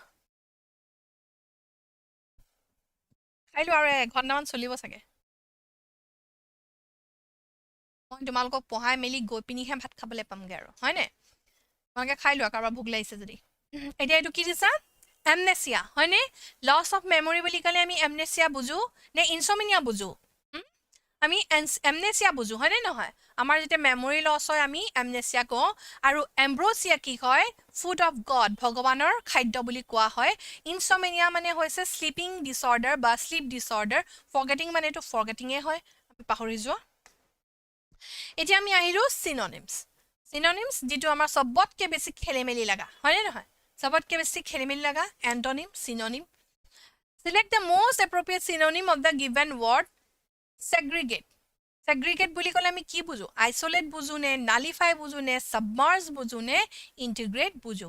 আৰু 1 ঘণ্টামান চলিব চাগে মই তোমালোকক পঢ়াই মেলি গৈ পিনিহে ভাত খাবলৈ পামগৈ আৰু হয়নে তোমালোকে খাই লোৱা কাৰোবাৰ ভোক লাগিছে যদি এতিয়া এইটো কি দিছা এমনেচিয়া হয়নে লছ অফ মেমৰি বুলি ক'লে আমি এমনেচিয়া বুজো নে ইনচমিনিয়া বুজো আমি এমনেচিয়া বুজো হয়নে নহয় আমাৰ যেতিয়া মেমৰি লছ হয় আমি এমনেচিয়া কওঁ আৰু এম্ব্ৰচিয়া কি হয় ফুড অফ গড ভগৱানৰ খাদ্য বুলি কোৱা হয় ইনচমিনিয়া মানে হৈছে শ্লিপিং ডিছঅৰ্ডাৰ বা শ্লিপ ডিছঅৰ্ডাৰ ফৰগেটিং মানে এইটো ফৰগেটিঙে হয় আমি পাহৰি যোৱা এতিয়া আমি আহিলোঁ চিননিমছ যিটো আমাৰ চবতকৈ বেছি খেলি মেলি লগা হয়নে নহয় চবতকৈ বেছি খেলি মেলি লগা antonym synonym select the most appropriate synonym of the given word segregate বুলি ক'লে আমি কি বুজো আইচলেট বুজো নে নালিফাই বুজো নে ছাবমাৰ্জ বুজো নে ইণ্টিগ্ৰেট বুজো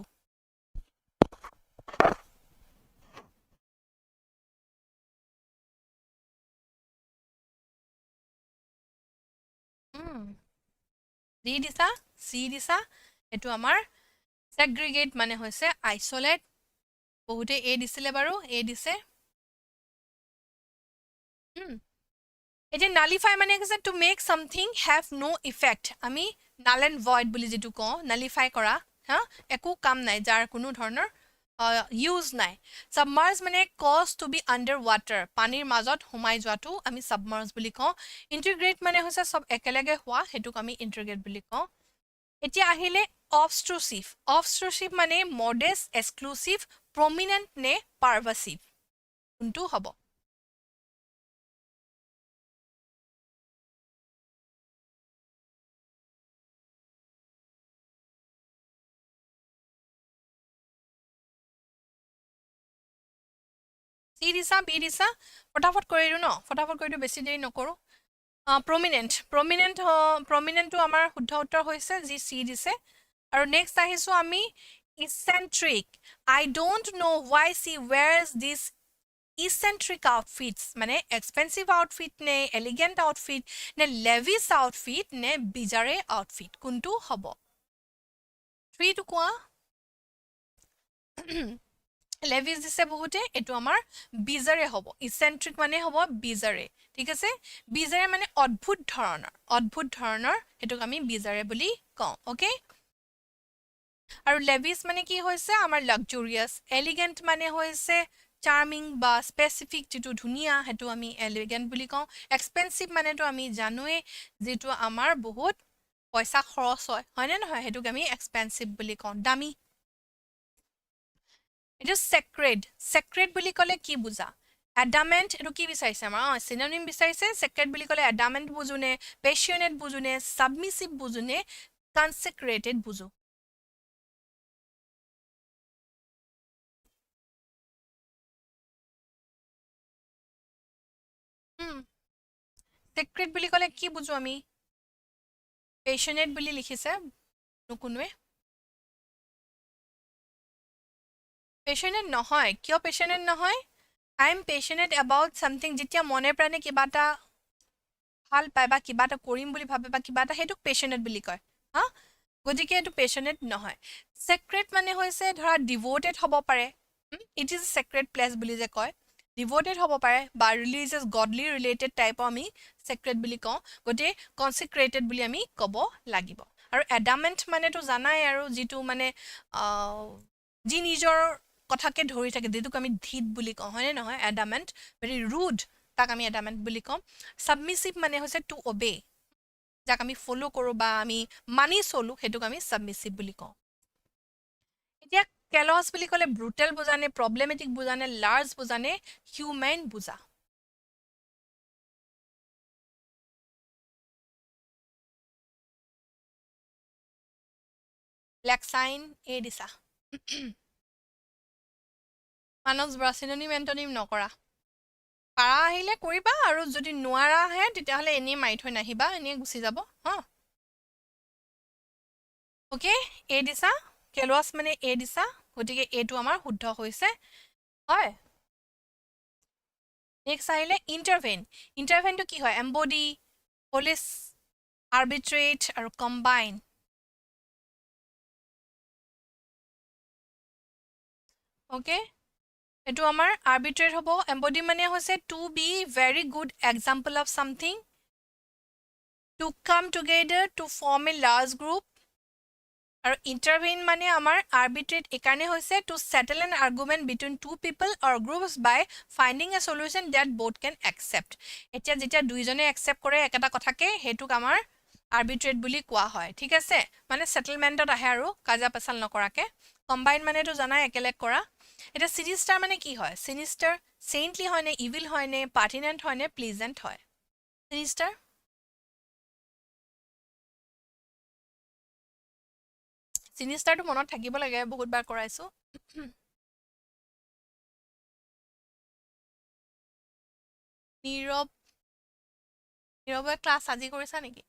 ডি দিছা চি দিছা এইটো আমাৰ ছেগ্ৰিগেট মানে হৈছে আইচলেট বহুতে এ দিছিলে বাৰু এ দিছে এতিয়া নালিফাই মানে কৈছে to make something have no' effect আমি নাল এণ্ড ভইড বুলি যিটো কওঁ নালিফাই কৰা হা একো কাম নাই যাৰ কোনো ধৰণৰ ইউজ নাই ছাবমাৰ্জ মানে cause to be under water পানীৰ মাজত সোমাই যোৱাটো আমি ছাবমাৰ্জ বুলি কওঁ ইণ্টিগ্ৰেট মানে হৈছে চব একেলগে হোৱা সেইটোক আমি ইণ্টিগ্ৰেট বুলি কওঁ এতিয়া আহিলে অবষ্ট্ৰুচিভ মানে মডেষ্ট এক্সক্লুচিভ প্ৰমিনেণ্ট নে পাৰ্ভাচিভ কোনটো হ'ব চি দিছা বি দিছা ফটাফট কৰি দিওঁ ন ফটাফট কৰি দিওঁ বেছি দেৰি নকৰোঁ প্ৰমিনেণ্টটো আমাৰ শুদ্ধ উত্তৰ হৈছে যি চি দিছে আৰু নেক্সট আহিছোঁ আমি ইচেণ্ট্ৰিক আই ডোণ্ট ন' ৱাই চি ৱেৰছ দিছ ইচেণ্ট্ৰিক আউটফিটছ মানে এক্সপেঞ্চিভ আউটফিট নে এলিগেণ্ট আউটফিট নে লেভিছ আউটফিট নে বিজাৰে আউটফিট কোনটো হ'ব থ্ৰীটো কোৱা লেভিছ দিছে বহুতে এইটো আমাৰ বিজাৰে হ'ব ইচেণ্ট্ৰিক মানে হ'ব বিজাৰে ঠিক আছে বিজাৰে মানে অদ্ভুত ধৰণৰ সেইটোক আমি বিজাৰে বুলি কওঁ অ'কে আৰু লেভিছ মানে কি হৈছে আমাৰ লাক্সুৰিয়াছ এলিগেণ্ট মানে হৈছে চাৰ্মিং বা স্পেচিফিক যিটো ধুনীয়া সেইটো আমি এলিগেণ্ট বুলি কওঁ এক্সপেঞ্চিভ মানেতো আমি জানোৱেই যিটো আমাৰ বহুত পইচা খৰচ হয় হয়নে নহয় সেইটোক আমি এক্সপেঞ্চিভ বুলি কওঁ দামী এইটো চেক্ৰেড বুলি ক'লে কি বুজা এডামেণ্ট এইটো কি বিচাৰিছে আমাৰ চিননিম বিচাৰিছে চেক্ৰেড বুলি ক'লে এডামেণ্ট বুজোনে পেশ্যনেট বুজোনে ছাবমিছিভ বুজোনে consecrated বুজো sacred বুলি ক'লে কি বুজো আমি passionate বুলি লিখিছে নুকুনৱে passionate নহয় কিয় passionate নহয় I am passionate about something যেতিয়া মনে প্ৰাণে কিবা এটা ভাল পায় বা কিবা এটা কৰিম বুলি ভাবে বা কিবা এটা হেতুক passionate বুলি কয় হা গতিকে এটো passionate নহয় sacred মানে হৈছে ধৰা devoted হ'ব পাৰে it is a sacred place বুলি যে কয় devoted হ'ব পাৰে বা religious godly related type আমি sacred বুলি কওঁ গতি consecrated বুলি আমি ক'ব লাগিব আৰু adamant মানে তো জানাই আৰু যেটো মানে যি নিজৰ কথাকে ধৰি থাকে যেটোক আমি ধিত বুলি কওঁ হয়নে নহয় adamant very rude তাক আমি adamant বুলি কওঁ submissive মানে হৈছে to obey যাক আমি ফলো কৰো বা আমি মানি চলো হেতুক আমি submissive বুলি কওঁ এতিয়া কেলস বুলি ক'লে ব্ৰুটেল বুজানে প্ৰবলেমেটিক বুজানে লাৰ্জ বুজানে হিউমেন বুজা ব্ল্যাক সাইন এ দিছা মানস ব্ৰাচিনোনিম এন্টোনিম নকৰা পাৰা আহিলে কৰিবা আৰু যদি নোৱাৰা আহে তেতিয়া হলে এনে মাৰি থৈ নাহিবা এনে গুছি যাব হ ওকে এ দিছা কেলস মানে এ দিছা গতিকে এটো আমাৰ শুদ্ধ হৈছে হয় নেক্সট আহিলে ইন্টাৰভেন ইন্টাৰভেনটো কি হয় এম্বডি পলিচ আৰ্বিট্ৰেট আৰু কম্বাইন ওকে এটো আমাৰ আৰ্বিট্ৰেট হ'ব এম্বডি মানে হৈছে to be very good example of something to come together to form a large group আৰু ইন্টাৰভেন মানে আমাৰ আৰ্বিট্ৰেট একাৰণে হৈছে to settle an argument between two people or groups by finding a solution that both can accept এতিয়া যেতিয়া দুইজনে একসেপ্ট কৰে একেটা কথাকে হেতুক আমাৰ আৰ্বিট্ৰেট বুলি কোৱা হয় ঠিক আছে মানে সেটেলমেন্টত আহে আৰু কাজা পেছাল নকৰাকে কম্বাইন মানে তো জানাই একেলগ কৰা এটা সিনিষ্টাৰ মানে কি হয় সিনিষ্টাৰ সেইন্টলি হয় নে ইভিল হয় নে পাৰ্টিনেন্ট হয় নে প্লিজেন্ট হয় সিনিষ্টাৰ সিনিষ্টাৰটো মনত থাকিব লাগে বহুত বাৰ কৰাইছো নীৰৱে ক্লাছ আজি কৰিছা নেকি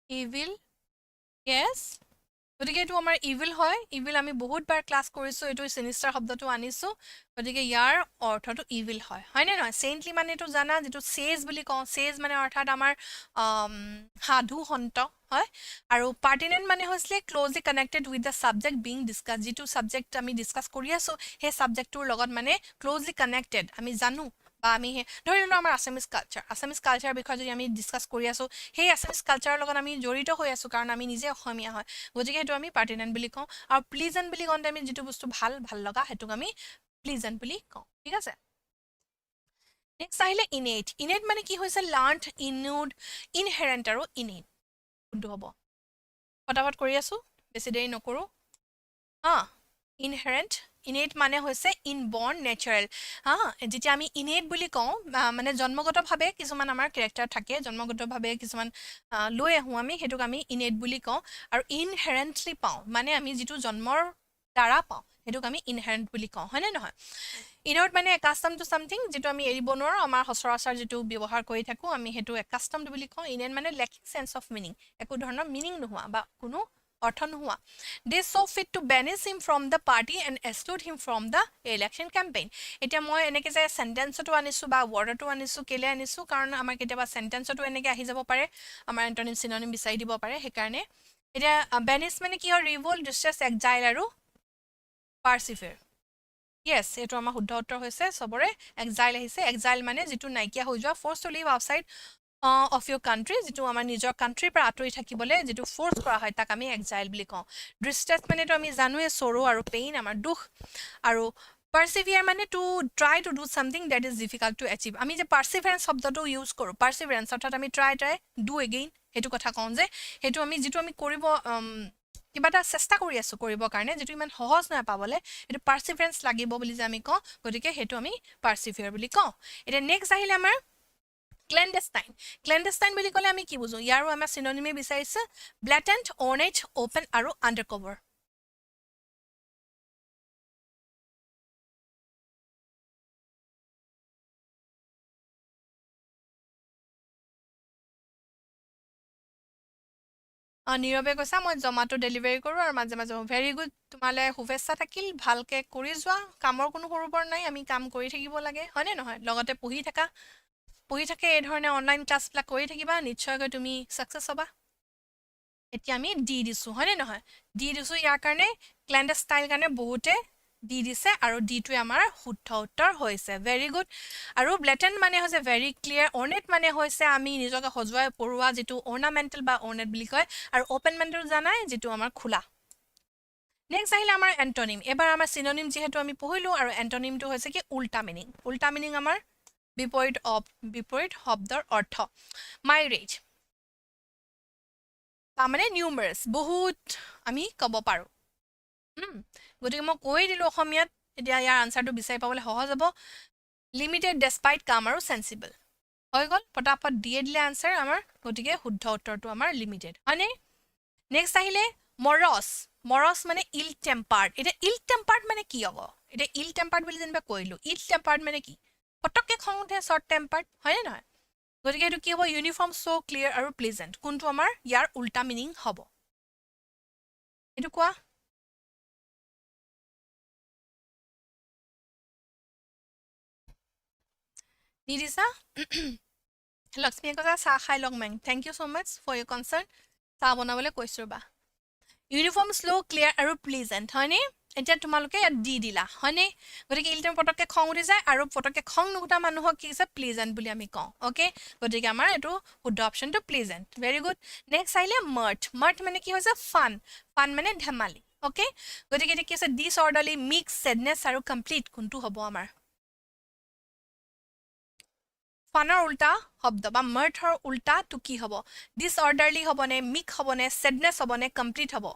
ইভিল ইয়েছ গতিকে এইটো আমাৰ ইভিল হয় ইভিল আমি বহুত বাৰ ক্লাছ কৰিছো এইটো সিনিষ্টাৰ শব্দটো আনিছো গতিকে ইয়াৰ অৰ্থটো ইভিল হয় হয়নে নহয় সেইন্টলি মানে এইটো জানা যেটো সেজ বুলি কওঁ সেজ মানে অৰ্থাৎ আমাৰ সাধু সন্ত হয় আৰু পাৰ্টিনেন্ট মানে হৈছিলে closely connected with the subject being discuss যেটো সাবজেক্ট আমি ডিসকাস কৰি আছো সেই সাবজেক্টটোৰ লগত মানে ক্লোজলি কানেক্টেড আমি জানো বা আমি ধৰি ললো আমাৰ আসামিজ কালচাৰ বিষয়ে যদি আমি ডিসকাস কৰি আছো সেই আসামিজ কালচাৰৰ লগত আমি জড়িত হৈ আছো কাৰণ আমি নিজে অসমীয়া হয় গতিকে হেতু আমি পাৰ্টিনেন্ট বুলি কওঁ আৰু প্লিজেন্ট বুলি কওঁতে আমি যেটো বস্তু ভাল লগা হেতুক আমি প্লিজেন্ট বুলি কওঁ ঠিক আছে নেক্সট আহিলে ইনেট মানে কি হৈছে লাৰ্নড ইনুড ইনহেৰেন্ট আৰু ইনেট কোনটো হ'ব ফটাফট কৰি আছো বেছি দেৰি নকৰো ইনহেৰেন্ট ইনেট মানে হৈছে ইনবৰ্ন নেচাৰেল যেতিয়া আমি ইনেট বুলি কওঁ মানে জন্মগতভাৱে কিছুমান আমাৰ ক্যাৰেক্টাৰ থাকে জন্মগতভাৱে কিছুমান লৈ আহো আমি হেতুক আমি ইনেট বুলি কওঁ আৰু ইনহেৰেন্টলি পাওঁ মানে আমি যেটো জন্মৰ দ্বাৰা পাওঁ হেতুক আমি ইনহেৰেন্ট বুলি কওঁ হয়নে নহয় ইনট মানে কাস্টম টু সামথিং যেটো আমি এৰিব নোৱাৰো আমাৰ সচৰাচৰ যেটো ব্যৱহাৰ কৰি থাকো আমি হেতু কাস্টম বুলি কওঁ ইনেট মানে লেকিং সেন্স অফ মিনিং একো ধৰণৰ মিনিং নোহোৱা বা কোনো অৰ্থ নোহোৱা they saw fit to banish him from the party and exclude him from the election campaign এতিয়া মই এনেকে যে সেন্টেন্সটো আনিছো বা ওয়াৰ্ডটো আনিছো কেলে আনিছো কাৰণ আমাৰ কেতিয়াবা সেন্টেন্সটো এনেকে আহি যাব পাৰে আমাৰ এন্টোনিম সিনোনিম বিচাৰি দিব পাৰে সেই কাৰণে এতিয়া banish মানে কি হয় ৰিভোল্ট ডিস্ট্ৰেছ এক্সাইল আৰু পাৰ্সিফেৰ yes এটো আমাৰ শুদ্ধ উত্তৰ হৈছে সবৰে এক্সাইল আহিছে এক্সাইল মানে যেটো নাইকিয়া হৈ যোৱা force to leave outside of your country যেটো আমাৰ নিজৰ কান্ট্ৰি পৰা আতৰি থাকিবলে যেটো ফোৰ্স কৰা হয় তাক আমি এক্সাইল বুলি কওঁ ডিস্ট্ৰেছ মানে তো আমি জানোৱে সৰো আৰু পেইন আমাৰ দুখ আৰু persevere মানে to try to do something that is difficult to achieve আমি যে perseverance শব্দটো ইউজ কৰো perseverance অৰ্থাৎ আমি try do again হেতু কথা কওঁ যে হেতু আমি যেটো আমি কৰিব কিবা এটা চেষ্টা কৰি আছো কৰিব কাৰণে যেটো ইমান সহজ নহয় পাবলে এটো perseverance লাগিব বুলি যে আমি কওঁ গতিকে হেতু আমি persevere বুলি কওঁ এটা নেক্সট আহিলে আমাৰ ক্লেণ্ডেষ্টাইন ক্লেণ্ডেষ্টাইন বুলি ক'লে আমি কি বুজো ইয়াৰো আমাৰ চিননিমে বিচাৰিছে ব্লেটেণ্ট অৰ্নেট অপেন আৰু আণ্ডাৰকভাৰ নীৰৱে কৈছা মই জমাটো ডেলিভাৰী কৰোঁ আৰু মাজে মাজে ভেৰি গুড তোমালৈ শুভেচ্ছা থাকিল ভালকৈ কৰি যোৱা কামৰ কোনো সৰু বৰ নাই আমি কাম কৰি থাকিব লাগে হয়নে নহয় লগতে পঢ়ি থাকে এই ধৰণে অনলাইন ক্লাছবিলাক কৰি থাকিবা নিশ্চয়কৈ তুমি ছাকচেছ হ'বা এতিয়া আমি দি দিছোঁ হয়নে নহয় দি দিছোঁ ইয়াৰ কাৰণে ক্লেণ্ডেষ্টাইল কাৰণে বহুতে দি দিছে আৰু ডিটোৱে আমাৰ শুদ্ধ উত্তৰ হৈছে ভেৰি গুড আৰু ব্লেটেণ্ট মানে হৈছে ভেৰি ক্লিয়াৰ অৰ্নেট মানে হৈছে আমি নিজকে সজোৱাই পঢ়োৱা যিটো অৰ্নামেণ্টেল বা অৰ্নেট বুলি কয় আৰু অপেনমেণ্টেল জানাই যিটো আমাৰ খোলা নেক্সট আহিলে আমাৰ এণ্টনিম এবাৰ আমাৰ চিননিম যিহেতু আমি পঢ়িলোঁ আৰু এণ্টনিমটো হৈছে কি উল্টা মিনিং আমাৰ বিপৰীত শব্দৰ অৰ্থ মাইৰেজ তাৰমানে নিউমাৰাছ বহুত আমি ক'ব পাৰোঁ গতিকে মই কৈ দিলোঁ অসমীয়াত এতিয়া ইয়াৰ আনচাৰটো বিচাৰি পাবলৈ সহজ হ'ব লিমিটেড ডেছপাইট কাম আৰু চেন্সিবল হৈ গ'ল পটাপট দিয়ে দিলে আনচাৰ আমাৰ গতিকে শুদ্ধ উত্তৰটো আমাৰ লিমিটেড হয়নে নেক্সট আহিলে মৰছ মানে ইল টেম্পাৰ্ড এতিয়া ইল টেম্পাৰ্ড মানে কি হ'ব এতিয়া ইল টেম্পাৰ্ড বুলি যেনিবা কৈলোঁ ইল টেম্পাৰ্ড মানে কি পটককৈ খং উঠে শ্বৰ্ট টেম্পাৰ্ড হয়নে নহয় গতিকে এইটো কি হ'ব ইউনিফৰ্ম চ' ক্লিয়াৰ আৰু প্লিজেণ্ট কোনটো আমাৰ ইয়াৰ উল্টা মিনিং হ'ব এইটো কোৱা নিদিছা লক্ষ্মীয়ে কৈছা চাহ খাই লওক ma'am thank you so' much for your concern চাহ বনাবলৈ কৈছোঁ ৰ'বা ইউনিফৰ্ম শ্ল' ক্লিয়াৰ আৰু প্লিজেণ্ট হয়নে এতিয়া তোমালোকে ইয়াত দি দিলা হয়নে গতিকে ইলটাইম পটককৈ খং উঠি যায় আৰু পটককৈ খং নুঠা মানুহক কি হৈছে প্লিজেণ্ট বুলি আমি কওঁ অ'কে গতিকে আমাৰ এইটো শুদ্ধ অপশ্যনটো প্লিজেণ্ট ভেৰি গুড নেক্সট আহিলে মাৰ্ট মানে কি হৈছে ফান মানে ধেমালি অ'কে গতিকে এতিয়া কি হৈছে ডিছ অৰ্ডাৰলি মিক্স ছেডনেছ আৰু কমপ্লিট কোনটো হ'ব আমাৰ ফানৰ উল্টা শব্দ বা মাৰ্থৰ উল্টাটো কি হ'ব ডিছঅৰ্ডাৰলি হ'বনে মিক হ'বনে ছেডনেছ হ'বনে কমপ্লিট হ'ব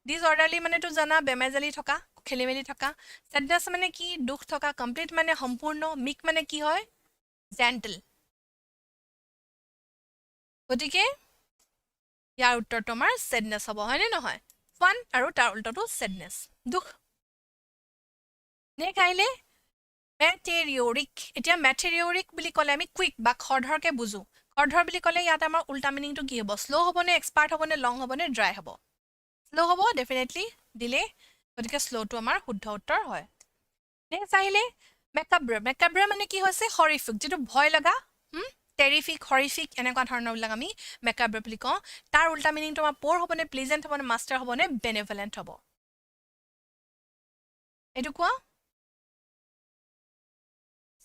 ডিছঅৰ্ডাৰলি মানেতো জানা বেমেজালি থকা খেলি মেলি থকা ছেডনেছ মানে কি দুখ থকা কমপ্লিট মানে সম্পূৰ্ণ মিক মানে কি হয় জেণ্টল গতিকে ইয়াৰ উত্তৰটো আমাৰ ছেডনেছ হ'ব হয়নে নহয় ফান আৰু তাৰ উল্টাটো ছেডনেছ দুখ নেক্সট আহিলে মেটেৰিয়ৰিক এতিয়া মেটেৰিয়ৰিক বুলি ক'লে আমি কুইক বা খৰধৰকৈ বুজোঁ খৰধৰ বুলি ক'লে ইয়াত আমাৰ উল্টা মিনিংটো কি হ'ব শ্ল' হ'বনে এক্সপাৰ্ট হ'বনে লং হ'বনে ড্ৰাই হ'ব শ্ল' হ'ব ডেফিনেটলি দিলে গতিকে শ্ল'টো আমাৰ শুদ্ধ উত্তৰ হয় নেক্সট আহিলে মেকাব্ৰা মানে কি হৈছে হৰিফিক যিটো ভয় লগা টেৰিফিক হৰিফিক এনেকুৱা ধৰণৰবিলাক আমি মেকাব্ৰা বুলি কওঁ তাৰ উল্টা মিনিংটো আমাৰ প'ৰ হ'বনে প্লিজেণ্ট হ'বনে মাষ্টাৰ হ'বনে বেনেভলেণ্ট হ'ব এইটো কোৱা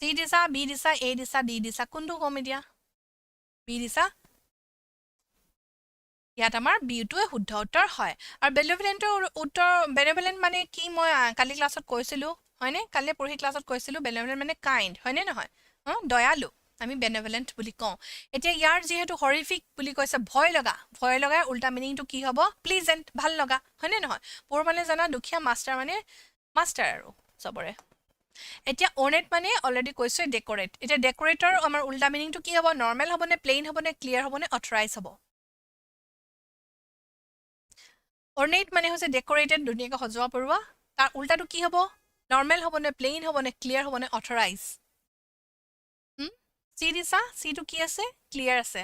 চি দিছা বি দিছা এ দিছা ডি দিছা কোনটো কম এতিয়া বি দিছা ইয়াত আমাৰ বিটোৱে শুদ্ধ উত্তৰ হয় আৰু বেনেভলেণ্ট মানে কি মই কালি ক্লাছত কৈছিলোঁ হয়নে কালি পৰহি ক্লাছত কৈছিলোঁ বেনেভলেণ্ট মানে কাইণ্ড হয়নে নহয় দয়ালু আমি বেনেভলেণ্ট বুলি কওঁ এতিয়া ইয়াৰ যিহেতু হৰিফিক বুলি কৈছে ভয় লগাৰ উল্টা মিনিংটো কি হ'ব প্লিজেণ্ট ভাল লগা হয়নে নহয় প'ৰ মানে জানা দুখীয়া মাষ্টাৰ আৰু চবৰে এতিয়া অৰ্নেট মানে অলৰেডি কৈছোঁ ডেক'ৰেট এতিয়া ডেক'ৰেটৰ আমাৰ উল্টা মিনিংটো কি হ'ব নৰ্মেল হ'বনে প্লেইন হ'বনে ক্লিয়াৰ হ'বনে অথৰাইজ হ'ব অৰ্নেট মানে হৈছে ডেক'ৰেটেড ধুনীয়াকৈ সজোৱা পৰোৱা তাৰ উল্টাটো কি হ'ব নৰ্মেল হ'বনে প্লেইন হ'বনে ক্লিয়াৰ হ'বনে অথৰাইজ চি দিছা চিটো কি আছে ক্লিয়াৰ আছে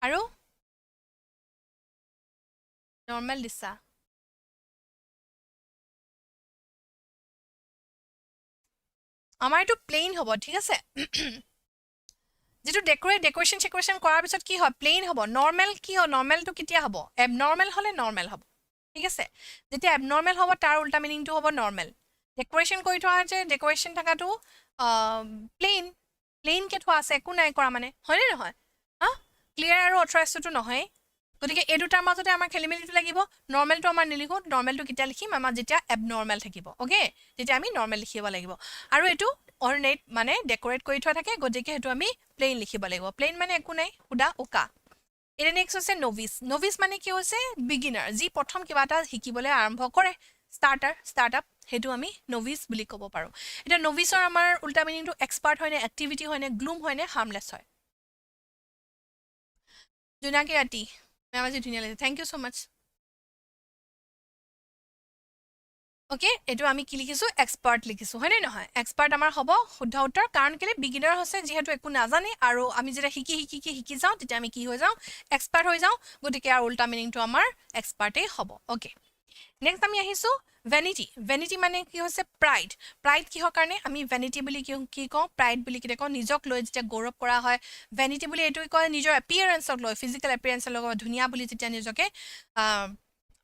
আৰু নৰ্মেল দিছা আমাৰ এইটো প্লেইন হ'ব ঠিক আছে যিটো ডেক'ৰেশ্যন কৰাৰ পিছত কি হয় প্লেইন হ'ব নৰ্মেল কি হ'ব নৰ্মেলটো কেতিয়া হ'ব এবনৰ্মেল হ'লে নৰ্মেল হ'ব ঠিক আছে যেতিয়া এবনৰ্মেল হ'ব তাৰ উল্টা মিনিংটো হ'ব নৰ্মেল ডেক'ৰেশ্যন কৰি থোৱা হৈছে ডেক'ৰেশ্যন থকাটো প্লেইনকৈ থোৱা আছে একো নাই কৰা মানে হয়নে নহয় ক্লিয়াৰ আৰু অথৰাইজটোতো নহয় গতিকে এই দুটাৰ মাজতে আমাৰ খেলি মেলিটো লাগিব নৰ্মেলটো আমাৰ নিলিখোঁ নৰ্মেলটো কেতিয়া লিখিম আমাৰ যেতিয়া এবনৰ্মেল থাকিব অ'কে তেতিয়া আমি নৰ্মেল লিখিব লাগিব আৰু এইটো অৰ্নেট মানে ডেক'ৰেট কৰি থোৱা থাকে গতিকে সেইটো আমি প্লেইন লিখিব লাগিব প্লেইন মানে একো নাই সুদা উকা এতিয়া নেক্সট হৈছে নভিচ মানে কি হৈছে বিগিনাৰ যি প্ৰথম কিবা এটা শিকিবলৈ আৰম্ভ কৰে ষ্টাৰ্টআপ হেতু আমি নভিচ বুলি ক'ব পাৰো এটা নভিচৰ আমাৰ উল্টা মিনিংটো এক্সপাৰ্ট হয় নে এক্টিভিটি হয় নে গ্লুম হয় নে হাৰ্মলেছ হয় জোনাকী ৰাতি মেম আজি ধুনীয়া লাগিছে thank you so much okay এটো আমি কি লিখিছো এক্সপার্ট লিখিছো হয় নে নহয় এক্সপার্ট আমাৰ হ'ব শুদ্ধ উত্তৰ কাৰণ কেলে বিগিনাৰ হৈছে যেহেতু একো নাজানে আৰু আমি যেতিয়া শিকি যাওঁ তেতিয়া আমি কি হৈ যাওঁ এক্সপাৰ্ট হৈ যাওঁ গতিকে আৰু উল্টা মিনিংটো আমাৰ এক্সপার্টেই হ'ব ওকে নেক্সট আমি আহিছো ভ্যানিটি মানে কি হৈছে প্ৰাইড কিহৰ কাৰণে আমি ভ্যানিটি বুলি কি কওঁ প্ৰাইড বুলি কি কওঁ নিজক লৈ যেতিয়া গৌৰৱ কৰা হয় ভ্যানিটি বুলি এইটো কয় নিজৰ এপিয়াৰেন্সক লৈ ফিজিক্যাল এপিয়াৰেন্সৰ লগত ধুনীয়া বুলি যেতিয়া নিজকে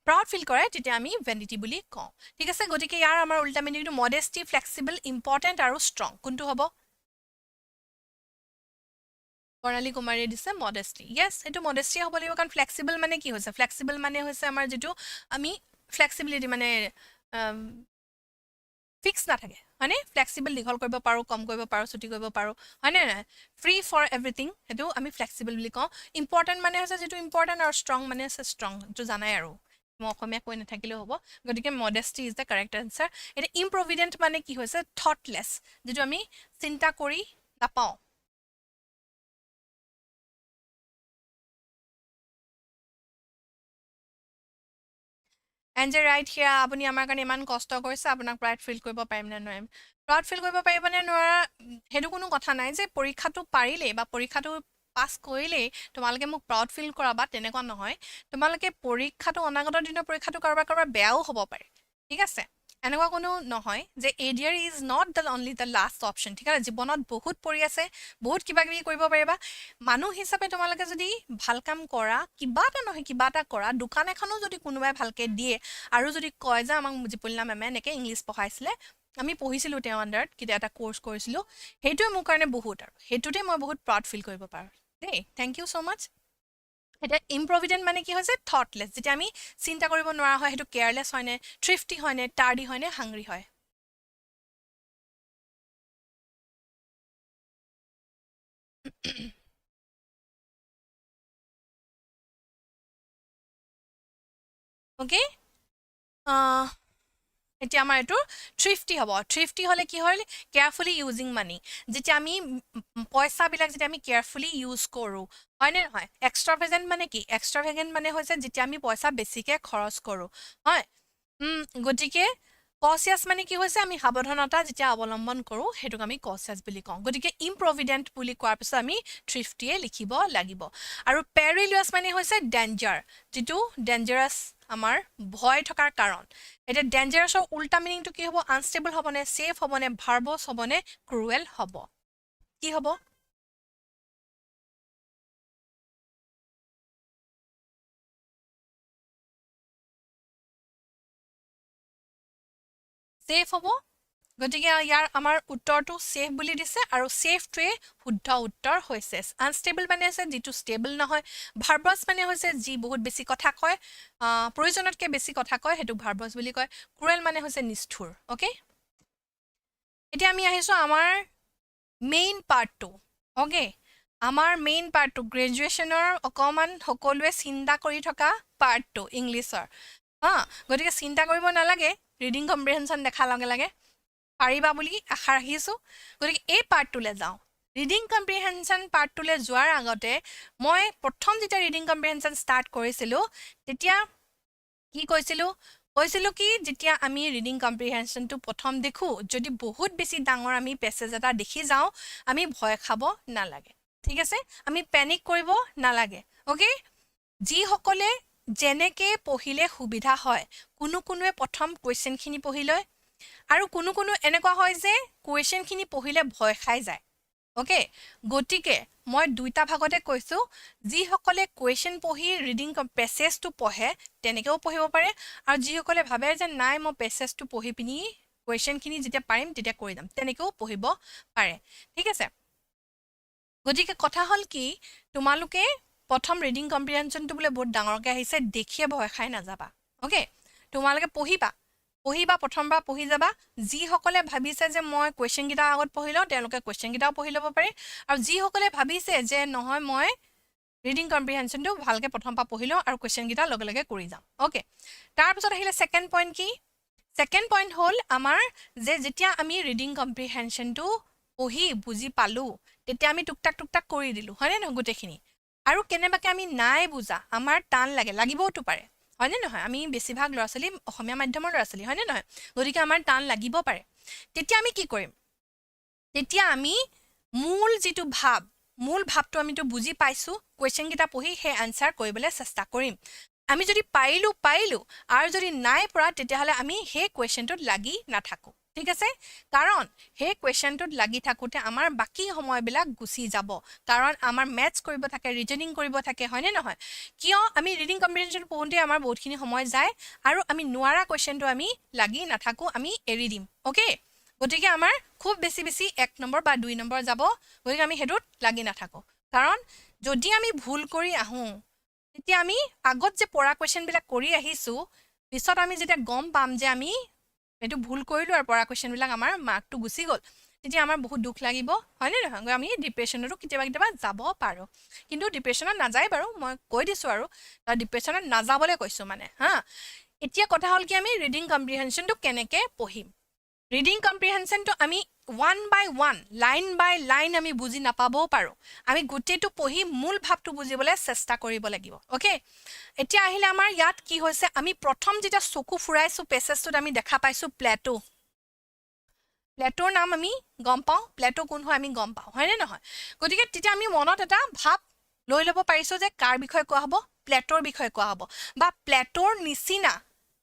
প্ৰাউড ফিল কৰে তেতিয়া আমি ভ্যানিটি বুলি কওঁ ঠিক আছে গতিকে ইয়াৰ আমাৰ উল্টা মিনিংটো মডেষ্টি ফ্লেক্সিবল ইম্পৰ্টেন্ট আৰু ষ্ট্ৰং কোনটো হ'ব বৰ্ণালী কুমাৰীয়ে দিছে মডেষ্টি ইয়েছ এইটো মডেষ্টি হ'ব লাগিব কাৰণ ফ্লেক্সিবল মানে কি হৈছে ফ্লেক্সিবল মানে হৈছে আমাৰ যিটো আমি ফ্লেক্সিবিলিটি মানে ফিক্স নাথাকে হয়নে ফ্লেক্সিবল দীঘল কৰিব পাৰোঁ কম কৰিব পাৰোঁ ছুটি কৰিব পাৰোঁ হয়নে নাই ফ্ৰী ফৰ এভৰিথিং সেইটো আমি ফ্লেক্সিবল বুলি কওঁ ইম্পৰ্টেণ্ট মানে হৈছে যিটো ইম্পৰ্টেণ্ট আৰু ষ্ট্ৰং মানে হৈছে ষ্ট্ৰং এইটো জানাই আৰু মই অসমীয়া কৈ নাথাকিলেও হ'ব গতিকে মডেষ্টি ইজ দ্য কাৰেক্ট এনচাৰ এতিয়া ইম্প্ৰভিডেণ্ট মানে কি হৈছে থটলেছ যিটো আমি চিন্তা কৰি নাপাওঁ এণ্ড ৰাইট হিয়া আপুনি আমাৰ কাৰণে ইমান কষ্ট কৰিছে আপোনাক প্ৰাউড ফিল কৰিব পাৰিম নে নোৱাৰিম প্ৰাউড ফিল কৰিব পাৰিব নে নোৱাৰা সেইটো কোনো কথা নাই যে পৰীক্ষাটো পাৰিলেই বা পৰীক্ষাটো পাছ কৰিলেই তোমালোকে মোক প্ৰাউড ফিল কৰাবা তেনেকুৱা নহয় তোমালোকে পৰীক্ষাটো অনাগত দিনৰ পৰীক্ষাটো কাৰোবাৰ বেয়াও হ'ব পাৰে ঠিক আছে এনেকুৱা কোনো নহয় যে ADR is not the only the last option ঠিক আছে জীৱনত বহুত পৰি আছে বহুত কিবা কিবি কৰিব পাৰিবা মানুহ হিচাপে তোমালোকে যদি ভাল কাম কৰা কিবা এটা নহয় কিবা এটা কৰা দোকান এখনো যদি কোনোবাই ভালকে দিয়ে আৰু যদি কয় যে আমাক জিপুলিনা মেমে এনেকৈ ইংলিছ পঢ়াইছিলে আমি পঢ়িছিলোঁ তেওঁ আণ্ডাৰত কেতিয়া এটা কোৰ্চ কৰিছিলোঁ সেইটোৱে মোৰ কাৰণে বহুত আৰু সেইটোতে মই বহুত প্ৰাউড ফিল কৰিব পাৰোঁ দেই থেংক ইউ ছ' মাছ এতিয়া ইম্প্ৰভিডেণ্ট মানে কি হৈছে থটলেছ যেতিয়া আমি চিন্তা কৰিব নোৱাৰা হয় সেইটো কেয়াৰলেছ হয়নে থ্ৰিফটি হয়নে টাৰ্ডি হয়নে হাংৰি হয় অ'কে এতিয়া আমাৰ এইটো থ্ৰিফটি হ'ব থ্ৰিফটি হ'লে কি হ'ল কেয়াৰফুলি ইউজিং মানি যেতিয়া আমি পইচাবিলাক যেতিয়া আমি কেয়াৰফুলি ইউজ কৰোঁ হয়নে নহয় এক্সট্ৰাভেগেণ্ট মানে কি এক্সট্ৰাভেগেণ্ট মানে হৈছে যেতিয়া আমি পইচা বেছিকৈ খৰচ কৰোঁ হয় গতিকে কচিয়াছ মানে কি হৈছে আমি সাৱধানতা যেতিয়া অৱলম্বন কৰোঁ সেইটোক আমি কচিয়াছ বুলি কওঁ গতিকে ইম্প্ৰভিডেণ্ট বুলি কোৱাৰ পিছত আমি থ্ৰিফটিয়ে লিখিব লাগিব আৰু পেৰিলিয়াছ মানে হৈছে ডেঞ্জাৰ যিটো ডেঞ্জাৰাছ আমাৰ ভয় থকাৰ কাৰণ এতিয়া ডেঞ্জাৰাছৰ উল্টা মিনিংটো কি হ'ব আনষ্টেবল হ'বনে ছেফ হ'বনে ভাৰ্বছ হ'বনে ক্ৰুৱেল হ'ব কি হ'ব ছেফ হ'ব গতিকে ইয়াৰ আমাৰ উত্তৰটো ছেফ বুলি দিছে আৰু ছেফটোৱে শুদ্ধ উত্তৰ হৈছে আনষ্টেবল মানে হৈছে যিটো ষ্টেবল নহয় ভাৰ্বাছ মানে হৈছে যি বহুত বেছি কথা কয় প্ৰয়োজনতকৈ বেছি কথা কয় সেইটো ভাৰ্বাছ বুলি কয় ক্ৰুৱেল মানে হৈছে নিষ্ঠুৰ অ'কে এতিয়া আমি আহিছোঁ আমাৰ মেইন পাৰ্টটো অ'কে আমাৰ মেইন পাৰ্টটো গ্ৰেজুৱেশ্যনৰ অকণমান সকলোৱে চিন্তা কৰি থকা পাৰ্টটো ইংলিছৰ গতিকে চিন্তা কৰিব নালাগে ৰিডিং কম্প্ৰিহেনশ্যন দেখাৰ লগে লগে পাৰিবা বুলি আশা ৰাখিছোঁ গতিকে এই পাৰ্টটোলৈ যাওঁ ৰিডিং কম্প্ৰিহেনশ্যন পাৰ্টটোলৈ যোৱাৰ আগতে মই প্ৰথম যেতিয়া ৰিডিং কম্প্ৰিহেনশ্যন ষ্টাৰ্ট কৰিছিলোঁ তেতিয়া কি কৈছিলোঁ কি যেতিয়া আমি ৰিডিং কম্প্ৰিহেনশ্যনটো প্ৰথম দেখোঁ যদি বহুত বেছি ডাঙৰ আমি পেছেজ এটা দেখি যাওঁ আমি ভয় খাব নালাগে ঠিক আছে আমি পেনিক কৰিব নালাগে অ'কে যিসকলে যেনেকৈ পঢ়িলে সুবিধা হয় কোনোৱে প্ৰথম কুৱেশ্যনখিনি পঢ়ি লয় আৰু কোনো এনেকুৱা হয় যে কুৱেশ্যনখিনি পঢ়িলে ভয় খাই যায় অ'কে গতিকে মই দুইটা ভাগতে কৈছোঁ যিসকলে কুৱেশ্যন পঢ়ি ৰিডিং পেছেজটো পঢ়ে তেনেকৈও পঢ়িব পাৰে আৰু যিসকলে ভাবে যে নাই মই পেছেজটো পঢ়ি পিনি কুৱেশ্যনখিনি যেতিয়া পাৰিম তেতিয়া কৰি যাম তেনেকৈও পঢ়িব পাৰে ঠিক আছে গতিকে কথা হ'ল কি তোমালোকে প্ৰথম ৰিডিং কম্প্ৰিহেনশ্যনটো বোলে বহুত ডাঙৰকৈ আহিছে দেখিয়ে ভয় খাই নাযাবা অ'কে তোমালোকে পঢ়িবা প্ৰথমবাৰ পঢ়ি যাবা যিসকলে ভাবিছে যে মই কুৱেশ্যনকেইটা আগত পঢ়ি লওঁ তেওঁলোকে কুৱেশ্যনকেইটাও পঢ়ি ল'ব পাৰে আৰু যিসকলে ভাবিছে যে নহয় মই ৰিডিং কম্প্ৰিহেনশ্যনটো ভালকৈ প্ৰথমবাৰ পঢ়ি লওঁ আৰু কুৱেশ্যনকেইটা লগে লগে কৰি যাম অ'কে তাৰপিছত আহিলে ছেকেণ্ড পইণ্ট কি সেকেন্ড পইণ্ট হ'ল আমাৰ যে যেতিয়া আমি ৰিডিং কম্প্ৰিহেনশ্যনটো পঢ়ি বুজি পালো তেতিয়া আমি টুকটাক কৰি দিলো হয়নে নহয় গোটেইখিনি আৰু কেনেবাকে আমি নাই বুজা আমাৰ টান লাগিবওতো পাৰে হয়নে নহয় আমি বেছিভাগ ল'ৰা ছোৱালী অসমীয়া মাধ্যমৰ ল'ৰা ছোৱালী হয়নে নহয় গতিকে আমাৰ টান লাগিব পাৰে তেতিয়া আমি কি কৰিম তেতিয়া আমি মূল যিটো মূল ভাৱটো আমিতো বুজি পাইছো কুৱেশ্যন কেইটা পঢ়ি সেই আনসাৰ কৰিবলৈ চেষ্টা কৰিম আমি যদি পাৰিলো আৰু যদি নাই পৰা তেতিয়াহ'লে আমি সেই কুৱেশ্যনটোত লাগি নাথাকো ঠিক আছে কাৰণ সেই কুৱেশ্যনটোত লাগি থাকোতে আমাৰ বাকী সময়বিলাক গুচি যাব কাৰণ আমাৰ মেথছ কৰিব থাকে ৰিজনিং কৰিব থাকে হয়নে নহয় কিয় আমি ৰিডিং কম্প্ৰিহেনশ্যন পঢ়োঁতে আমাৰ বহুতখিনি সময় যায় আৰু আমি নোৱাৰা কুৱেশ্যনটো আমি লাগি নাথাকো আমি এৰি দিম অ'কে গতিকে আমাৰ খুব বেছি 1 নম্বৰ বা 2 নম্বৰ যাব গতিকে আমি হেতুত লাগি নাথাকো কাৰণ যদি আমি ভুল কৰি আহো তেতিয়া আমি আগত যে পঢ়া কুৱেশ্যন বিলাক কৰি আহিছো পিছত আমি যেতিয়া গম পাম যে আমি এটো ভুল কৰিলো আৰু পঢ়া কুৱেশ্যন বিলাক আমাৰ মাৰ্কটো গুচি গ'ল তেতিয়া আমাৰ বহুত দুখ লাগিব হয়নে নহয় আমি ডিপ্ৰেছনতো কেতিয়াবা যাব পাৰো কিন্তু ডিপ্ৰেছনত নাযায় বাৰু মই কৈ দিছো আৰু ডিপ্ৰেছনত নাযাবলৈ কৈছো মানে হা এতিয়া কথা হ'ল কি আমি ৰিডিং কম্প্ৰিহেনশ্যনটো কেনেকে পঢ়িম ৰিডিং কম্প্ৰিহেনশ্যনটো আমি 1 by 1 লাইন বাই লাইন আমি বুজি নাপাবও পাৰো আমি গোটেইটো পঢ়ি মূল ভাৱটো বুজিবলৈ চেষ্টা কৰিব লাগিব ওকে এতিয়া আহিলে আমাৰ ইয়াত কি হৈছে আমি প্ৰথম যেতিয়া চকু ফুৰাইছো পেছেজটোত আমি দেখা পাইছো প্লেটোৰ নাম আমি গম পাওঁ প্লেটো কোন হয় আমি গম পাওঁ হয়নে নহয় গতিকে তেতিয়া আমি মনত এটা ভাৱ লৈ ল'ব পাৰিছো যে কাৰ বিষয়ে কোৱা হ'ব প্লেটোৰ বিষয়ে কোৱা হ'ব বা প্লেটোৰ নিচিনা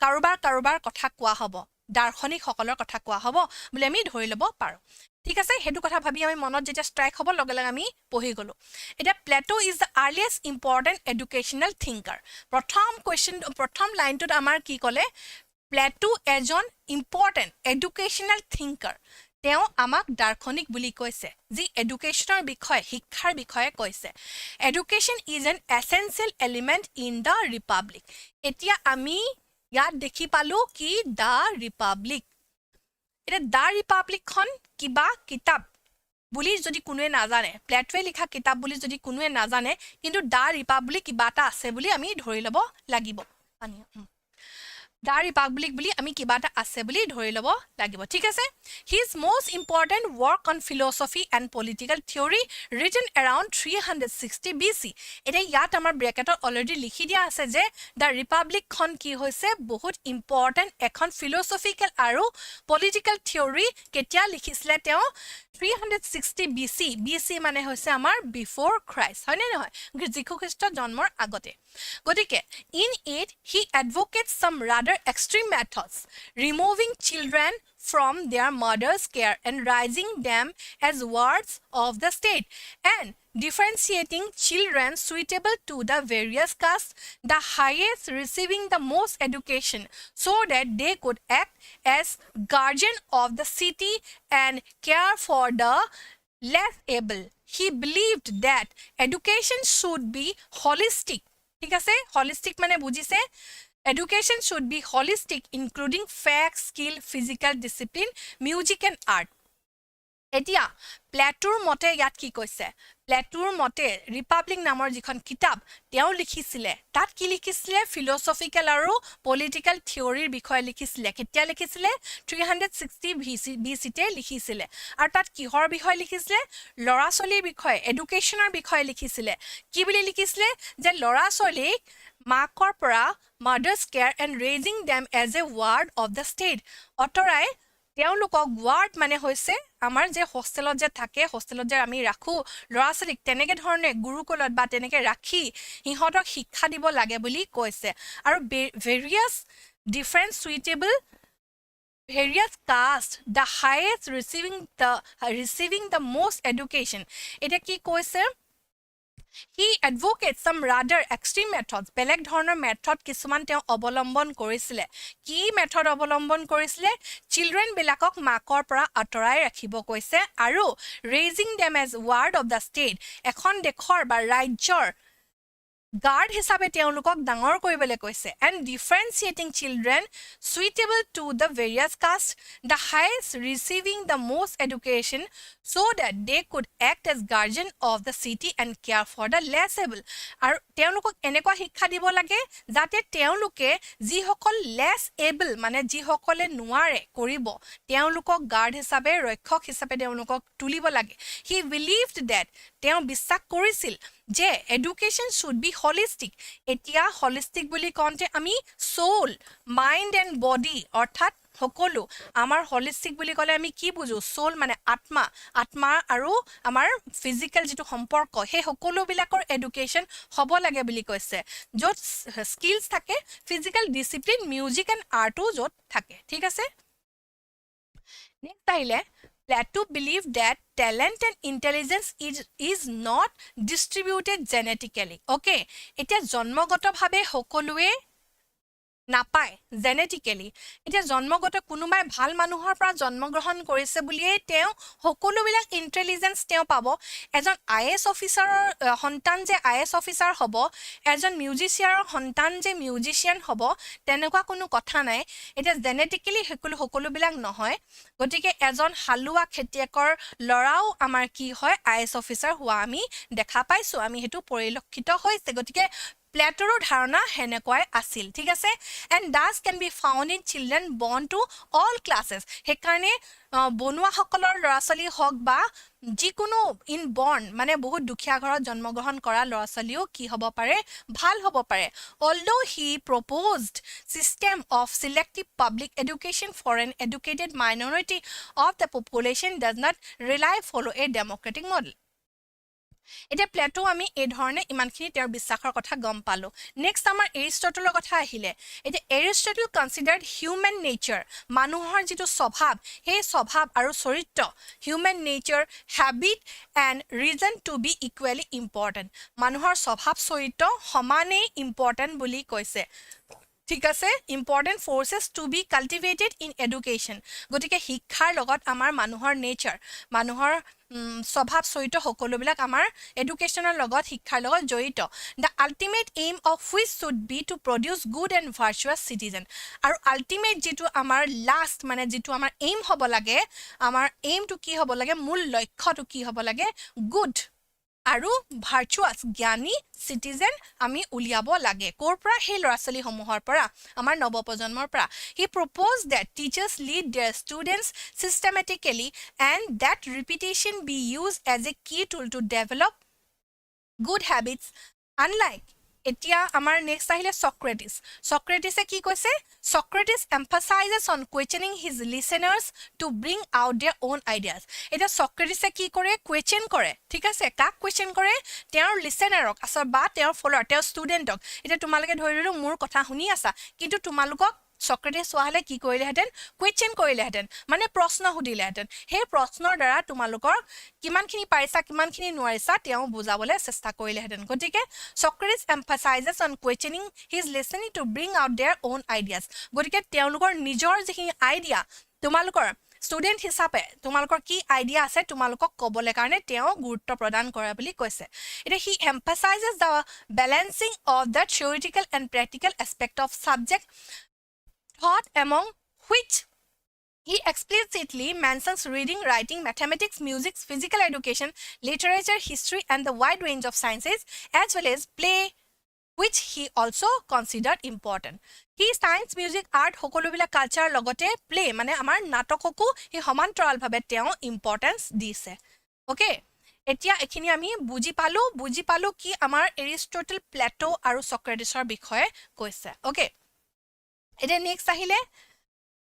কাৰোবাৰ কথা কোৱা হ'ব দাৰ্শনিকসকলৰ কথা কোৱা হ'ব বুলি আমি ধৰি ল'ব পাৰো ঠিক আছে হেতু কথা ভাবি আমি মনত যেতিয়া ষ্ট্ৰাইক হ'ব লগে লগে আমি পঢ়ি গলো এটা Plato is the earliest important educational thinker প্ৰথম লাইনটোত আমাৰ কি ক'লে প্লেটো এজন ইম্পৰ্টেন্ট এডুকেশ্যনেল থিংকাৰ তেওঁ আমাক দাৰ্শনিক বুলি কৈছে যি এডুকেশ্যনৰ বিষয়ে শিক্ষাৰ বিষয়ে কৈছে education is an essential element in the republic এতিয়া আমি ইয়াত দেখি পালো কি দ্য ৰিপাব্লিক এটা দ্য ৰিপাব্লিকখন কিবা কিতাপ বুলি যদি কোনোৱে নাজানে প্লেটোৱে লিখা কিতাপ বুলি যদি কোনোৱে নাজানে কিন্তু দ্য ৰিপাব্লিক কিবা এটা আছে বুলি আমি ধৰি ল'ব লাগিব দ্য ৰিপাব্লিক বুলি আমি কিবা এটা আছে বুলি ধৰি ল'ব লাগিব ঠিক আছে his most important work on philosophy and political theory written around 360 BC এটা ইয়াত আমাৰ ব্ৰেকেটত অলৰেডি লিখি দিয়া আছে যে দ্য ৰিপাব্লিকখন কি হৈছে বহুত ইম্পৰ্টেন্ট এখন ফিলচফিকেল আৰু পলিটিকেল থিওৰি কেতিয়া লিখিছিলে তেওঁ 360 BC মানে হৈছে আমাৰ বিফৰ খ্ৰাইষ্ট হয়নে নহয় যীশু খ্ৰীষ্ট জন্মৰ আগতে গতিকে in it he advocates some rather extreme methods removing children from their mother's care and raising them as wards of the state and differentiating children suitable to the various castes the highest receiving the most education so that they could act as guardian of the city and care for the less able he believed that education should be holistic ঠিক আছে holistic মানে বুজিছে education should be holistic including facts skill physical discipline music and art এতিয়া প্লেটোৰ মতে ইয়াত কি কৈছে প্লেটোৰ মতে ৰিপাব্লিক নামৰ যিখন কিতাপ তেওঁ লিখিছিলে তাত কি লিখিছিলে ফিলচফিকেল আৰু পলিটিকেল থিওৰিৰ বিষয়ে লিখিছিলে কেতিয়া লিখিছিলে 360 BC-তে লিখিছিলে আৰু তাত কিহৰ বিষয়ে লিখিছিলে ল'ৰা ছোৱালীৰ বিষয়ে এডুকেশ্যনৰ বিষয়ে লিখিছিলে কি বুলি লিখিছিলে যে ল'ৰা ছোৱালীক মাকৰ পৰা mother's care and raising them as a ward of the state অতৰাই তেওঁলোকক ৱাৰ্ড মানে হৈছে আমাৰ যে হোষ্টেলত যে থাকে হোষ্টেলত যে আমি ৰাখো ল'ৰা ছোৱালীক তেনেকে ধৰণে গুৰুকুলত বা তেনেকে ৰাখি হিহঁতক শিক্ষা দিব লাগে বুলি কৈছে আৰু various different suitable various caste the highest receiving the most education এটা কি কৈছে he advocates some rather extreme methods বেলেগ ধৰণৰ মেথড কিছুমান তেওঁ অৱলম্বন কৰিছিলে কি মেথড অৱলম্বন কৰিছিলে চিলড্ৰেন বিলাকক মাকৰ পৰা আঁতৰাই ৰাখিব কৈছে আৰু raising them as ward of the state এখন দেশৰ বা ৰাজ্যৰ গাৰ্ড হিচাপে তেওঁলোকক ডাঙৰ কৰিবলৈ কৈছে and differentiating children suitable to the various castes, the highest receiving the most education so that they could act as guardian of the city and care for the less able. আৰু তেওঁলোকক এনেকুৱা শিক্ষা দিব লাগে যাতে তেওঁলোকে যিসকল less able মানে যিসকলে নোৱাৰে কৰিব তেওঁলোকক গাৰ্ড হিচাপে ৰক্ষক হিচাপে তেওঁলোকক তুলিব লাগে. He believed that তেওঁ বিশ্বাস কৰিছিল যে এডুকেশ্যন শুড বি হলিষ্টিক. এতিয়া হলিষ্টিক বুলি কওঁতে আমি সোল, মাইণ্ড এণ্ড বডি অৰ্থাৎ সকলো আমাৰ হলিষ্টিক বুলি ক'লে আমি কি বুজো সোল মানে আত্মা আৰু আমাৰ ফিজিকেল যিটো সম্পৰ্ক সেই সকলোবিলাকৰ এডুকেশ্যন হ'ব লাগে বুলি কৈছে য'ত স্কিলছ থাকে ফিজিকেল ডিচিপ্লিন মিউজিক এণ্ড আৰ্টো য'ত থাকে ঠিক আছে. নেক্সট আহিলে Plato believed that talent and intelligence is not distributed genetically. Okay, এতিয়া জন্মগতভাৱে সকলোৱে নাপায় জেনেটিকেলি. এতিয়া জন্মগত কোনোবাই ভাল মানুহৰ পৰা জন্মগ্ৰহণ কৰিছে বুলিয়ে তেওঁ সকলোবিলাক ইণ্টেলিজেন্স তেওঁ পাব. এজন IAS অফিচাৰৰ সন্তান যে IAS অফিচাৰ হ'ব, এজন মিউজিচিয়ানৰ সন্তান যে মিউজিচিয়ান হ'ব তেনেকুৱা কোনো কথা নাই. এতিয়া জেনেটিকেলি সকলোবিলাক নহয়. গতিকে এজন হালুৱা খেতিয়কৰ ল'ৰাও আমাৰ কি হয় IAS অফিচাৰ হোৱা আমি দেখা পাইছোঁ, আমি সেইটো পৰিলক্ষিত হৈছে. গতিকে প্লেটৰো ধাৰণা হেনেকুৱাই আছিল ঠিক আছে. and thus can be found in children born to all classes. সেইকাৰণে বনুৱাসকলৰ ল'ৰা ছোৱালী হওক বা যিকোনো ইন বৰ্ণ মানে বহুত দুখীয়া ঘৰত জন্মগ্ৰহণ কৰা ল'ৰা ছোৱালীও কি হ'ব পাৰে ভাল হ'ব পাৰে. although he proposed system of selective public education for an educated minority of the population does not rely follow a democratic model. এতিয়া প্লেটো আমি এই ধৰণে ইমানখিনি তেওঁৰ বিশ্বাসৰ কথা গম পালোঁ. নেক্সট আমাৰ এৰিষ্টটলৰ কথা আহিলে. এতিয়া এৰিষ্টটল কনচিডাৰ্ড হিউমেন নেচাৰ মানুহৰ যিটো স্বভাৱ সেই স্বভাৱ আৰু চৰিত্ৰ human nature habit and reason to be equally important. মানুহৰ স্বভাৱ চৰিত্ৰ সমানেই ইম্পৰ্টেণ্ট বুলি কৈছে ঠিক আছে. Important forces to be cultivated in education. গতিকে শিক্ষাৰ লগত আমাৰ মানুহৰ নেচাৰ মানুহৰ স্বভাৱ চৰিত্ৰ সকলোবিলাক আমাৰ এডুকেশ্যনৰ লগত শিক্ষাৰ লগত জড়িত. The ultimate aim of which should be to produce good and virtuous citizen. আৰু আল্টিমেট যিটো আমাৰ লাষ্ট মানে যিটো আমাৰ এইম হ'ব লাগে আমাৰ এইমটো কি হ'ব লাগে মূল লক্ষ্যটো কি হ'ব লাগে গুড আৰু ভাৰ্চুৱাছ জ্ঞানী চিটিজেন আমি উলিয়াব লাগে. ক'ৰ পৰা সেই ল'ৰা ছোৱালীসমূহৰ পৰা আমাৰ নৱপ্ৰজন্মৰ পৰা. He propose that teachers lead their students systematically and that repetition be use as a key tool to develop good habits. Unlike এতিয়া আমাৰ নেক্সট আহিলে চক্ৰেটিছে কি কৈছে Socrates emphasizes on questioning his listeners to bring out their own ideas. এতিয়া চক্ৰেটিছে কি কৰে কুৱেশ্যন কৰে ঠিক আছে. কাক কুৱেশ্যন কৰে তেওঁৰ লিচেনাৰক আচলতে বা তেওঁৰ ফলোৱাৰ তেওঁৰ ষ্টুডেণ্টক. এতিয়া তোমালোকে ধৰি ললোঁ মোৰ কথা শুনি আছা কিন্তু তোমালোকক চক্ৰেটিছ হোৱা হ'লে কি কৰিলেহেঁতেন কুৱেশ্যন কৰিলেহেঁতেন মানে প্ৰশ্ন সুধিলেহেঁতেন. সেই প্ৰশ্নৰ দ্বাৰা তোমালোকৰ কিমানখিনি পাৰিছা কিমানখিনি নোৱাৰিছা তেওঁ বুজাবলৈ চেষ্টা কৰিলেহেঁতেন. গতিকে Socrates emphasizes on questioning his listening to bring out their own ideas. গতিকে তেওঁলোকৰ নিজৰ যিখিনি আইডিয়া তোমালোকৰ ষ্টুডেণ্ট হিচাপে তোমালোকৰ কি আইডিয়া আছে তোমালোকক ক'বলৈ কাৰণে তেওঁ গুৰুত্ব প্ৰদান কৰে বুলি কৈছে. এতিয়া he emphasizes the balancing of the theoretical and practical aspect of subject thought among which he explicitly mentions reading, writing, mathematics, music, physical education, literature, history, and the wide range of sciences, as well as play, which he also considered important. He science, music, art, সকলোবিলাক কালচাৰ লগতে প্লে মানে আমাৰ নাটককো সি সমান্তৰালভাৱে তেওঁ ইম্পৰ্টেঞ্চ দিছে. অ'কে এতিয়া এইখিনি আমি বুজি পালোঁ কি আমাৰ এৰিষ্টটল প্লেটো আৰু চক্ৰেটিছৰ বিষয়ে কৈছে. অ'কে এতিয়া নেক্সট আহিলে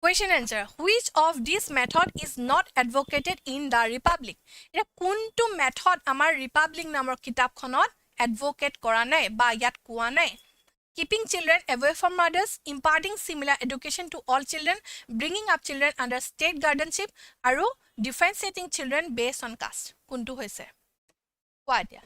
question answer. Which of this method is not advocated in the republic. এতিয়া কোনটো মেথড আমাৰ ৰিপাব্লিক নামৰ কিতাপখনত এডভকেট কৰা নাই বা ইয়াত কোৱা নাই. Keeping children away from mothers, imparting similar education to all children, bringing up children under state guardianship আৰু differentiating children based on caste. কোনটো হৈছে কোৱা এতিয়া.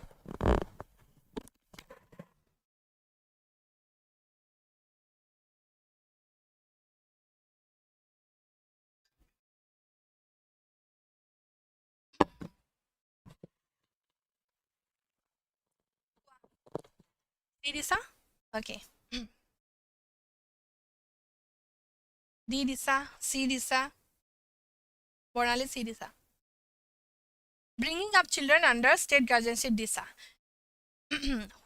দি দিছা অ'কে ডি দিছা চি দিছা বৰ্ণালী চি দিছা bringing up children under state guardianship দিছা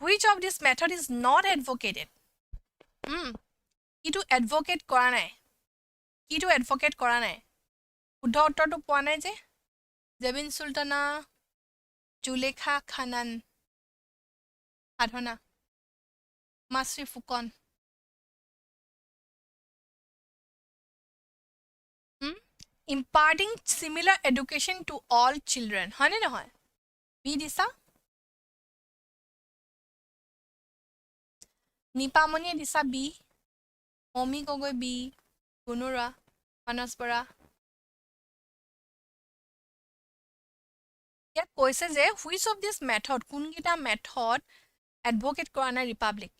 which of this method is not advocated কিটো এডভকেট কৰা নাই কিটো এডভকেট কৰা নাই শুদ্ধ উত্তৰটো পোৱা নাই যে জেবিন সুলতানা জুলেখা খানান সাধনা মাছৰি Phukan imparting similar education to all children হয়নে নহয় বি দিছা নিপামনিয়ে দিছা বি মমি গগৈ বি গুণুৰা মানস বৰা ইয়াত কৈছে যে হুইচ অফ দিছ মেথড কোনকেইটা মেথড এডভকেট কৰা নাই Republic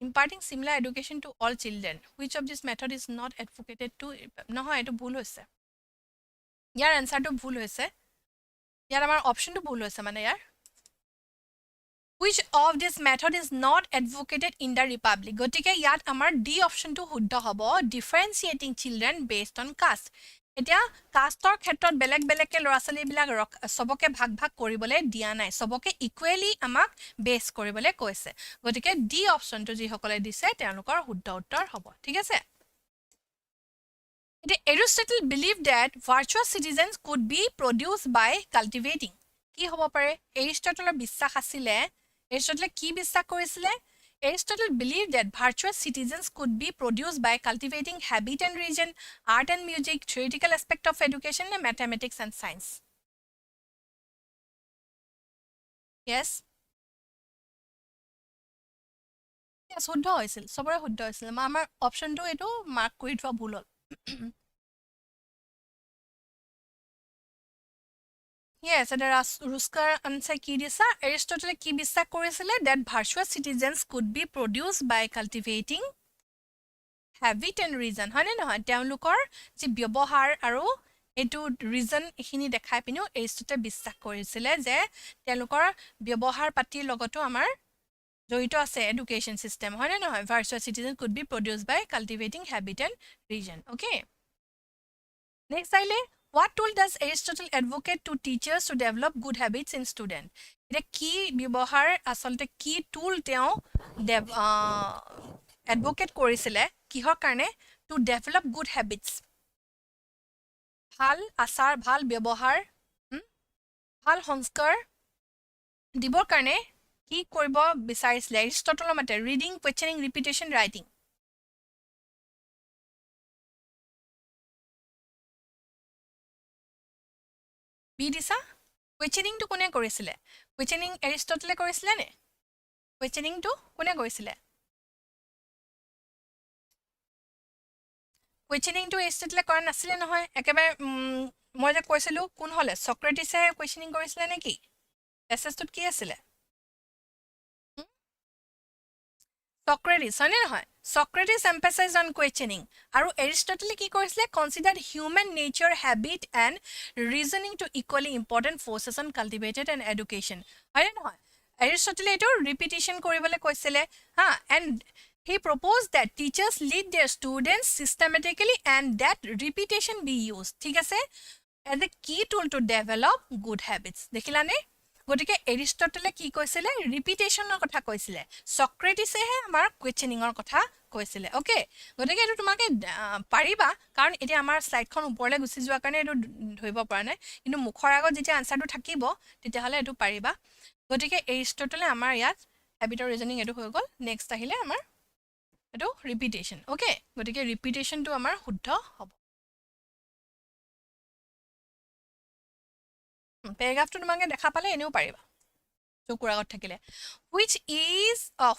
imparting similar education to all children which of this method is not advocated to নহয় এটো ভুল হৈছে ইয়াৰ আনসাৰটো ভুল হৈছে ইয়াৰ আমাৰ অপশনটো ভুল হৈছে মানে ইয়াৰ which of this method is not advocated in the republic গতিকে ইয়াত আমাৰ ডি অপশনটো শুদ্ধ হ'ব differentiating children based on caste এতিয়া কাষ্টৰ ক্ষেত্ৰত বেলেগ বেলেগকে ল'ৰা ছোৱালীবিলাক সবকে ভাগ ভাগ কৰিবলৈ দিয়া নাই সবকে ইকুৱেলি আমাক বেস কৰিবলৈ কৈছে গতিকে ডি অপশনটো যি সকলে দিছে তেওঁলোকৰ শুদ্ধ উত্তৰ হ'ব ঠিক আছে Aristotle believed that virtuous citizens could be produced by cultivating কি হ'ব পাৰে এৰিষ্টটলৰ বিশ্বাস আছিল এৰিষ্টটলে কি বিশ্বাস কৰিছিল Aristotle believed that virtuous citizens could be produced by cultivating habit and reason, art and music, theoretical aspect of education, and mathematics and science. Yes? Yes, শুদ্ধ হৈছিল সবৰে শুদ্ধ হৈছিল আমাৰ অপশনটো এটো মাৰ্ক কৰি থোৱা ভুল হ'ল Yes, and Ruskar answer কি দিছা Aristotle কি বিশ্বাস কৰিছিল that virtuous citizens could be produced by cultivating habit and reason হয়নে নহয় তেওঁলোকৰ যি ব্যৱহাৰ আৰু এটো ৰিজন এখিনি দেখাই পিনো এৰিষ্টটলে বিশ্বাস কৰিছিল যে তেওঁলোকৰ ব্যৱহাৰ পাতিৰ লগতো আমাৰ জড়িত আছে এডুকেশন সিস্টেম হয়নে নহয় virtuous citizens could be produced by cultivating habit and reason okay next আইলে what tool does Aristotle advocate to teachers to develop good habits in student এটা কি ব্যৱহাৰ আসলতে কি টুল তেওঁ advocate কৰিছিলে কিহৰ কাৰণে to develop good habits ভাল আচাৰ ভাল ব্যৱহাৰ ভাল সংস্কাৰ দিবৰ কাৰণে কি কৰিব বিচাৰিছিলে এৰিষ্টটলৰ মতে ৰিডিং কোৱেশ্চনিং ৰিপিটেশন ৰাইটিং বি দিছা কোৱেশ্চনিংটো কোনে কৰিছিলে কোৱেশ্চনিং এৰিষ্টটলে কৰিছিলে নে কোৱেশ্চনিংটো কোনে কৰিছিলে কোৱেশ্চনিংটো এৰিষ্টটলে কৰা নাছিলে নহয় একেবাৰে মই যে কৈছিলো কোন হলে সক্ৰেটিছে কোৱেশ্চনিং কৰিছিলে নেকি এসএসটোত কি আছিলে Socrates হয়নে নহয় Socrates emphasized on questioning আৰু এৰিষ্টটলে কি কৰিছিলে considered human nature habit and reasoning to equally important forces on cultivated and education হয়নে নহয় এৰিষ্টটলে এটো repetition কৰিবলৈ কৈছিলে হা and he proposed that teachers lead their students systematically and that repetition be used ঠিক আছে as a key tool to develop good habits দেখিলানে গটিকে এৰিষ্টটলে কি কৈছিলে ৰিপিটেশনৰ কথা কৈছিলে সক্ৰেটিসেহে আমাৰ কোৱেশ্চনিংৰ কথা কৈছিলে ওকে গটিকে এটো তোমাকে পাৰিবা কাৰণ এতিয়া আমাৰ স্লাইডখন ওপৰলে গুছি যোৱা কাৰণে এটো ধৰিব পৰা নাই কিন্তু মুখৰ আগত যেতিয়া আনসাৰটো থাকিব তেতিয়া হলে এটো পাৰিবা গটিকে এৰিষ্টটলে আমাৰ ইয়াত হ্যাবিট অফ ৰিজনিং এটো হৈ গল নেক্সট আহিলে আমাৰ এটো ৰিপিটেশন ওকে গটিকে ৰিপিটেশনটো আমাৰ শুদ্ধ হ'ব পেৰাগ্ৰাফটো তোমাকে দেখা পালে এনেও পাৰিবা চকুৰ আগত থাকিলে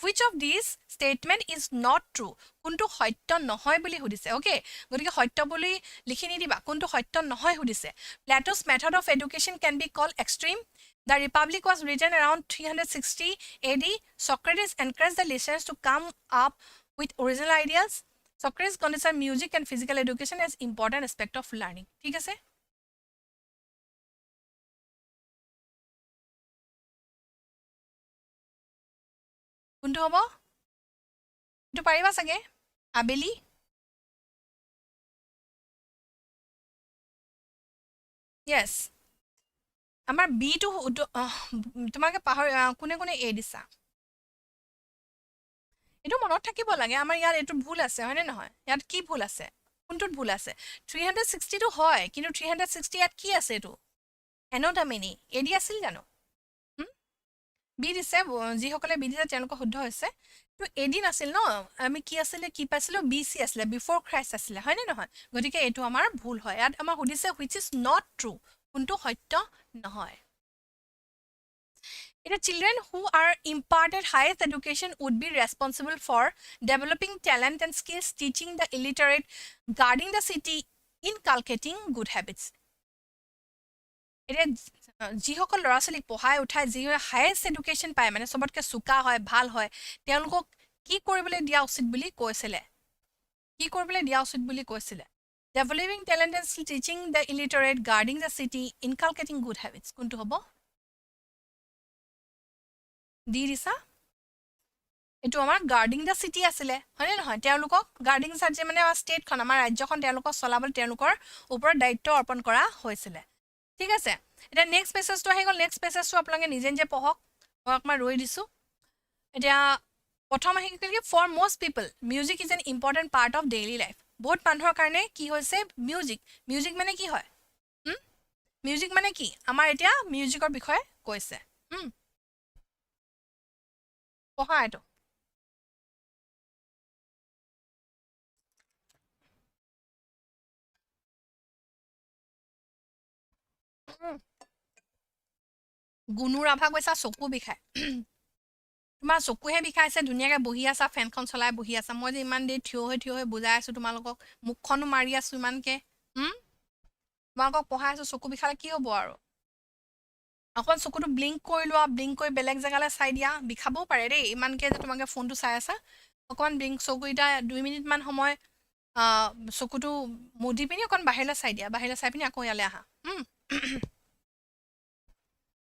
which of these statement is not true কোনটো সত্য নহয় বুলি সুধিছে ওকে গতিকে সত্য বুলি লিখি নিদিবা কোনটো সত্য নহয় সুধিছে Plato's method of education can be called extreme The Republic was written around 360 AD Socrates encouraged the listeners to come up with original ideas Socrates considered music and physical education as important aspect of learning ঠিক আছে কোনটো হ'ব এইটো পাৰিবা চাগে আবেলি yes আমাৰ বি টো তোমাকে পাহৰি কোনে কোনে এ দিছা এইটো মনত থাকিব লাগে আমাৰ ইয়াত এইটো ভুল আছে হয়নে নহয় ইয়াত কি ভুল আছে কোনটোত ভুল আছে 360 টো হয় কিন্তু 360 ইয়াত কি আছে এইটো এনোডামিনি এডি আছিল জানো বি দিছে যিসকলে বি দিছে তেওঁলোকৰ শুদ্ধ হৈছে তো এডি নাছিল ন আমি কি আছিলে কি পাইছিলো বি চি আছিলে বিফৰ ক্ৰাইষ্ট আছিলে হয়নে নহয় গতিকে এইটো আমাৰ ভুল হয় ইয়াত আমাৰ সুধিছে হুইচ ইজ নট ট্ৰু কোনটো সত্য নহয় The children who are imparted highest education would be responsible for developing talent and skills, teaching the illiterate, guarding the city, inculcating good habits. যিসকল ল'ৰা ছোৱালীক পঢ়াই উঠাই যি হায়েষ্ট এডুকেশ্যন পায় মানে চবতকৈ চোকা হয় ভাল হয় তেওঁলোকক কি কৰিবলৈ দিয়া উচিত বুলি কৈছিলে কি কৰিবলৈ দিয়া উচিত বুলি কৈছিলে developing talent and skills, teaching the illiterate, guarding the city, inculcating good habits. কোনটো হ'ব দি দিছা এইটো আমাৰ গাৰ্ডিং দ্য চিটি আছিলে হয়নে নহয় তেওঁলোকক গাৰ্ডিং চাৰ্জে মানে আমাৰ ষ্টেটখন আমাৰ ৰাজ্যখন তেওঁলোকক চলাবলৈ তেওঁলোকৰ ওপৰত দায়িত্ব অৰ্পণ কৰা হৈছিলে ঠিক আছে এটা নেক্সট পেছেজটো আহি গ'ল নেক্সট পেছেজটো আপোনালোকে নিজে নিজে পঢ়ক মই অকণমান ৰৈ দিছোঁ এতিয়া প্ৰথম আহি গ'ল for most people music is an important part of daily life বহুত মানুহৰ কাৰণে কি হৈছে মিউজিক মানে কি হয় মিউজিক মানে কি আমাৰ এতিয়া মিউজিকৰ বিষয়ে কৈছে পঢ়া এইটো গুণুৰ আভা কৈছা চকু বিষায় তোমাৰ চকুহে বিষাইছে ধুনীয়াকৈ বহি আছা ফেনখন চলাই বহি আছা মই যে ইমান দেৰি থিয় হৈ বুজাই আছোঁ তোমালোকক মুখখনো মাৰি আছোঁ ইমানকৈ তোমালোকক পঢ়াই আছোঁ চকু বিষালে কি হ'ব আৰু অকণ চকুটো ব্লিংক কৰি লোৱা ব্লিংক কৰি বেলেগ জেগালৈ চাই দিয়া বিষাবও পাৰে দেই ইমানকৈ যে তোমালোকে ফোনটো চাই আছা অকণমান ব্লিংক চকুকেইটা 2 মিনিটমান সময় চকুটো মুদি পিনি অকণ বাহিৰলৈ চাই দিয়া বাহিৰলৈ চাই পিনি আকৌ ইয়ালৈ আহা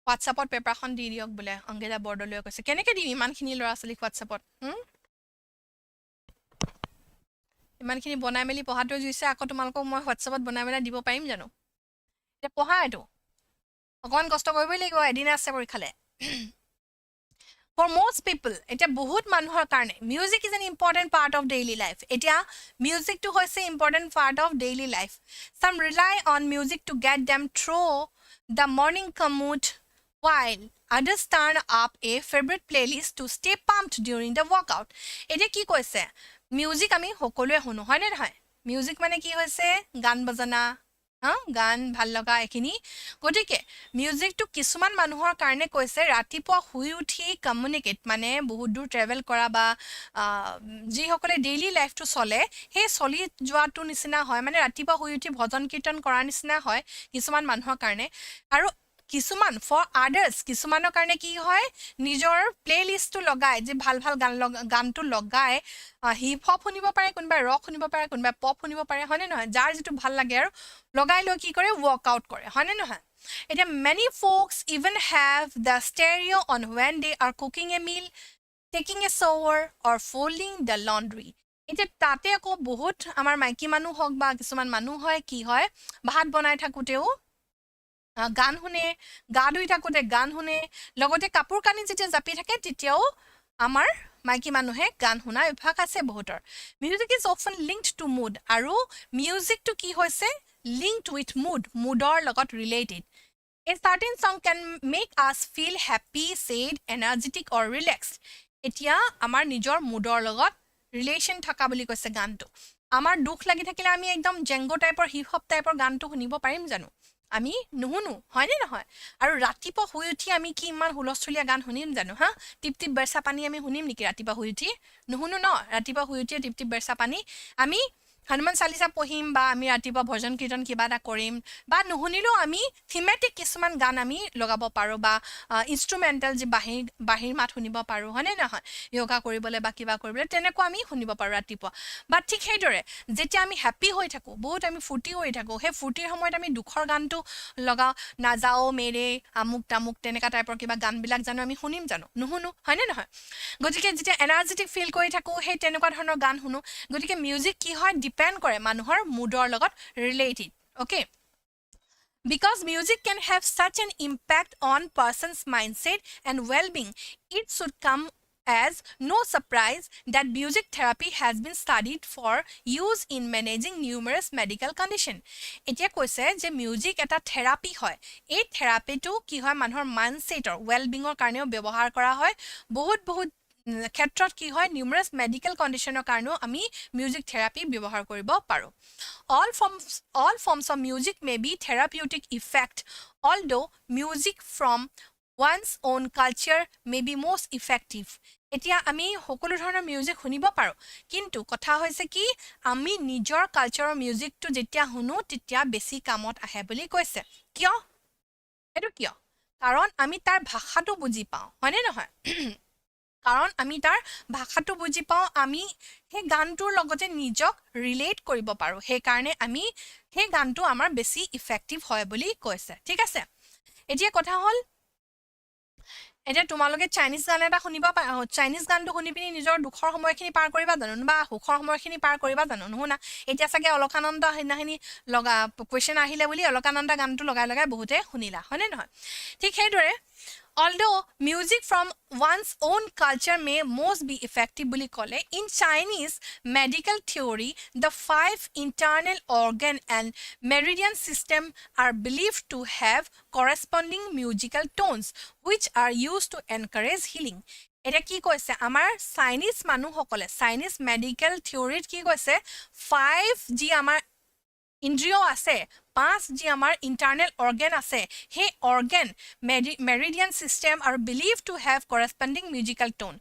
হোৱাটছআপত পেপাৰখন দি দিয়ক বোলে অংগীতা বৰদলৈ কৈছে কেনেকৈ দিম ইমানখিনি ল'ৰা ছোৱালীক হোৱাটছআপত ইমানখিনি বনাই মেলি পঢ়াটো জুইছে আকৌ তোমালোকক মই হোৱাটছআপত বনাই মেলি দিব পাৰিম জানো এতিয়া পঢ়া এইটো অকণমান কষ্ট কৰিবই লাগিব এদিন আছে পৰীক্ষালৈ ফৰ মষ্ট পিপল এতিয়া বহুত মানুহৰ কাৰণে music is an important part of daily life এতিয়া মিউজিকটো হৈছে important part of daily life some rely on music to get them through the morning commute while others turn up a favorite playlist to stay pumped during the workout এতিয়া কি কৈছে মিউজিক আমি সকলোৱে শুনো হয় নে নহয় মিউজিক মানে কি হৈছে গান বজনা গান ভাল লগা এইখিনি গতিকে মিউজিকটো কিছুমান মানুহৰ কাৰণে কৈছে ৰাতিপুৱা শুই উঠি কমিউনিকেট মানে বহুত দূৰ ট্ৰেভেল কৰা বা যিসকলে ডেইলি লাইফটো চলে সেই চলি যোৱাটো নিচিনা হয় মানে ৰাতিপুৱা শুই উঠি ভজন কীৰ্তন কৰাৰ নিচিনা হয় কিছুমান মানুহৰ কাৰণে আৰু কিছুমান ফৰ আদাৰ্ছ কিছুমানৰ কাৰণে কি হয় নিজৰ প্লে'লিষ্টটো লগাই যে ভাল ভাল গানটো লগাই হিপ হপ শুনিব পাৰে কোনোবাই ৰক শুনিব পাৰে কোনোবাই পপ শুনিব পাৰে হয়নে নহয় যাৰ যিটো ভাল লাগে আৰু লগাই লৈ কি কৰে ৱৰ্কআউট কৰে হয়নে নহয় এতিয়া many folks even have the stereo' on when they are cooking a meal taking a shower or folding the laundry এতিয়া তাতে আকৌ বহুত আমাৰ মাইকী মানুহ হওক বা কিছুমান মানুহ হয় কি হয় ভাত বনাই থাকোঁতেও গান শুনে গা ধুই থাকোঁতে গান শুনে লগতে কাপোৰ কানি যেতিয়া জাপি থাকে তেতিয়াও আমাৰ মাইকী মানুহে গান শুনা অভ্যাস আছে বহুতৰ music is often linked to mood আৰু মিউজিকটো কি হৈছে লিংকড উইথ মুডৰ লগত ৰিলেটেড এ চাৰ্টেন চং কেন মেক আছ ফিল হেপ্পী ছেড এনাৰ্জেটিক অৰ ৰিলেক্সড এতিয়া আমাৰ নিজৰ মুডৰ লগত ৰিলেশ্যন থকা বুলি কৈছে গানটো আমাৰ দুখ লাগি থাকিলে আমি একদম জেংগো টাইপৰ হিপ হপ টাইপৰ গানটো শুনিব পাৰিম জানো আমি নুশুনো হয়নে নহয় আৰু ৰাতিপুৱা শুই উঠি আমি কি ইমান হুলস্থুলীয়া গান শুনিম জানো টিপ টিপ বেৰচা পানী আমি শুনিম নেকি ৰাতিপুৱা শুই উঠি নুশুনো ন ৰাতিপুৱা শুই উঠি টিপ টিপ বেৰচা পানী আমি হনুমান চালিচা পঢ়িম বা আমি ৰাতিপুৱা ভজন কীৰ্তন কিবা এটা কৰিম বা নুশুনিলেও আমি থিমেটিক কিছুমান গান আমি লগাব পাৰোঁ বা ইনষ্ট্ৰুমেণ্টেল যি বাঁহীৰ মাত শুনিব পাৰোঁ হয়নে নহয় য়োগা কৰিবলৈ বা কিবা কৰিবলৈ তেনেকুৱা আমি শুনিব পাৰোঁ ৰাতিপুৱা বা ঠিক সেইদৰে যেতিয়া আমি হেপ্পী হৈ থাকোঁ বহুত আমি ফূৰ্তি হৈ থাকোঁ সেই ফূৰ্তিৰ সময়ত আমি দুখৰ গানটো লগাওঁ নাযাও মেৰে আমুক তামুক তেনেকুৱা টাইপৰ কিবা গানবিলাক জানো আমি শুনিম জানো নুশুনো হয়নে নহয় গতিকে যেতিয়া এনাৰ্জেটিক ফিল কৰি থাকোঁ সেই তেনেকুৱা ধৰণৰ গান শুনো গতিকে মিউজিক কি হয় ডিপেণ্ড কৰে মানুহৰ মুডৰ লগত related okay Because music can have such an impact on person's mindset and well-being, it should come as no surprise that music therapy has been studied for use in managing numerous medical conditions. এতিয়া কৈছে যে মিউজিক এটা থেৰাপি হয় এই থেৰাপিটো কি হয় মানুহৰ মাইণ্ডছেটৰ ৱেলবিঙৰ কাৰণেও ব্যৱহাৰ কৰা হয় বহুত ক্ষেত্ৰত কি হয় নিউমাৰাছ মেডিকেল কণ্ডিশ্যনৰ কাৰণেও আমি মিউজিক থেৰাপি ব্যৱহাৰ কৰিব পাৰোঁ all forms of music may be therapeutic effect although music from one's own culture may be most effective এতিয়া আমি সকলো ধৰণৰ মিউজিক শুনিব পাৰোঁ কিন্তু কথা হৈছে কি আমি নিজৰ কালচাৰৰ মিউজিকটো যেতিয়া শুনো তেতিয়া বেছি কামত আহে বুলি কৈছে কিয় এইটো কিয় কাৰণ আমি তাৰ ভাষাটো বুজি পাওঁ হয়নে নহয় কাৰণ আমি তাৰ ভাষাটো বুজি পাওঁ আমি সেই গানটোৰ লগতে নিজক ৰিলেট কৰিব পাৰোঁ সেইকাৰণে আমি সেই গানটো আমাৰ বেছি ইফেক্টিভ হয় বুলি কৈছে ঠিক আছে এতিয়া কথা হ'ল এতিয়া তোমালোকে চাইনিজ গান এটা শুনিবা চাইনিজ গানটো শুনি পিনি নিজৰ দুখৰ সময়খিনি পাৰ কৰিবা জানো বা সুখৰ সময়খিনি পাৰ কৰিবা জানো নুশুনা এতিয়া চাগে অলকানন্দ সেইদিনাখিনি লগা কুৱেশ্যন আহিলে বুলি অলকানন্দ গানটো লগাই বহুতে শুনিলা হয়নে নহয় ঠিক সেইদৰে Although music from one's own culture may most be effective বুলি ক'লে in Chinese medical theory the 5 internal organ and meridian system are believed to have corresponding musical tones which are used to encourage healing এটা কি কৈছে আমাৰ চাইনিজ মানুহসকলে চাইনিজ মেডিকেল থিওৰিত কি কৈছে 5 যি আমাৰ ইন্দ্ৰিয় আছে 5 যি আমাৰ ইণ্টাৰনেল অৰ্গেন আছে সেই অৰ্গেন মেৰিডিয়ান চিষ্টেম আৰু বিলিভ টু হেভ কৰেছপণ্ডিং মিউজিকেল টোন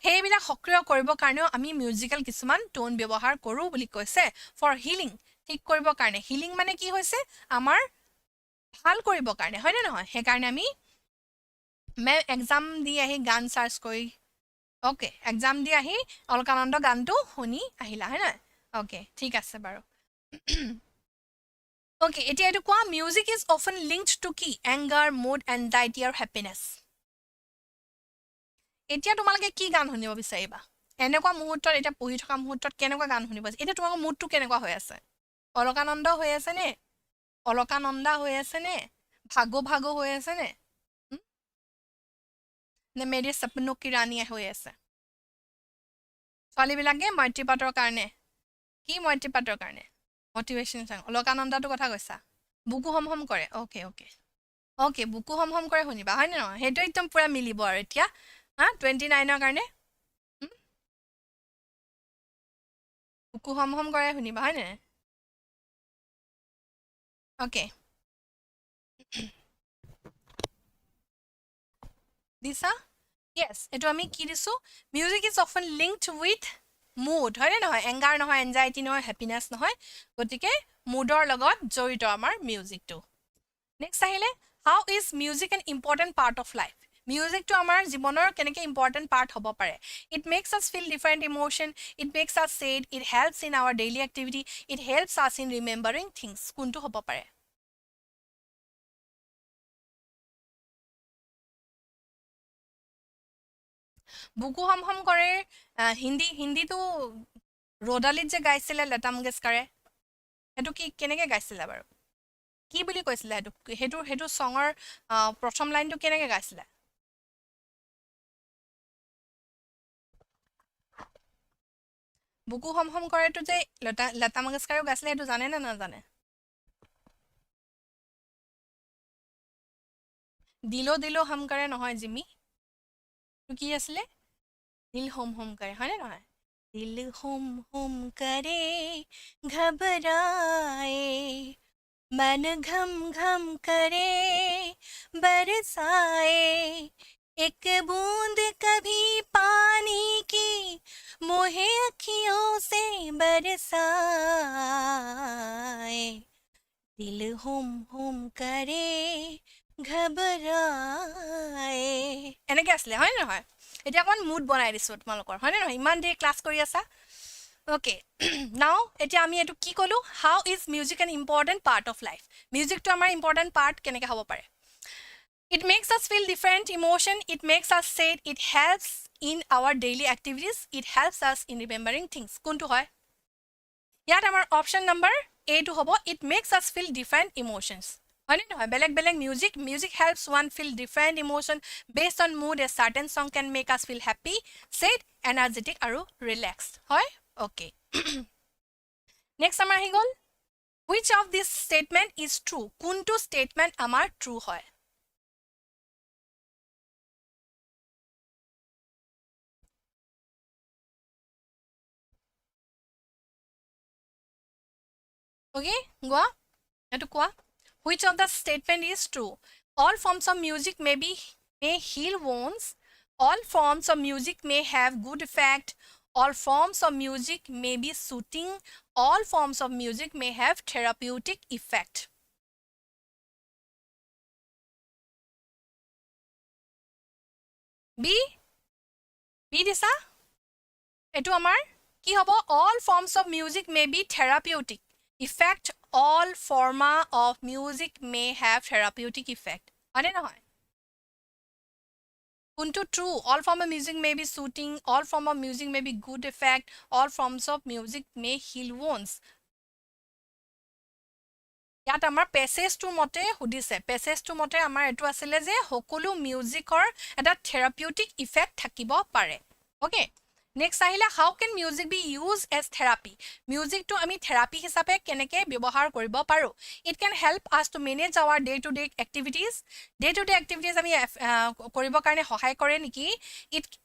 সেইবিলাক সক্ৰিয় কৰিবৰ কাৰণেও আমি মিউজিকেল কিছুমান টোন ব্যৱহাৰ কৰোঁ বুলি কৈছে ফৰ হিলিং ঠিক কৰিবৰ কাৰণে হিলিং মানে কি হৈছে আমাৰ ভাল কৰিবৰ কাৰণে হয়নে নহয় সেইকাৰণে আমি এক্সাম দি আহি গান চাৰ্চ কৰি অ'কে এক্সাম দি আহি অলকানন্দ গানটো শুনি আহিলা হয় নহয় অ'কে ঠিক আছে বাৰু Okay, এতিয়া এইটো কোৱা music is often linked to কি anger, mood, anxiety or happiness. এতিয়া তোমালোকে কি গান শুনিব বিচাৰিবা এনেকুৱা মুহূৰ্তত এতিয়া পঢ়ি থকা মুহূৰ্তত কেনেকুৱা গান শুনিব এতিয়া তোমালোকৰ মুডটো কেনেকুৱা হৈ আছে অলকানন্দ হৈ আছে নে অলকানন্দা হৈ আছে নে ভাগো হৈ আছে নে নে মেৰি সপনো কি ৰাণী হৈ আছে ছোৱালীবিলাকে মৈত্ৰীপাতৰ কাৰণে কি মৈত্ৰীপাতৰ কাৰণে মটিভেশ্যন সং অলকানন্দাটো কথা কৈছা বুকু হম কৰে অ'কে বুকু হম কৰে শুনিবা হয় নে নহয় সেইটো একদম পুৰা মিলিব আৰু এতিয়া 29ৰ কাৰণে বুকু হম কৰে শুনিবা হয় নে অ'কে দিছা য়েছ এইটো আমি কি দিছোঁ music is often linked with mood হয়নে নহয় এংগাৰ নহয় এনজাইটি নহয় হেপিনেছ নহয় গতিকে মুডৰ লগত জড়িত আমাৰ মিউজিকটো নেক্সট আহিলে how is music an important part of life মিউজিকটো আমাৰ জীৱনৰ কেনেকৈ ইম্পৰ্টেণ্ট পাৰ্ট হ'ব পাৰে it makes us feel different emotion it makes us sad it helps in our daily activity it helps us in remembering things কোনটো হ'ব পাৰে বুকু হম কৰে হিন্দীটো ৰ'দালিত যে গাইছিলে লতা মংগেশকাৰে সেইটো কি কেনেকৈ গাইছিলে বাৰু কি বুলি কৈছিলে সেইটো চঙৰ প্ৰথম লাইনটো কেনেকৈ গাইছিলে বুকু হম কৰেটো যে লতা মংগেশকাৰেও গাইছিলে সেইটো জানে নে নাজানে দিলো হম কৰে নহয় জিমি কি আছিলে দিল হোম কৰে হয়নে নহয় দিল হোম কৰে ঘবৰায়ে मन घम घम करे बरसाए एक बूंद कभी पानी की मोहे अखियों से बरसाए दिल हुम हुम करे ঘবৰাই এনেকৈ আছিলে হয় নহয় এতিয়া অকণ মুড বনাই দিছোঁ তোমালোকৰ হয়নে নহয় ইমান দেৰি ক্লাছ কৰি আছা অ'কে নাও এতিয়া আমি এইটো কি ক'লোঁ how is music an important part of life মিউজিকটো আমাৰ ইম্পৰ্টেণ্ট পাৰ্ট কেনেকৈ হ'ব পাৰে It makes us feel different emotion. It makes us sad. It helps in our daily activities. It helps us in remembering things. কোনটো হয় ইয়াত আমাৰ অপশ্যন নম্বৰ A টো হ'ব it makes us feel different emotions. হয়নে নহয় বেলেগ বেলেগ music helps one feel different emotion based on mood. A certain song can make us feel happy, sad, energetic আৰু relaxed. হয় okay. Next আমাৰ আহি গ'ল which of this statement is true? কোনটো statement আমাৰ true হয় okay গোৱা এইটো কোৱা which of the statement is true all forms of music may heal wounds all forms of music may have good effect all forms of music may be soothing all forms of music may have therapeutic effect b দিছা এইটো আমাৰ কি হ'ব all forms of music may be therapeutic effect all forma of music may have therapeutic effect হয়নে নহয় কোনটো true all form of music may be soothing all form of music may be good effect all forms of music may heal wounds ইয়াত আমাৰ পেছেজটোৰ মতে সুধিছে পেছেজটোৰ মতে আমাৰ এইটো আছিলে যে সকলো মিউজিকৰ এটা থেৰাপিউটিক ইফেক্ট থাকিব পাৰে ওকে নেক্সট আহিলে how can music be use as therapy মিউজিকটো আমি থেৰাপি হিচাপে কেনেকৈ ব্যৱহাৰ কৰিব পাৰোঁ it can help us to manage our day to day activities আমি কৰিবৰ কাৰণে সহায় কৰে নেকি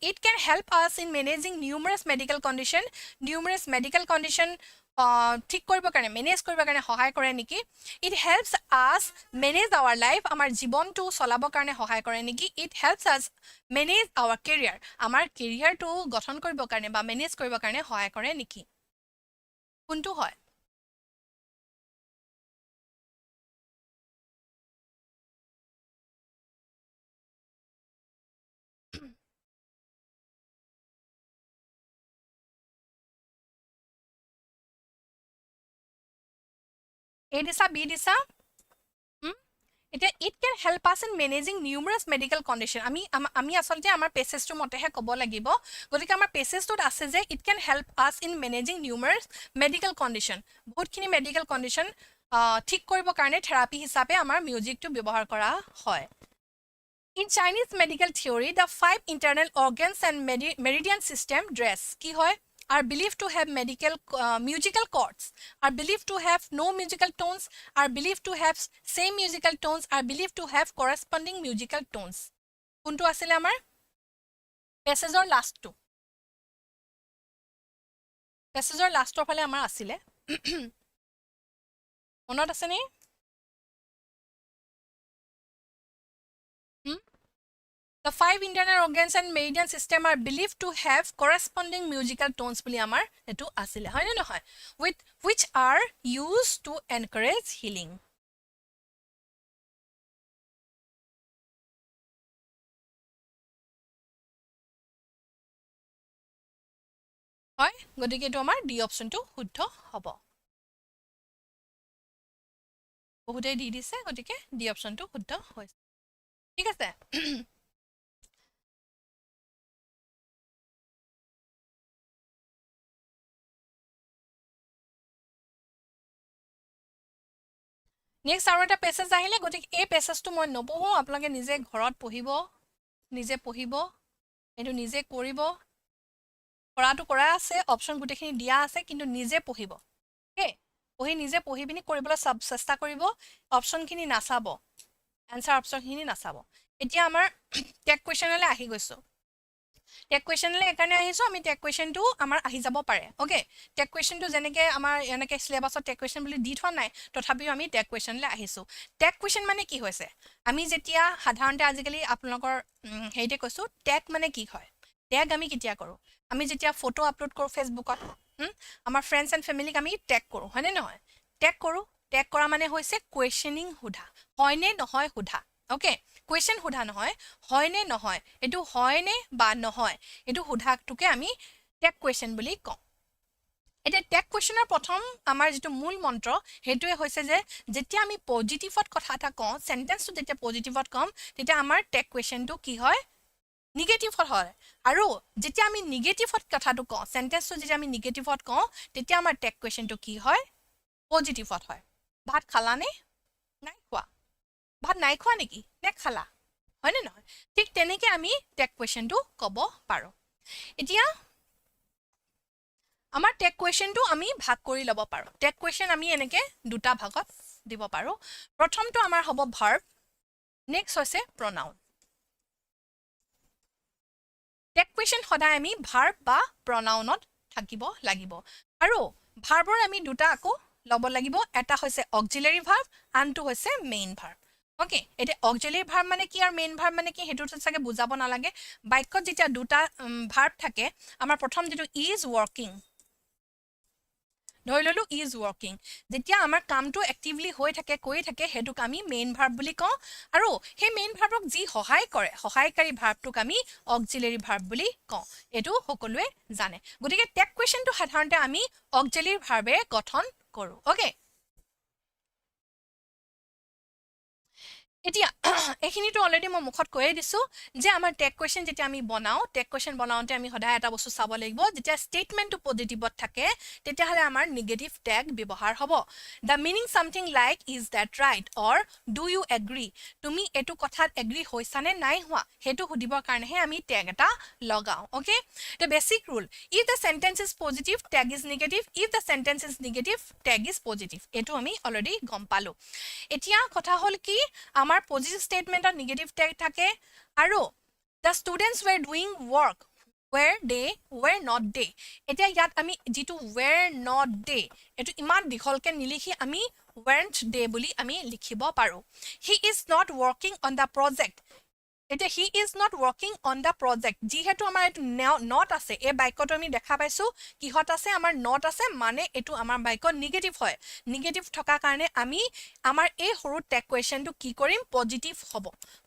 it can help us in managing numerous medical condition ঠিক কৰিবৰ কাৰণে মেনেজ কৰিবৰ কাৰণে সহায় কৰে নেকি it helps us manage our life আমাৰ জীৱনটো চলাবৰ কাৰণে সহায় কৰে নেকি it helps us manage hour career আমাৰ কেৰিয়াৰটো গঠন কৰিবৰ কাৰণে বা মেনেজ কৰিবৰ কাৰণে সহায় কৰে নেকি কোনটো হয় A দিছা B দিছা এতিয়া it can help us in managing numerous medical condition আমি আচলতে আমাৰ পেছেজটোৰ মতেহে ক'ব লাগিব গতিকে আমাৰ পেছেজটোত আছে যে it can help us in managing numerous medical condition বহুতখিনি মেডিকেল কণ্ডিশ্যন ঠিক কৰিবৰ কাৰণে থেৰাপি হিচাপে আমাৰ মিউজিকটো ব্যৱহাৰ কৰা হয় In Chinese medical theory, the 5 internal organs and meridian system dress কি হয় are believed to have musical chords, are believed to have no musical tones, are believed to have same musical tones, are believed to have corresponding musical tones. কোনটো আছিলে আমাৰ পেছেজৰ লাষ্টৰ ফালে আমাৰ আছিলে মনত আছেনে The 5 internal organs and meridian system are believed to have corresponding musical tones বুলি আমাৰ এটো আছিলে হয় নে নহয় which are used to encourage healing হয় গতিকে এটো আমাৰ ডি অপচনটো শুদ্ধ হ'ব বহুতে দি দিছে গতিকে ডি অপচনটো শুদ্ধ হৈছে ঠিক আছে নেক্সট আৰু এটা পেছেজ আহিলে গতিকে এই পেছেজটো মই নপঢ়ো আপোনালোকে নিজে ঘৰত পঢ়িব এইটো নিজে কৰিব কৰাটো কৰা আছে অপশ্যন গোটেইখিনি দিয়া আছে কিন্তু নিজে পঢ়িব অ'কে নিজে পঢ়ি পিনি কৰিবলৈ চেষ্টা কৰিব অপশ্যনখিনি নাচাব এনচাৰ অপশ্যনখিনি নাচাব এতিয়া আমাৰ টেক কুৱেশ্যনলৈ আহি গৈছোঁ টেগ কুৱেশ্যনলৈ একাৰণে আহিছোঁ আমি টেগ কুৱেশ্যনটো আমাৰ আহি যাব পাৰে অ'কে টেগ কুৱেশ্যনটো যেনেকৈ আমাৰ এনেকৈ চিলেবাছত টেগ কুৱেশ্যন বুলি দি থোৱা নাই তথাপিও আমি টেগ কুৱেশ্যনলৈ আহিছোঁ টেগ কুৱেশ্যন মানে কি হৈছে আমি যেতিয়া সাধাৰণতে আজিকালি আপোনালোকৰ হেৰিতে কৈছোঁ টেগ মানে কি হয় টেগ আমি কেতিয়া কৰোঁ আমি যেতিয়া ফটো আপলোড কৰোঁ ফেচবুকত আমাৰ ফ্ৰেণ্ডছ এণ্ড ফেমিলিক আমি টেগ কৰোঁ হয়নে নহয় টেগ কৰোঁ টেগ কৰা মানে হৈছে কুৱেশ্যনিং সোধা হয়নে নহয় সোধা অ'কে কুৱেশ্যন সোধা নহয় হয়নে নহয় এইটো হয়নে বা নহয় এইটো সোধাটোকে আমি টেগ কুৱেশ্যন বুলি কওঁ এতিয়া টেগ কুৱেশ্যনৰ প্ৰথম আমাৰ যিটো মূল মন্ত্ৰ সেইটোৱে হৈছে যে যেতিয়া আমি পজিটিভত কথা এটা কওঁ চেণ্টেন্সটো যেতিয়া পজিটিভত ক'ম তেতিয়া আমাৰ টেগ কুৱেশ্যনটো কি হয় নিগেটিভত হয় আৰু যেতিয়া আমি নিগেটিভত কথাটো কওঁ চেণ্টেন্সটো যেতিয়া আমি নিগেটিভত কওঁ তেতিয়া আমাৰ টেগ কুৱেশ্যনটো কি হয় পজিটিভত হয় ভাত খালানে নাই খোৱা ভাত নাই খোৱা নেকি নে খালা হয়নে নহয় ঠিক তেনেকৈ আমি টেগ কুৱেশ্যনটো ক'ব পাৰোঁ এতিয়া আমাৰ টেগ কুৱেশ্যনটো আমি ভাগ কৰি ল'ব পাৰোঁ টেগ কুৱেশ্যন আমি এনেকৈ দুটা ভাগত দিব পাৰোঁ প্ৰথমটো আমাৰ হ'ব ভাৰ্ব নেক্সট হৈছে প্ৰনাউন টেগ কুৱেশ্যন সদায় আমি ভাৰ্ব বা প্ৰনাউনত থাকিব লাগিব আৰু ভাৰ্বৰ আমি দুটা আকৌ ল'ব লাগিব এটা হৈছে অক্সিলাৰী ভাৰ্ব আনটো হৈছে মেইন ভাৰ্ব অ'কে এতিয়া অক্সিলাৰী ভাৰ্ব মানে কি আৰু মেইন ভাৰ্ব মানে কি সেইটো চাগে বুজাব নালাগে বাক্যত যেতিয়া দুটা ভাৰ্ব থাকে আমাৰ প্ৰথম যিটো ইজ ৱৰ্কিং ধৰি ল'লোঁ ইজ ৱৰ্কিং যেতিয়া আমাৰ কামটো এক্টিভলি হৈ থাকে কৰি থাকে সেইটোক আমি মেইন ভাৰ্ব বুলি কওঁ আৰু সেই মেইন ভাৰ্বক যি সহায় কৰে সহায়কাৰী ভাৰ্বটোক আমি অক্সিলাৰী ভাৰ্ব বুলি কওঁ এইটো সকলোৱে জানে গতিকে টেগ কুৱেশ্যনটো সাধাৰণতে আমি অক্সিলাৰী ভাৰ্বেৰে গঠন কৰোঁ অ'কে এতিয়া এইখিনিতো অলৰেডি মই মুখত কৈয়ে দিছোঁ যে আমাৰ টেগ কুৱেশ্যন যেতিয়া আমি বনাওঁ টেগ কুৱেশ্যন বনাওঁতে আমি সদায় এটা বস্তু চাব লাগিব যেতিয়া ষ্টেটমেণ্টটো পজিটিভত থাকে তেতিয়াহ'লে আমাৰ নিগেটিভ টেগ ব্যৱহাৰ হ'ব the meaning something like is that right or do you agree তুমি এইটো কথাত এগ্ৰী হৈছানে নাই হোৱা সেইটো সুধিবৰ কাৰণেহে আমি টেগ এটা লগাওঁ okay the basic rule if the sentence is positive tag is negative if the sentence is negative tag is positive এইটো আমি অলৰেডি গম পালোঁ এতিয়া কথা হ'ল কি আমাৰ পজিটিভ ষ্টেটমেণ্টত নিগেটিভ টেগ থাকে আৰু the students were doing work were they were not they এতিয়া ইয়াত আমি যিটো ৱেৰ নট ডে এইটো ইমান দীঘলকৈ নিলিখি আমি ৱেণ্ট ডে বুলি আমি লিখিব পাৰোঁ he is not working on the project এতিয়া he is not working on the project যিহেতু আমাৰ এইটো নট আছে এই বাক্যটো আমি দেখা পাইছোঁ কিহত আছে আমাৰ নট আছে মানে এইটো আমাৰ বাক্য নিগেটিভ হয় নিগেটিভ থকাৰ কাৰণে আমি আমাৰ এই সৰু টেগ কুৱেশ্যনটো কি কৰিম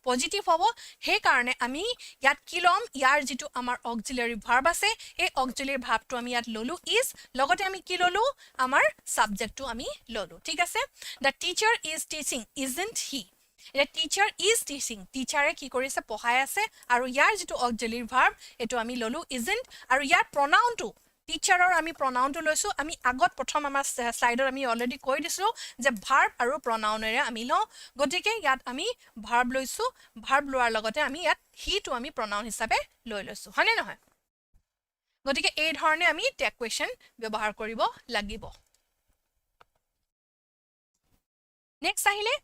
পজিটিভ হ'ব সেইকাৰণে আমি ইয়াত কি ল'ম ইয়াৰ যিটো আমাৰ অক্সিলাৰী ভাৰ্ব আছে এই অক্সিলাৰী ভাৰ্বটো আমি ইয়াত ল'লোঁ ইজ লগতে আমি কি ল'লোঁ আমাৰ ছাবজেক্টটো আমি ল'লোঁ ঠিক আছে the teacher is teaching isn't he এতিয়া টিচাৰ ইজ টিচিং টিচাৰে কি কৰিছে পঢ়াই আছে আৰু ইয়াৰ যিটো অক্সিলাৰী ভাৰ্ব এইটো আমি ল'লোঁ ইজন্ট আৰু ইয়াৰ প্ৰনাউনটো টিচাৰৰ আমি প্ৰনাউনটো লৈছোঁ আমি আগত প্ৰথম আমাৰ শ্লাইডত আমি অলৰেডি কৈ দিছোঁ যে ভাৰ্ব আৰু প্ৰনাউনেৰে আমি লওঁ গতিকে ইয়াত আমি ভাৰ্ব লৈছোঁ ভাৰ্ব লোৱাৰ লগতে আমি ইয়াত হিটো আমি প্ৰনাউন হিচাপে লৈ লৈছোঁ হয়নে নহয় গতিকে এই ধৰণে আমি টেগ কুৱেশ্যন ব্যৱহাৰ কৰিব লাগিব নেক্সট আহিলে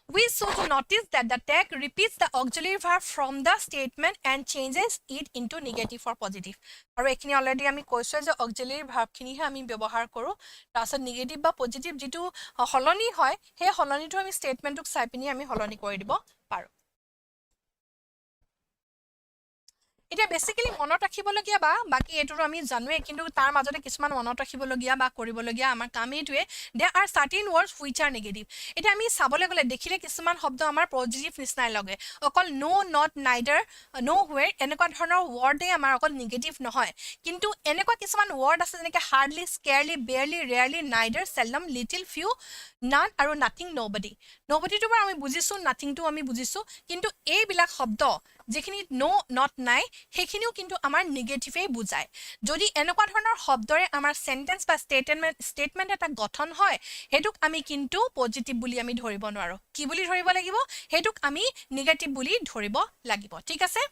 we should notice that the tag repeats the auxiliary verb from the statement and changes it into negative or positive আৰু এইখিনি অলৰেডি আমি কৈছোঁ যে auxiliary ভাৰ্বখিনিহে আমি ব্যৱহাৰ কৰোঁ তাৰপিছত নিগেটিভ বা পজিটিভ যিটো সলনি হয় সেই সলনিটো আমি ষ্টেটমেণ্টটোক চাই পিনি আমি সলনি কৰি দিব পাৰোঁ এতিয়া বেছিকেলি মনত ৰাখিবলগীয়া বা বাকী এইটোতো আমি জানোৱেই কিন্তু তাৰ মাজতে কিছুমান মনত ৰাখিবলগীয়া বা কৰিবলগীয়া আমাৰ কাম এইটোৱে they are certain words which are negative এতিয়া আমি চাবলৈ গ'লে দেখিলে কিছুমান শব্দ আমাৰ পজিটিভ নিচিনাই লাগে অকল ন' নট নাইডাৰ ন' হুৱেৰ এনেকুৱা ধৰণৰ ৱৰ্ডেই আমাৰ অকল নিগেটিভ নহয় কিন্তু এনেকুৱা কিছুমান ৱৰ্ড আছে যেনেকৈ hardly scarcely barely rarely neither seldom little few none আৰু নাথিং ন'বডিটো বাৰু আমি বুজিছোঁ নাথিংটো আমি বুজিছোঁ কিন্তু এইবিলাক শব্দ যিখিনি নট নাই সেইখিনিও কিন্তু আমাৰ নিগেটিভেই বুজায় যদি এনেকুৱা ধৰণৰ শব্দৰে আমাৰ চেণ্টেন্স বা ষ্টেটমেণ্ট এটা গঠন হয় সেইটোক আমি কিন্তু পজিটিভ বুলি আমি ধৰিব নোৱাৰোঁ কি বুলি ধৰিব লাগিব সেইটোক আমি নিগেটিভ বুলি ধৰিব লাগিব ঠিক আছে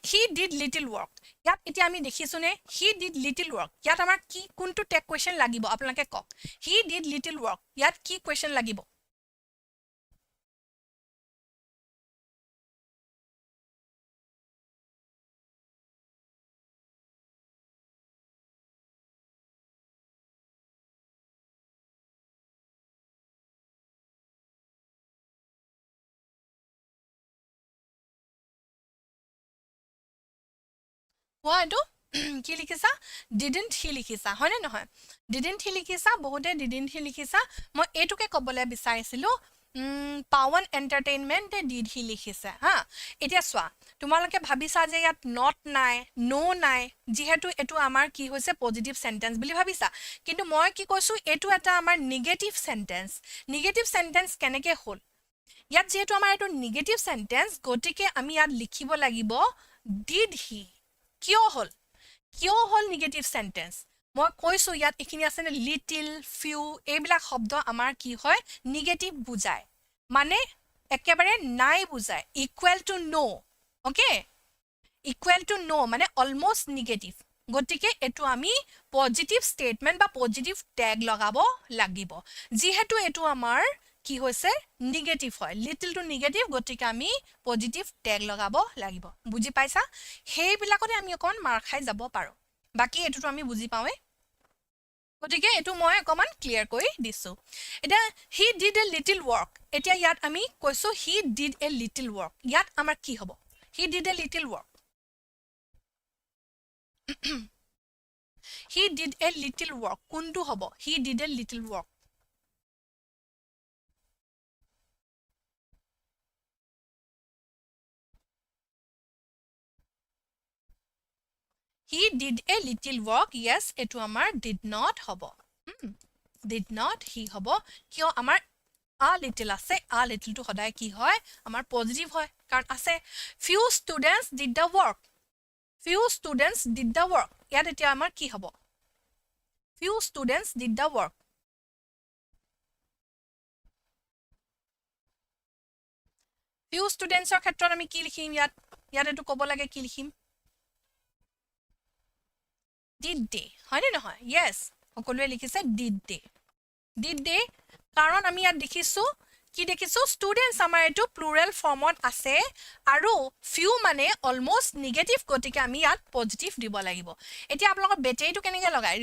হি ডিড লিটিল ৱৰ্ক ইয়াত এতিয়া আমি দেখিছোঁনে হি ডিড লিটিল ৱৰ্ক ইয়াত আমাৰ কি কোনটো টেগ কুৱেশ্যন লাগিব আপোনালোকে কওক হি ডিড লিটিল ৱৰ্ক ইয়াত কি কুৱেশ্যন লাগিব কোৱা এইটো কি লিখিছা didn't he লিখিছা হয়নে নহয় didn't he লিখিছা বহুতে didn't he লিখিছা মই এইটোকে ক'বলৈ বিচাৰিছিলো পাৱন এন্টাৰটেইনমেন্ট ডিড হি লিখিছে হা এতিয়া চোৱা তোমালোকে ভাবিছা যে ইয়াত নট নাই নো নাই যিহেতু এটো আমাৰ কি হৈছে পজিটিভ সেন্টেন্স বুলি ভাবিছা কিন্তু মই কি কৈছো এটো এটা আমাৰ নিগেটিভ সেন্টেন্স কেনেকে হ'ল ইয়াত যেহেতু আমাৰ এটো নিগেটিভ সেন্টেন্স গতিকে আমি ইয়াত লিখিব লাগিব ডিড হি কিয় হ'ল নিগেটিভ সেন্টেন্স মই কৈছো ইয়াত এখিনি আছে নে লিটিল ফিউ এইবিলাক শব্দ আমাৰ কি হয় নিগেটিভ বুজায় মানে একেবাৰে নাই বুজায় equal to know okay equal to know মানে অলমোস্ট নিগেটিভ গতিকে এটো আমি পজিটিভ স্টেটমেন্ট বা পজিটিভ ট্যাগ লগাব লাগিব যেহেতু এটো আমাৰ কি হৈছে নিগেটিভ হয় লিটল টু নিগেটিভ গতিকে আমি পজিটিভ ট্যাগ লগাব লাগিব বুজি পাইছা হেইবিলাকতে আমি অকন মাৰ খাই যাব পাৰো বাকি এটোটো আমি বুজি পাওঁৱে গতিকে এটো মই অকমান ক্লিয়াৰ কৰি দিছো এটা he did a little work এতিয়া ইয়াত আমি কৈছো he did a little work ইয়াত আমাৰ কি হ'ব he did a little work he did a little work কোনটো হ'ব he did a little work He did a little work. Yes, etu amar did not hobo. Did not he hobo. Kyo amar a little ase a little to hodai ki hoy amar positive hoy karon ase few students did the work. Few students did the work. Yat etia amar ki hobo. Few students did the work. Few students or khetron ami ki likhim yat etu kobo lage ki likhim did they হয়নে নহয় yes সকলোৱে লিখিছে did they কাৰণ আমি ইয়াত দেখিছো কি দেখিছো স্টুডেন্টস আমাৰ এটো প্লুৰাল ফৰ্মত আছে আৰু few মানে অলমোস্ট নিগেটিভ গতিকে আমি ইয়াত পজিটিভ দিব লাগিব এতিয়া আপোনালোকৰ বেটেৰীটো কেনেকৈ লগায়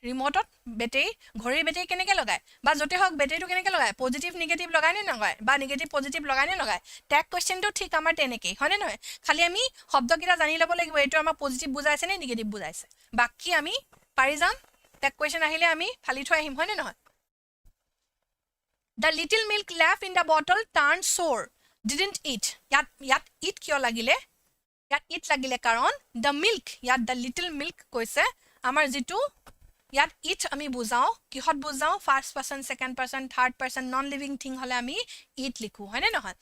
ৰিমোটত বেটেৰী ঘড়ীৰ বেটেৰী কেনেকৈ লগায় বা যতে হওক বেটেৰীটো কেনেকৈ লগায় পজিটিভ নিগেটিভ লগায় নে নলগায় বা নিগেটিভ পজিটিভ লগায় নে নলগায় ট্যাগ কোৱেশ্চনটো ঠিক আমাৰ তেনেকৈ হয়নে নহয় খালি আমি শব্দকিটা জানি ল'ব লাগিব এটো আমাৰ পজিটিভ বুজাইছে নে নিগেটিভ বুজাইছে বাকি আমি পাৰি যাম ট্যাগ কোৱেশ্চন আহিলে আমি ফালি থৈ আহিম হয়নে নহয় The little milk left in the bottle turned sour. Didn't it? Yat it kyo lagile? Yat it lagile karon the milk. Yat the little milk koise. Amar jitu. Yat it ami bujao. Kihot bujao. First person, second person, third person, non-living thing hole ami it likhu. Hane nohan.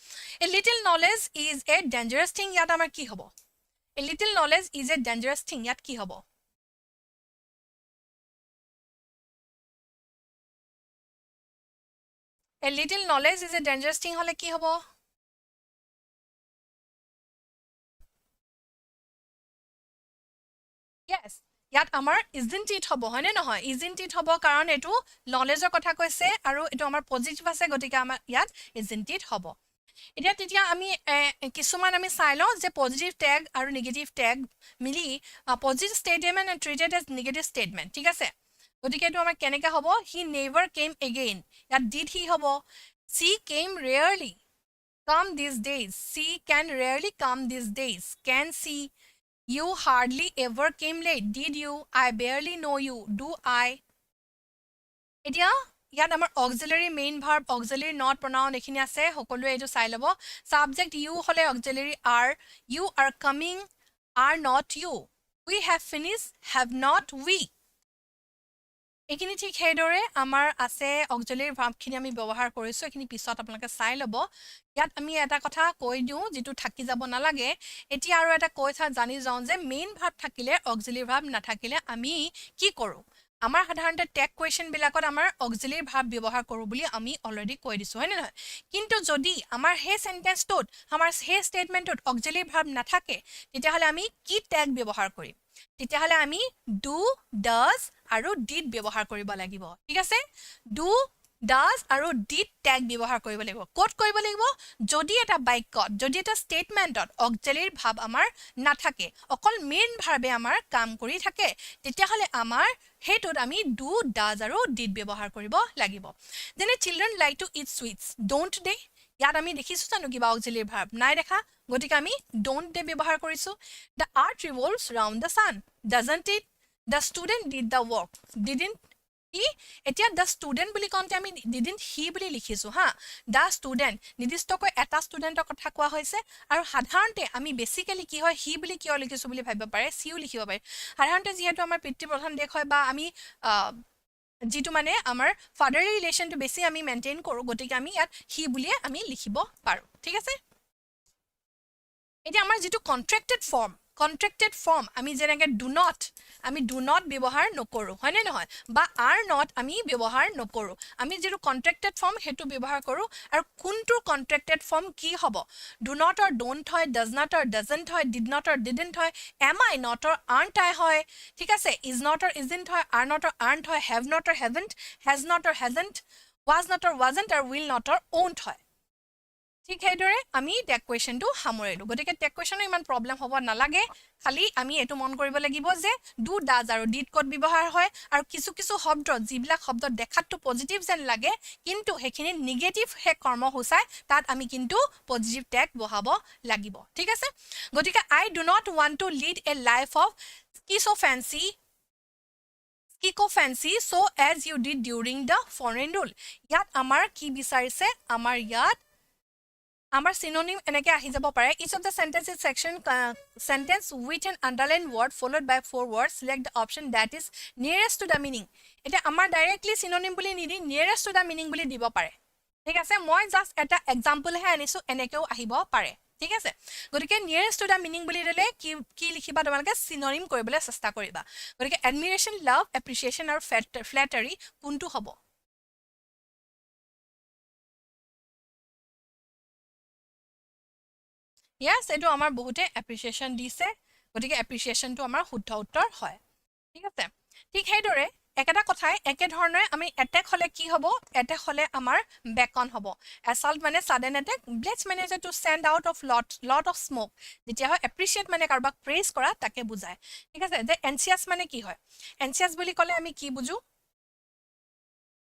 A little knowledge is a dangerous thing. Yat amar ki hobo? A little knowledge is a dangerous thing. Yat ki hobo? A little knowledge is a dangerous thing hole ki hobo yes yat amar isn't it hobo hoine nohoy isn't it hobo karon etu knowledge er kotha koise aru etu amar positive ase gotike amar yat isn't it hobo এতিয়া তেতিয়া আমি কিছুমান আমি চাই লওঁ যে পজিটিভ ট্যাগ আৰু নেগেটিভ ট্যাগ মিলি positive statement and treated as negative statement ঠিক আছে গতিকে এটো আমাৰ কেনেকা হ'ব হি নেভাৰ কেম এগেইন ইয়াত ডিড হি হ'ব she came rarely come these days she can rarely come these days can see you hardly ever came late did you I barely know you do I এতিয়া ইয়াত আমাৰ auxiliary main verb auxiliary not pronoun এখিনি আছে সকলোৱে এটো চাই লব subject you হলে auxiliary are you are coming are not you we have finished have not we এখিনি ঠিক হেদৰে আমাৰ আছে auxiliary verb খিনি আমি ব্যৱহাৰ কৰিছো এখিনি পিছত আপোনালোকে চাই লব ইয়াত আমি এটা কথা কৈ দিও যেটো থাকি যাব না লাগে এতিয়া আৰু এটা কথা জানি যাও যে মেইন ভাৰ্ব থাকিলে auxiliary verb নাথাকিলে আমি কি কৰো আমাৰ সাধাৰণতে ট্যাগ কোৱেশ্চন বিলাকত আমাৰ auxiliary verb ব্যৱহাৰ কৰো বুলি আমি অলৰেডি কৈ দিছো হয় নহয় কিন্তু যদি আমাৰ হে সেন্টেন্সটোত আমাৰ হে স্টেটমেন্টত auxiliary verb নাথাকে তেতিয়া হলে আমি কি ট্যাগ ব্যৱহাৰ কৰিম তেতিয়া হলে আমি do does আৰু did ব্যৱহাৰ কৰিব লাগিব ঠিক আছে do does আৰু did ট্যাগ ব্যৱহাৰ কৰিব লাগিব কোট কৰিব লাগিব যদি এটা বাক্যত যদি এটা স্টেটমেন্টত auxiliary verb আমাৰ নাথাকে অকল মেইন ভাৰ্বে আমাৰ কাম কৰি থাকে তেতিয়া হলে আমাৰ হেতুত আমি do does আৰু did ব্যৱহাৰ কৰিব লাগিব যেনে children like to eat sweets don't they ইয়াত আমি দেখিছো জানো কিবা auxiliary verb নাই দেখা গতিকে আমি don't দে ব্যৱহাৰ কৰিছো the earth revolves round the sun doesn't it the student did the work didn't he এতিয়া the student বুলি কওঁতে আমি didn't he বুলি লিখিছো হা the student নিৰ্দিষ্টকৈ এটা ষ্টুডেন্টৰ কথা কোৱা হৈছে আৰু সাধাৰণতে আমি বেসিক্যালি কি হয় he বুলি কিয় লিখিছো বুলি ভাবিব পাৰে সিও লিখিব পাৰে সাধাৰণতে যিহেতু আমাৰ পিতৃ প্ৰধান দেশ হয় বা আমি যেটো মানে আমাৰ ফাদাৰলি ৰিলেশনটো বেছি আমি মেইনটেইন কৰো গতিকে আমি ইয়াত হি বুলিয়ে আমি লিখিব পাৰো ঠিক আছে এটা আমাৰ যেটো কন্ট্ৰাক্টেড ফৰ্ম আমি যেনেকৈ do not ব্যৱহাৰ নকৰো হয়নে নহয় বা are not আমি ব্যৱহাৰ নকৰো আমি যেটো কন্ট্ৰাক্টেড ফৰ্ম হেতু ব্যৱহাৰ কৰো আৰু কোনটো কন্ট্ৰাক্টেড ফৰ্ম কি হ'ব do not or don't হয় does not or doesn't হয় did not or didn't হয় am I not or aren't I হয় ঠিক আছে is not or isn't হয় are not or aren't হয় have not or haven't has not or hasn't was not or wasn't or will not or won't হয় ঠিক হেদৰে আমি টেক কোৱেশ্চনটো সামৰিলো গতিকে টেক কোৱেশ্চনৰ ইমান প্ৰবলেম হ'ব নালাগে খালি আমি এটো মন কৰিব লাগিব যে ডু ডাজ আৰু ডিড কোড ব্যৱহাৰ হয় আৰু কিছু কিছু শব্দ যিবিলাক শব্দ দেখাতটো পজিটিভ যেন লাগে কিন্তু হেখিনি নেগেটিভ হে কৰ্ম হোসাই তাত আমি কিন্তু পজিটিভ টেগ বহাব লাগিব ঠিক আছে গতিকে I do not want to lead a life of Kiko-fancy so as you did during the foreign rule ইয়াত আমাৰ কি বিচাৰিছে আমাৰ ইয়াত আমাৰ synonym এনেকে আহি যাব পাৰে each of the sentences section sentence with an underlined word followed by 4 words select the option that is nearest to the meaning এটা আমাৰ directly synonym বুলি নিদি nearest to the meaning বুলি দিব পাৰে ঠিক আছে মই জাস্ট এটা এক্সাম্পল হে আনিছো এনেকেও আহিব পাৰে ঠিক আছে গতিকে nearest to the meaning বুলি দিলে কি লিখিবা তোমালোকে synonym কৰিবলৈ চেষ্টা কৰিবা গতিকে admiration love appreciation আৰু flattery কোনটো হ'ব Yes, এটো আমাৰ বহুতে appreciation দিছে গতিকে appreciation টো আমাৰ শুদ্ধ উত্তৰ হয় ঠিক আছে ঠিক হেদৰে একেটা কথাই একে ধৰণে আমি attack হলে কি হ'ব attack হলে আমাৰ বেকন হ'ব assault মানে sudden attack blitz মানে to send out of lot of smoke যেতিয়া হয় appreciate মানে কাৰোবাক praise কৰা তাকে বুজায় ঠিক আছে যে anxious মানে কি হয় anxious বুলি ক'লে আমি কি বুজো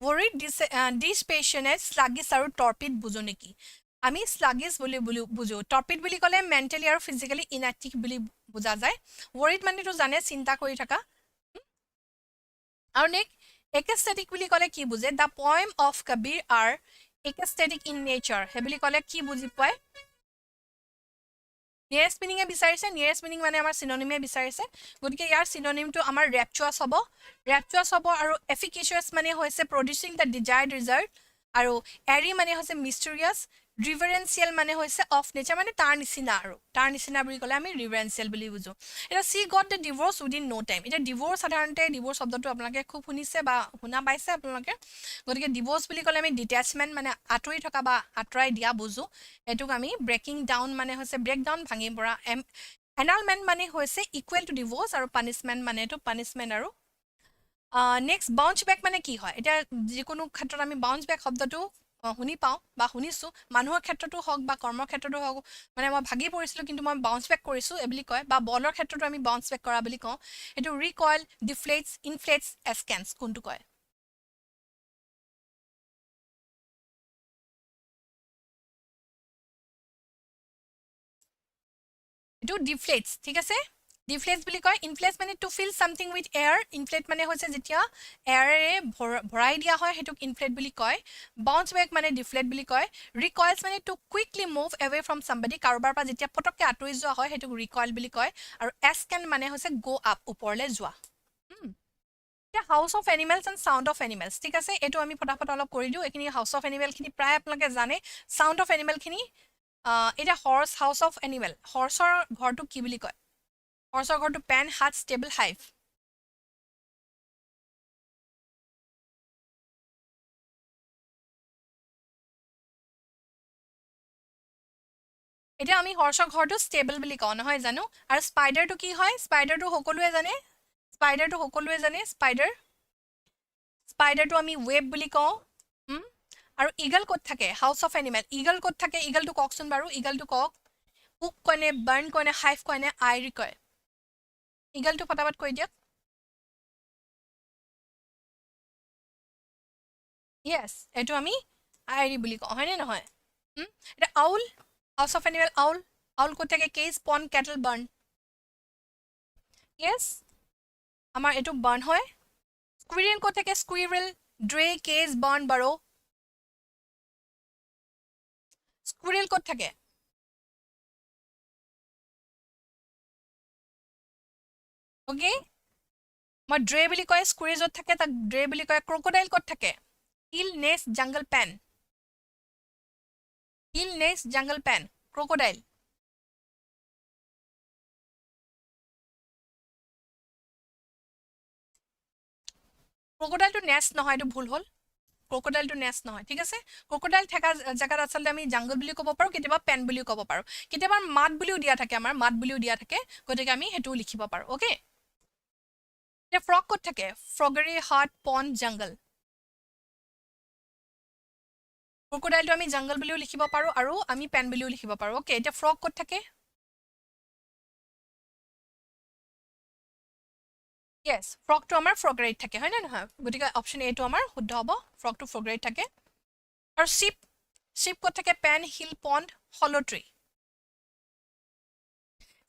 worried dispassionate sluggish আৰু torpid বুজো নেকি আমি sluggish বুলি বুজো torpid বুলি ক'লে mentally আৰু physically inactive বুলি বুজা যায় worried মানে তো জানে চিন্তা কৰি থাকা আৰু নেক ecstatic বুলি ক'লে কি বুজে the poem of kabir are ecstatic in nature হে বুলি ক'লে কি বুজি পায় nearest meaning এ বিচাৰিছে nearest meaning মানে আমাৰ synonym এ বিচাৰিছে গতিকে ইয়াৰ synonym টো আমাৰ rapturous হ'ব আৰু efficacious মানে হৈছে producing the desired result আৰু airy মানে হৈছে mysterious reverential মানে হৈছে of nature মানে তাৰ নিচিনা বুলি ক'লে আমি reverential বুলি বুজো এটা she got the divorce within no time এটা divorce সাধাৰণতে divorce শব্দটো আপোনালোকে খুব শুনিছে বা শুনা পাইছে আপোনালোকে গতিকে divorce বুলি ক'লে আমি detachment মানে আঁতৰি থকা বা আঁতৰাই দিয়া বুজো এটোক আমি breaking down মানে হৈছে break down ভাঙি পৰা annulment মানে হৈছে equal to divorce আৰু punishment মানে to punishment আৰু next bounce back মানে কি হয় এটা যিকোনো ক্ষেত্ৰত আমি bounce back শব্দটো শুনি পাও বা শুনিছো মানুহৰ ক্ষেত্ৰটো হওক বা কৰ্মৰ ক্ষেত্ৰটো হওক মানে মই ভাগি পৰিছিলো কিন্তু মই bounce back কৰিছো এবলি কয় বা বলৰ ক্ষেত্ৰটো আমি bounce back কৰা বুলি কওঁ এটো recoil deflates inflates ascends কোনটো কয় এটো deflates ঠিক আছে deflates বুলি কয় inflates মানে to fill something with air inflate মানে হৈছে যেতিয়া air এ ভৰাই দিয়া হয় হেতুক inflate বুলি কয় bounce back মানে deflate বুলি কয় recoils মানে to quickly move away from somebody কাৰোবাৰ পৰা যেতিয়া পটককে আঁতৰি যোৱা হয় হেতুক recoil বুলি কয় আৰু ascend মানে হৈছে go up ওপৰলে যোৱা House of Animals and Sound of Animals ঠিক আছে এটো আমি ফটাফট অলপ কৰি দিও এখিনি House of Animal খিনি প্ৰায় আপোনালোকে জানে Sound of Animal খিনি এটা horse house of animal horseৰ ঘৰটো কি বুলি কয় horseৰ ঘৰটো pen hut stable hive এটা আমি horseৰ ঘৰটো stable বুলি কওঁ নহয় জানো আৰু spiderটো কি হয় spiderটো সকলোৱে জানে spiderটো আমি web বুলি কওঁ আৰু eagle ক'ত থাকে house of animal eagle ক'ত থাকে eagleটো কওকচোন বাৰু eagleটো কওক hook কয়নে burn কয়নে hive কয়নে eyrie কয় eagleটো ফটাফট কৈ দিয়ক yes এটো আমি eyrie বুলি কওঁ হয়নে নহয় এটা owl, house of animal owl. Owl ক'ত থাকে? cage, pond, cattle, barn. Yes, আমাৰ এইটো barn হয়. Squirrel ক'ত থাকে? squirrel, dray, cage, barn, burrow. Squirrel ক'ত থাকে? Okay, মই dray বুলি কয়, squirrel য'ত থাকে তাক dray বুলি কয়. Crocodile ক'ত থাকে? hill, nest, jungle, pen. Hill, nest, jungle, pen. Crocodile. Crocodile to nest নহয়, এইটো ভুল হ'ল. Crocodile to nest নহয়, ঠিক আছে? Crocodile থকা জাগাত আচলতে আমি jungle বুলি ক'ব পাৰো, কেতিয়াবা pen বুলিও ক'ব পাৰো, কেতিয়াবা mud বুলিও দিয়া থাকে, আমাৰ mud বুলিও দিয়া থাকে, গতিকে আমি হেতুও লিখিব পাৰো. ওকে, এতিয়া frog ক'ত থাকে? froggery, heart, pond, jungle. Crocodile to আমি jungle বুলিও লিখিব পাৰো আৰু আমি pen বুলিও লিখিব পাৰো. ওকে, এতিয়া frog ক'ত থাকে? Yes, frog to আমাৰ froggery থাকে, হয় নে নহয়? গতিকে অপচন এ টো আমাৰ শুদ্ধ হ'ব, frog to froggery থাকে. আৰু sheep, sheep ক'ত থাকে? pen, hill, pond, hollow tree.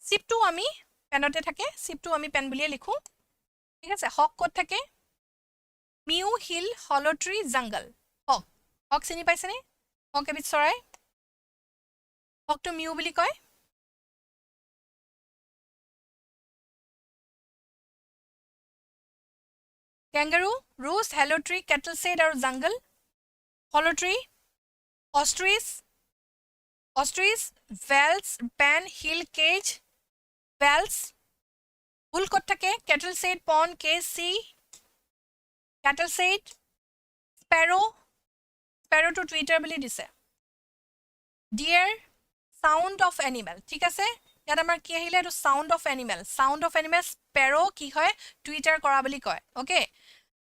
sheep to আমি পেনতে থাকে, sheep to আমি pen বুলিয়ে লিখো, ঠিক আছে? hawk ক'ত থাকে? mew, hill, hollow tree, jungle. hawk, hawk চিনি পাইছেনে? hawk এবিধ চৰাই, hawk to mew বুলি কয়. kangaroo, roost, hollow tree, cattle shade আৰু jungle. hollow tree. ostrich, ostrich, valves, pen, hill, cage, valves. bull ক'ত থাকে? cattle shade, pond, cage, sea, cattle shade. sparrow, sparrow to twitter বুলি দিছে. deer, sound of animal, ঠিক আছে? ইয়াত আমাৰ কি আহিলে? এইটো sound of animal, sound of animal. sparrow কি হয়? twitter কৰা বুলি কয়. ওকে,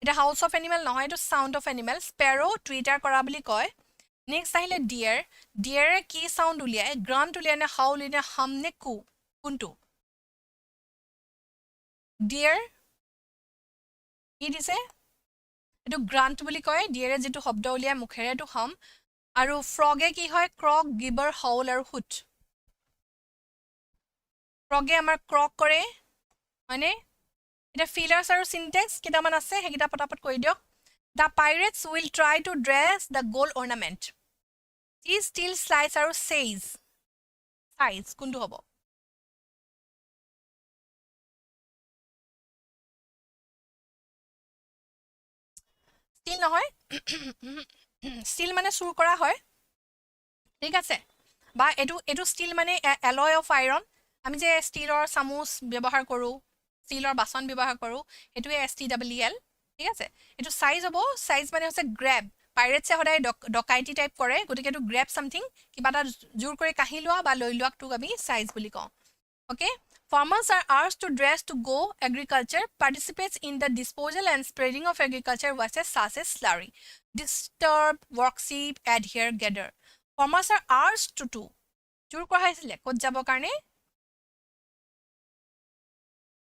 এটা house of animal নহয়, এইটো sound of animal. sparrow twitter কৰা বুলি কয়. নেক্সট আহিলে deer, deer কি সাউন্ড উলিয়ায়? গ্ৰান্ট উলিয়ায় নে হাউল নে হাম নে কু? কোনটো? deer কি দিছে? এইটো গ্ৰান্ট বুলি কয়, ডিয়েৰে যিটো শব্দ উলিয়ায় মুখেৰে এইটো হাম. আৰু ফ্ৰগে কি হয়? ক্ৰক, গিবৰ, হাউল আৰু হুট. ফ্ৰগে আমাৰ ক্ৰক কৰে, হয়নে? এতিয়া ফিলাৰ্ছ আৰু চিনটেক্স কেইটামান আছে, সেইকেইটা পটাপট কৰি দিয়ক. The pirates will try to dress the gold ornament. ই ষ্টিল স্লাইচ আৰু চেইজ, চাইজ কোনটো হ'ব? ষ্টিল নহয়, ষ্টিল মানে চুৰ কৰা হয়, ঠিক আছে? বা এইটো ষ্টিল মানে এলয় অফ আইৰণ. আমি যে ষ্টিলৰ চামুচ ব্যৱহাৰ কৰোঁ, ষ্টিলৰ বাচন ব্যৱহাৰ কৰোঁ, সেইটোৱে STEEL, ঠিক আছে? এইটো চাইজ হ'ব, চাইজ মানে হৈছে গ্ৰেব. পাইৰেটছে সদায় ডকাইটি টাইপ কৰে, গতিকে এইটো গ্ৰেব চামথিং, কিবা এটা জোৰ কৰি কাঢ়ি লোৱা বা লৈ লোৱাটোক আমি চাইজ বুলি কওঁ. Okay, farmers are asked to dress to go agriculture, participates in the disposal and spreading of agriculture wastes such as slurry, disturb, worship, adhere, gather. Farmers are asked to জোৰ কৰা হৈছিলে ক'ত যাব কাৰণে?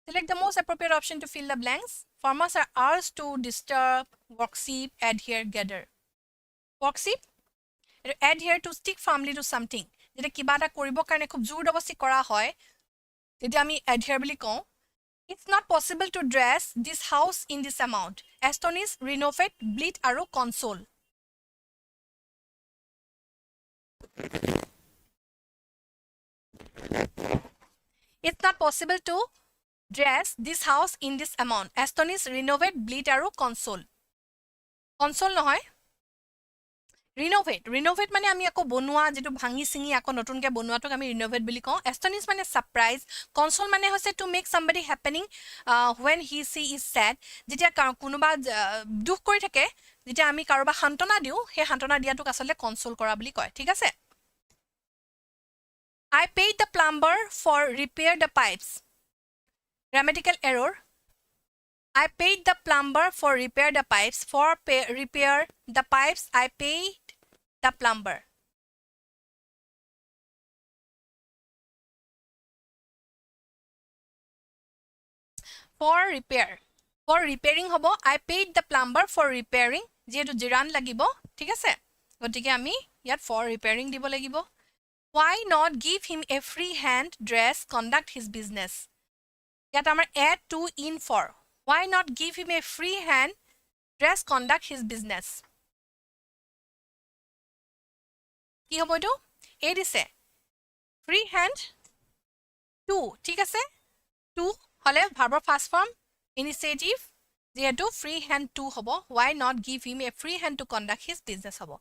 Select the most appropriate option to fill the blanks. Farmers are asked to disturb, worship, adhere, gather. Worship, adhere to stick firmly to something. যেতিয়া কিবা এটা কৰিবৰ কাৰণে খুব জোৰ জবৰদস্তি কৰা হয়, তেতিয়া আমি adhere বুলি কওঁ. It's not possible to dress this house in this amount. Astonish, renovate, bleed আৰু console. It's not possible to dress this house in this amount. Astonish, renovate, bleed আৰু console. Console নহয়, renovate. Renovate মানে আমি আকৌ বনোৱা, যেটো ভাঙি চিঙি আকৌ নতুনকৈ বনোৱাটোক আমি renovate বুলি কওঁ. Astonish মানে surprise. Console মানে হৈছে to make somebody happening when he she is sad. যেতিয়া কোনোবা দুখ কৰি থাকে, যেতিয়া আমি কাৰোবাক সান্তনা দিওঁ, সেই সান্তনা দিয়াটোক আচলতে console কৰা বুলি কয়, ঠিক আছে? I paid the plumber for repair the pipes. Grammatical error. I paid the plumber for repair the pipes. For repair the pipes, I paid the plumber. For repair. For repairing hobo, I paid the plumber for repairing. যেহেতু জিৰান লাগিব, ঠিক আছে? গতিকে আমি ইয়াত for repairing দিব লাগিব why not give him a free hand dress conduct his business ইয়াত আমাৰ add to in for why not give him a free hand dress conduct his business কি হ'ব এইটো এই দিছে free hand to ঠিক আছে to হলে ভাৰ্বৰ ফাৰ্ষ্ট ফৰ্ম initiative যেহেতু free hand to হ'ব why not give him a free hand to conduct his business হ'ব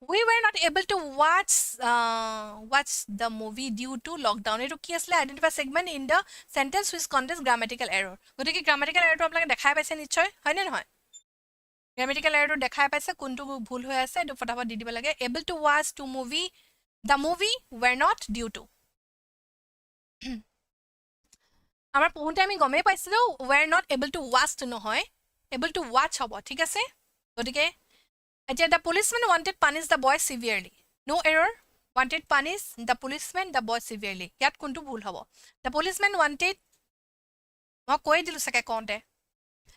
we were not able to watch the movie due to lockdown এটো কি আসলে identify segment in the sentence which contains grammatical error গতিকে grammatical error টো আপোনালোকে দেখাই পাইছে নিশ্চয় হয় নে নহয় grammatical error টো দেখাই পাইছে কোনটো ভুল হৈ আছে এটো ফটাফট দি দিব লাগে able to watch the movie were not due to আমাৰ পঢ়োতে আমি গমে পাইছিলো were not able to watch to নহয় able to watch হ'ব ঠিক আছে গতিকে এতিয়া the policeman wanted punish the boy severely no error wanted punish the policeman the boy severely ইয়াত কোনটো ভুল হ'ব the policeman wanted মই কৈ দিলো সকে কওঁতে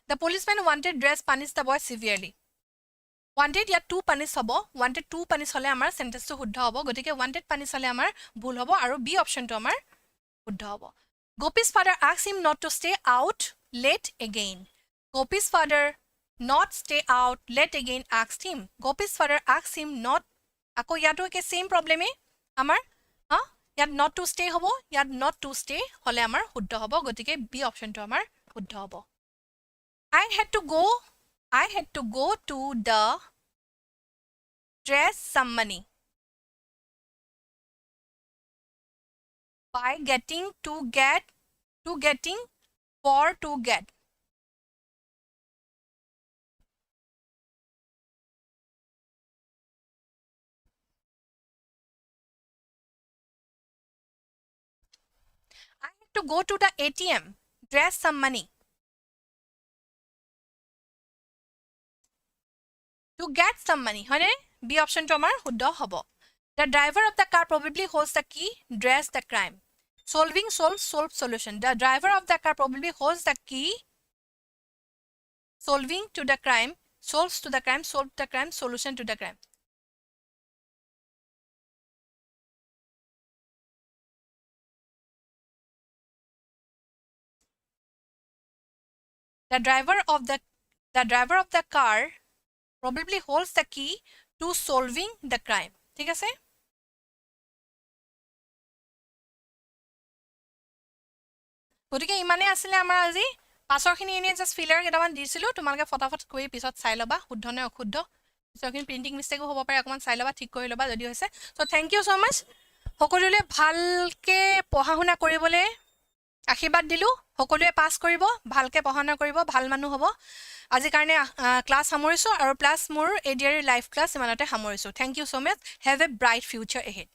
the policeman wanted dress punish the boy severely wanted ইয়াত to punish হ'ব wanted to punish হলে আমাৰ সেন্টেন্সটো শুদ্ধ হ'ব গতিকে wanted punish হলে আমাৰ ভুল হ'ব আৰু বি অপচনটো আমাৰ শুদ্ধ হ'ব Gopi's father asked him not to stay out late again. Gopi's father not stay out late again asked him. Gopi's father asked him not. Ako yato ke same problem e. Amar, yad not to stay hobo. Yad not to stay. Hole amar huddha hobo. Gotike B option to amar huddha hobo. I had to go to the dress some money. By getting to get for to get I had to go to the ATM dress some money to get some money hone B option to amar huddha hobo The driver of the car probably holds the key, dress the crime. Solving, solve solution. The driver of the car probably holds the key. Solving to the crime, solves to the crime, solve the crime, solution to the crime. The driver of the car probably holds the key to solving the crime. ঠিক আছে গতিকে ইমানে আছিল আমাৰ আজি পাছৰখিনি এনে জাস্ট ফিলাৰ কেইটামান দিছিলো তোমালোকে ফটাফট কৰি পিছত চাই লবা শুদ্ধ নে অশুদ্ধ পিছৰখিনি প্ৰিন্টিং মিষ্টেকো হ'ব পাৰে অকমান চাই লবা ঠিক কৰি লবা যদি হৈছে সো থ্যাংক ইউ সো মাচ সকলোলে ভালকে পঢ়া শুনা কৰিবলৈ আশীৰ্বাদ দিলো সকলোৱে পাস কৰিব ভালকে পঢ়া শুনা কৰিব ভাল মানুহ হ'ব আজি কাৰণে ক্লাস সামৰিছো আৰু প্লাস মোৰ ADRE লাইভ ক্লাস ইমানতে সামৰিছো thank you so much have a bright future ahead